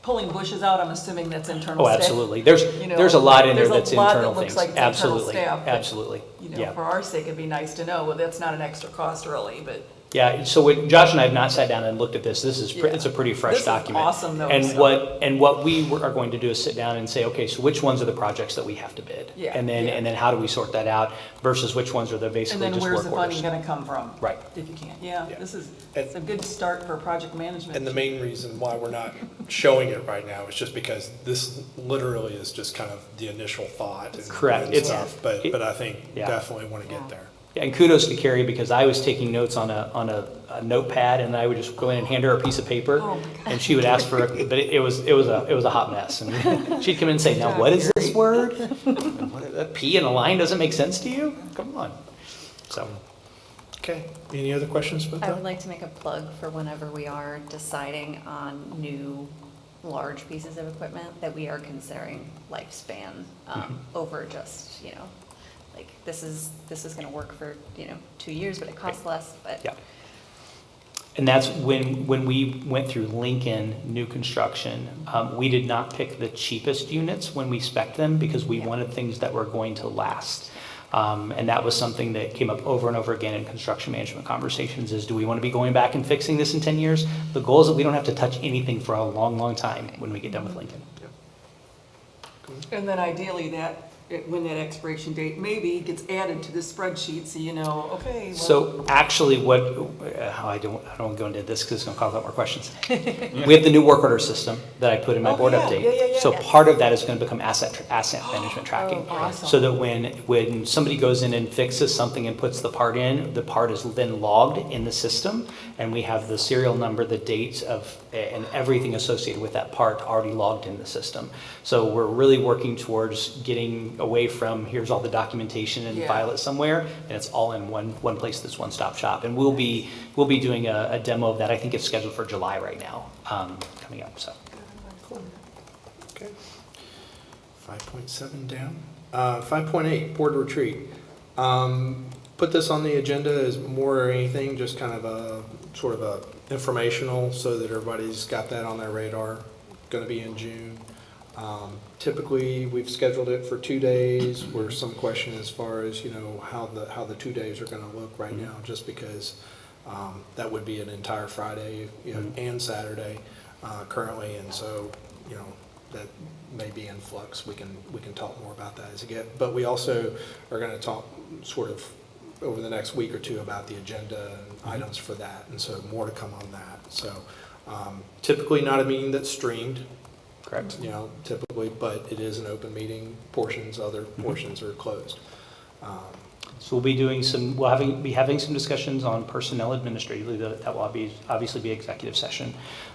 pulling bushes out, I'm assuming that's internal Oh, staff? absolutely. There's a lot in there that's There's a lot internal that looks things. like it's internal Absolutely. staff, but, Absolutely. Yeah. For our sake, it'd be nice to know, well, that's not an extra cost really, but. Yeah, so Josh and I have not sat down and looked at this. It's a pretty fresh This is document. awesome, though, And so- what we are going to do is sit down and say, okay, so which ones are the projects that we have to bid? Yeah, And then yeah. how do we sort that out versus which ones are the And basically then just where's work the orders? funding gonna come from? Right. If you can, yeah, Yeah. it's a good start for project management. and the main reason why we're not showing it right now is just because this literally is just kind of the initial thought. And, Correct. and It's- stuff. But I think Yeah. definitely want to get there. Yeah, and kudos to Carrie because I was taking notes on a notepad and I would just go in and hand her a piece of paper Oh, my God. and she would ask for it, but it was a hot mess. And she'd come in and say, now what is this word? A P in a line doesn't make sense to you? Come on. So. Okay. Any other questions about I that? would like to make a plug for whenever we are deciding on new large pieces of equipment that we are considering lifespan over just, like this is going to work for, 2 years, but it costs less, but. Yeah. And that's when we went through Lincoln new construction, we did not pick the cheapest units when we spec'd them because we wanted things that were going to last. And that was something that came up over and over again in construction management conversations is, do we want to be going back and fixing this in 10 years? The goal is that we don't have to touch anything for a long, long time when we get done with Lincoln. And then ideally when that expiration date maybe gets added to this spreadsheet, so okay, well. So actually I don't want to go into this because it's going to cause a lot more questions. We have the new work order system that I put in my Oh, board yeah, update. yeah. So part of that is going to become asset management tracking. Oh, awesome. So that when somebody goes in and fixes something and puts the part in, the part is then logged in the system and we have the serial number, the dates and everything associated with that part already logged in the system. So we're really working towards getting away from here's all the documentation and file it somewhere, and it's all in one place that's one-stop shop. And we'll be doing a demo of that. I think it's scheduled for July right now, coming up. So. Okay. 5.7 down. 5.8, board retreat. Put this on the agenda as more or anything, just kind of a sort of a informational so that everybody's got that on their radar. Going to be in June. Typically, we've scheduled it for 2 days. There's some question as far as how the 2 days are going to look right now, just because That would be an entire Friday, and Saturday currently, and so, that may be in flux. We can talk more about that as we get, but we also are going to talk sort of over the next week or two about the agenda and items for that, and so more to come on that. So typically not a meeting that's streamed. Correct. Typically, but it is an open meeting. Other portions are closed. So we'll be having some discussions on personnel administratively. That will obviously be executive session.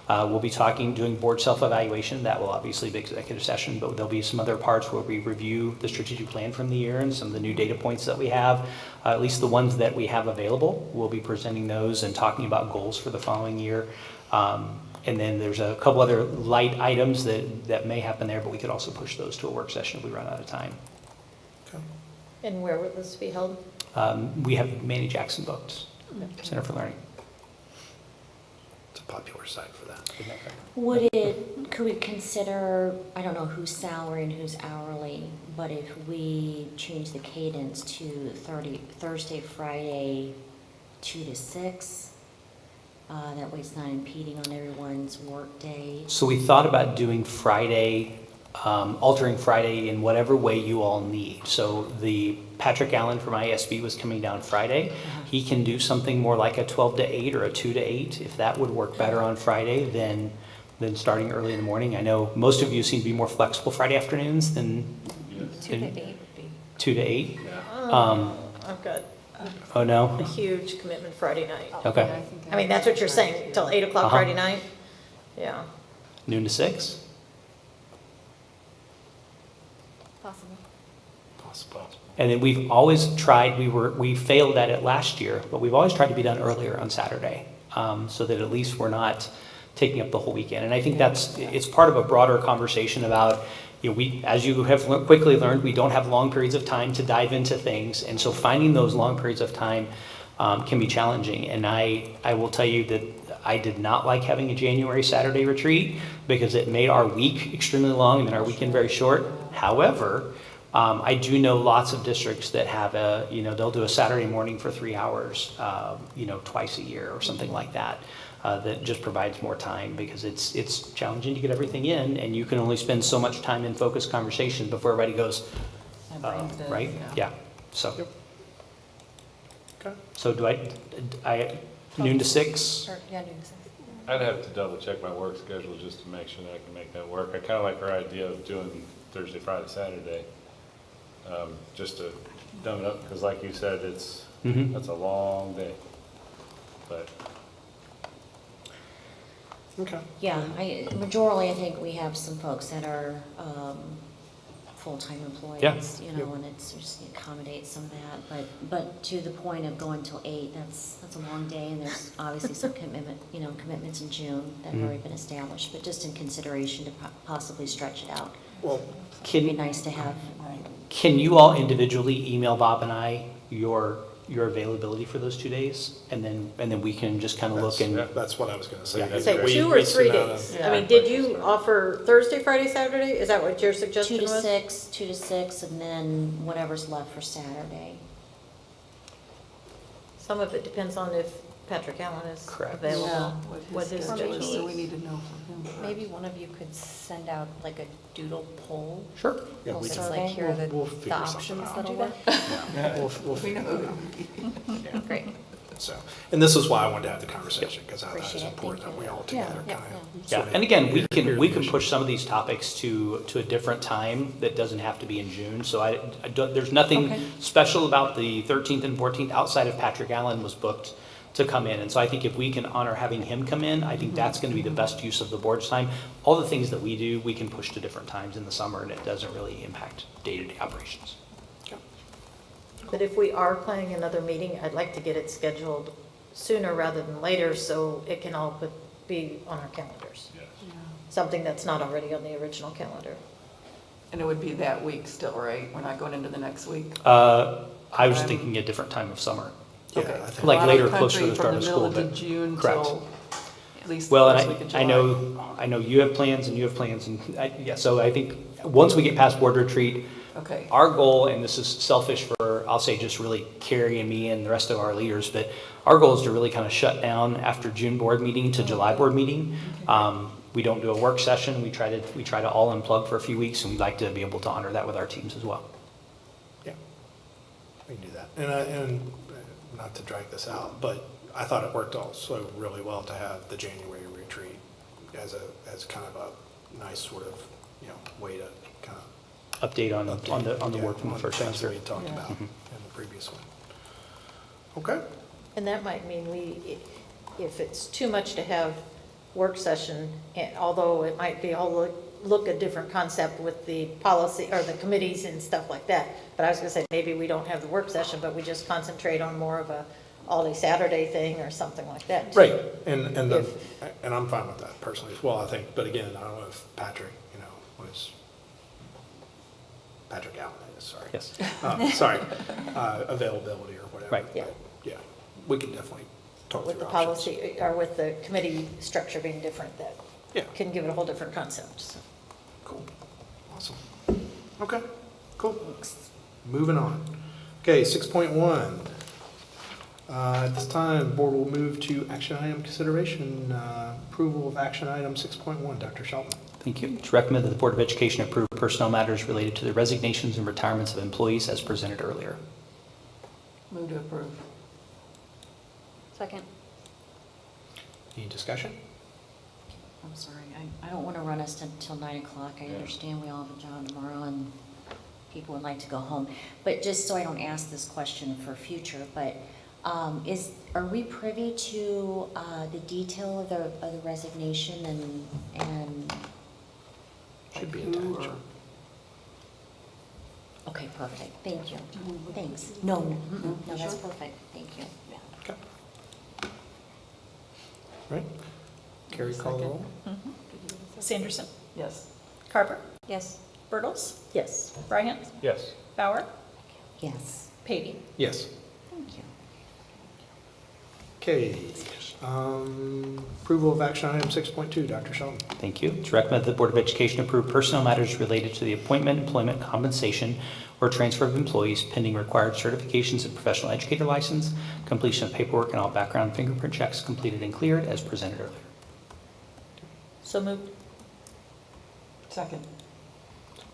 We'll be doing board self-evaluation. That will obviously be executive session, but there'll be some other parts where we review the strategic plan from the year and some of the new data points that we have, at least the ones that we have available. We'll be presenting those and talking about goals for the following year. And then there's a couple other light items that may happen there, but we could also push those to a work session if we run out of time. And where will this be held? We have Manny Jackson booked, Center for Learning. It's a popular site for that. Could we consider, I don't know who's salary and who's hourly, but if we change the cadence to Thursday, Friday, 2 to 6, that way it's not impeding on everyone's work day. So we thought about doing Friday, altering Friday in whatever way you all need. So the Patrick Allen from ISB was coming down Friday. He can do something more like a 12 to 8 or a 2 to 8, if that would work better on Friday than starting early in the morning. I know most of you seem to be more flexible Friday afternoons than 2 to 8 would be. 2 to 8. I've got Oh, no? a huge commitment Friday night. Okay. I mean, that's what you're saying, till 8 o'clock Uh-huh. Friday night? Yeah. Noon to 6? Possible. Possible. And then we've always tried, we failed at it last year, but we've always tried to be done earlier on Saturday, so that at least we're not taking up the whole weekend. And I think it's part of a broader conversation about, as you have quickly learned, we don't have long periods of time to dive into things. And so finding those long periods of time can be challenging. And I will tell you that I did not like having a January Saturday retreat because it made our week extremely long and then our weekend very short. However, I do know lots of districts that have they'll do a Saturday morning for 3 hours, twice a year or something like that. That just provides more time because it's challenging to get everything in, and you can only spend so much time in focused conversations before everybody goes, right? Yeah. So. Yep. Okay. So do I noon to 6? Yeah, noon to 6. I'd have to double check my work schedule just to make sure that I can make that work. I kind of like her idea of doing Thursday, Friday, Saturday, just to dumb it up, because like you said, that's a long day. But Okay. Yeah, majorly, I think we have some folks that are full-time employees, and it's just accommodate some of that. But to the point of going till 8, that's a long day, and there's obviously some commitments in June that have already been established, but just in consideration to possibly stretch it out. Well, It'd be nice to have. Can you all individually email Bob and I your availability for those 2 days, and then we can just kind of look and. That's what I was going to say. Yeah. That's Say great. 2 or We 3 sent out days? a- I mean, did you offer Thursday, Friday, Saturday? Is that what your 2 suggestion to was? 6, and then whatever's left for Saturday. Some of it depends on if Patrick Allen is Correct. available. Yeah, What his schedule is. So we need to know from him. Maybe one of you could send out like a doodle poll. Sure. Yeah, we Just can- like here are we'll the figure something options out. that'll work. We know who. Great. So, and this is why I wanted to have the conversation, because I thought it was Appreciate it. important that Thank we you. all together Yeah, kind of. Yeah, and again, we can push some of these topics to a different time that doesn't have to be in June. So there's nothing special about the 13th and 14th outside of Patrick Allen was booked to come in. And so I think if we can honor having him come in, I think that's going to be the best use of the board's time. All the things that we do, we can push to different times in the summer, and it doesn't really impact day-to-day operations. But if we are planning another meeting, I'd like to get it scheduled sooner rather than later, so it can all be on our calendars. yes. Something that's not already on the original calendar. And it would be that week still, right? We're not going into the next week? I was thinking a different time of summer. Yeah, Okay. I think- Like Out of later, the closer to country the start of school, From the but- middle of June correct. till at least the Well, first week of and July. I know you have plans and you have plans, and so I think once we get past board retreat, Okay. our goal, and this is selfish for are, I'll say, just really Carrie and me and the rest of our leaders, but our goal is to really kind of shut down after June board meeting to July board meeting. We don't do a work session. We try to all unplug for a few weeks, and we'd like to be able to honor that with our teams as well. Yeah, we can do that. And not to drag this out, but I thought it worked also really well to have the January retreat as kind of a nice sort of, way to kind of Update on the work from the first things that semester. we talked about in the previous one. Okay. And that might mean if it's too much to have work session, although it might be all look a different concept with the policy or the committees and stuff like that. But I was gonna say, maybe we don't have the work session, but we just concentrate on more of a all-day Saturday thing or something like that. Right, and I'm fine with that personally as well, I think, but again, I don't know if Patrick, was Patrick Allen, sorry. Yes. Sorry, availability or whatever. Right. Yeah. But, yeah, we can definitely talk With through the options. policy, or with the committee structure being different, that Yeah. can give it a whole different concept, so. Cool, awesome. Okay, cool. Moving on. Okay, 6.1. At this time, board will move to action item consideration, approval of action item 6.1. Dr. Shelton. Thank you. To recommend that the Board of Education approve personnel matters related to the resignations and retirements of employees as presented earlier. Move to approve. Second. Any discussion? I'm sorry, I don't want to run us until 9 o'clock. I understand we all have a job tomorrow and people would like to go home. But just so I don't ask this question for future, but are we privy to the detail of the resignation and? Should be Like who attached. Okay, perfect, thank you, thanks. No, that's perfect, thank you. Okay. Right. Carrie, call the roll. Sanderson, Yes. Carver, Yes. Bertles, Yes. Bryant, Yes. Bauer, Yes, Patey. Yes. thank you. Okay. Approval of action item 6.2. Dr. Shelton. Thank you. To recommend that the Board of Education approve personnel matters related to the appointment, employment, compensation, or transfer of employees pending required certifications and professional educator license, completion of paperwork, and all background and fingerprint checks completed and cleared as presented earlier. So moved. Second.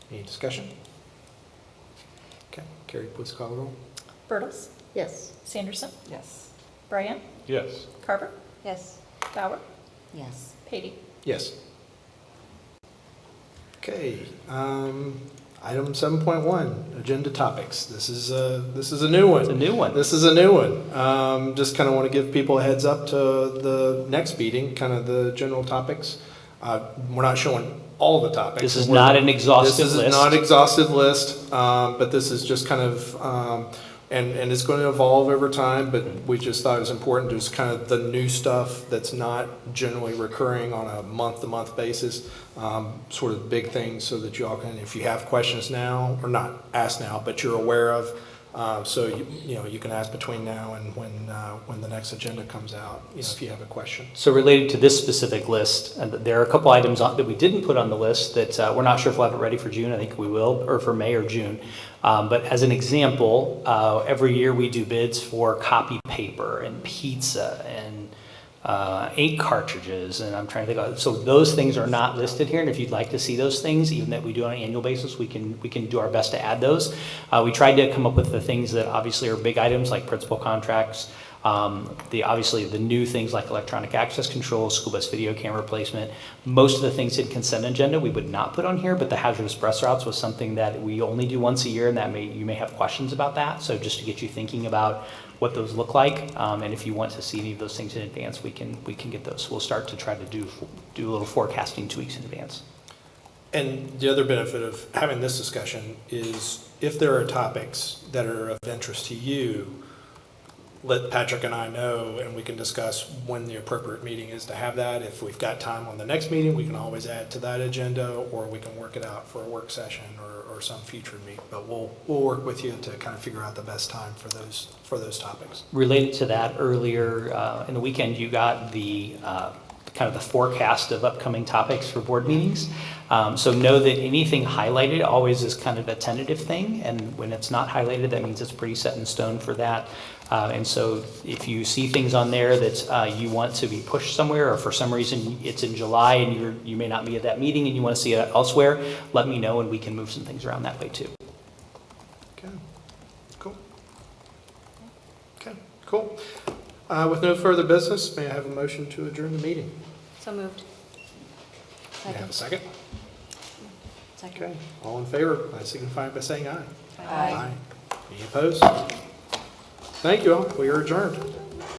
Any discussion? Okay. Carrie, please call the roll. Bertles, Yes. Sanderson, Yes. Bryant, Yes. Carver, Yes. Bauer, Yes, Patey. Yes. Okay. Item 7.1, agenda topics. This is a new one. It's a new one. This is a new one. Just kind of want to give people a heads up to the next meeting, kind of the general topics. We're not showing all the topics. This is not an exhaustive This is list. not exhaustive list, but this is just kind of, and it's going to evolve over time, but we just thought it was important, just kind of the new stuff that's not generally recurring on a month-to-month basis, sort of big things so that you all can, if you have questions now, or not ask now, but you're aware of, so you can ask between now and when the next agenda comes out, if you have a question. So related to this specific list, there are a couple items that we didn't put on the list that we're not sure if we'll have it ready for June. I think we will, or for May or June. But as an example, every year we do bids for copy paper and pizza and ink cartridges, and I'm trying to think of, so those things are not listed here, and if you'd like to see those things, even that we do on an annual basis, we can do our best to add those. We tried to come up with the things that obviously are big items like principal contracts, obviously the new things like electronic access control, school bus video camera replacement. Most of the things in consent agenda we would not put on here, but the hazardous bus routes was something that we only do once a year, and that you may have questions about that. So just to get you thinking about what those look like, and if you want to see any of those things in advance, we can get those. We'll start to try to do a little forecasting 2 weeks in advance. And the other benefit of having this discussion is if there are topics that are of interest to you, let Patrick and I know, and we can discuss when the appropriate meeting is to have that. If we've got time on the next meeting, we can always add to that agenda, or we can work it out for a work session or some future meet. But we'll work with you to kind of figure out the best time for those topics. Related to that, earlier in the weekend, you got the kind of the forecast of upcoming topics for board meetings. So know that anything highlighted always is kind of a tentative thing, and when it's not highlighted, that means it's pretty set in stone for that. And so if you see things on there that you want to be pushed somewhere, or for some reason it's in July and you may not be at that meeting and you want to see it elsewhere, let me know and we can move some things around that way too. Okay, cool. Okay, cool. With no further business, may I have a motion to adjourn the meeting? So moved. May I have a second? Second. Okay, all in favor, signify by saying aye. Aye. Any opposed? Thank you all, we are adjourned.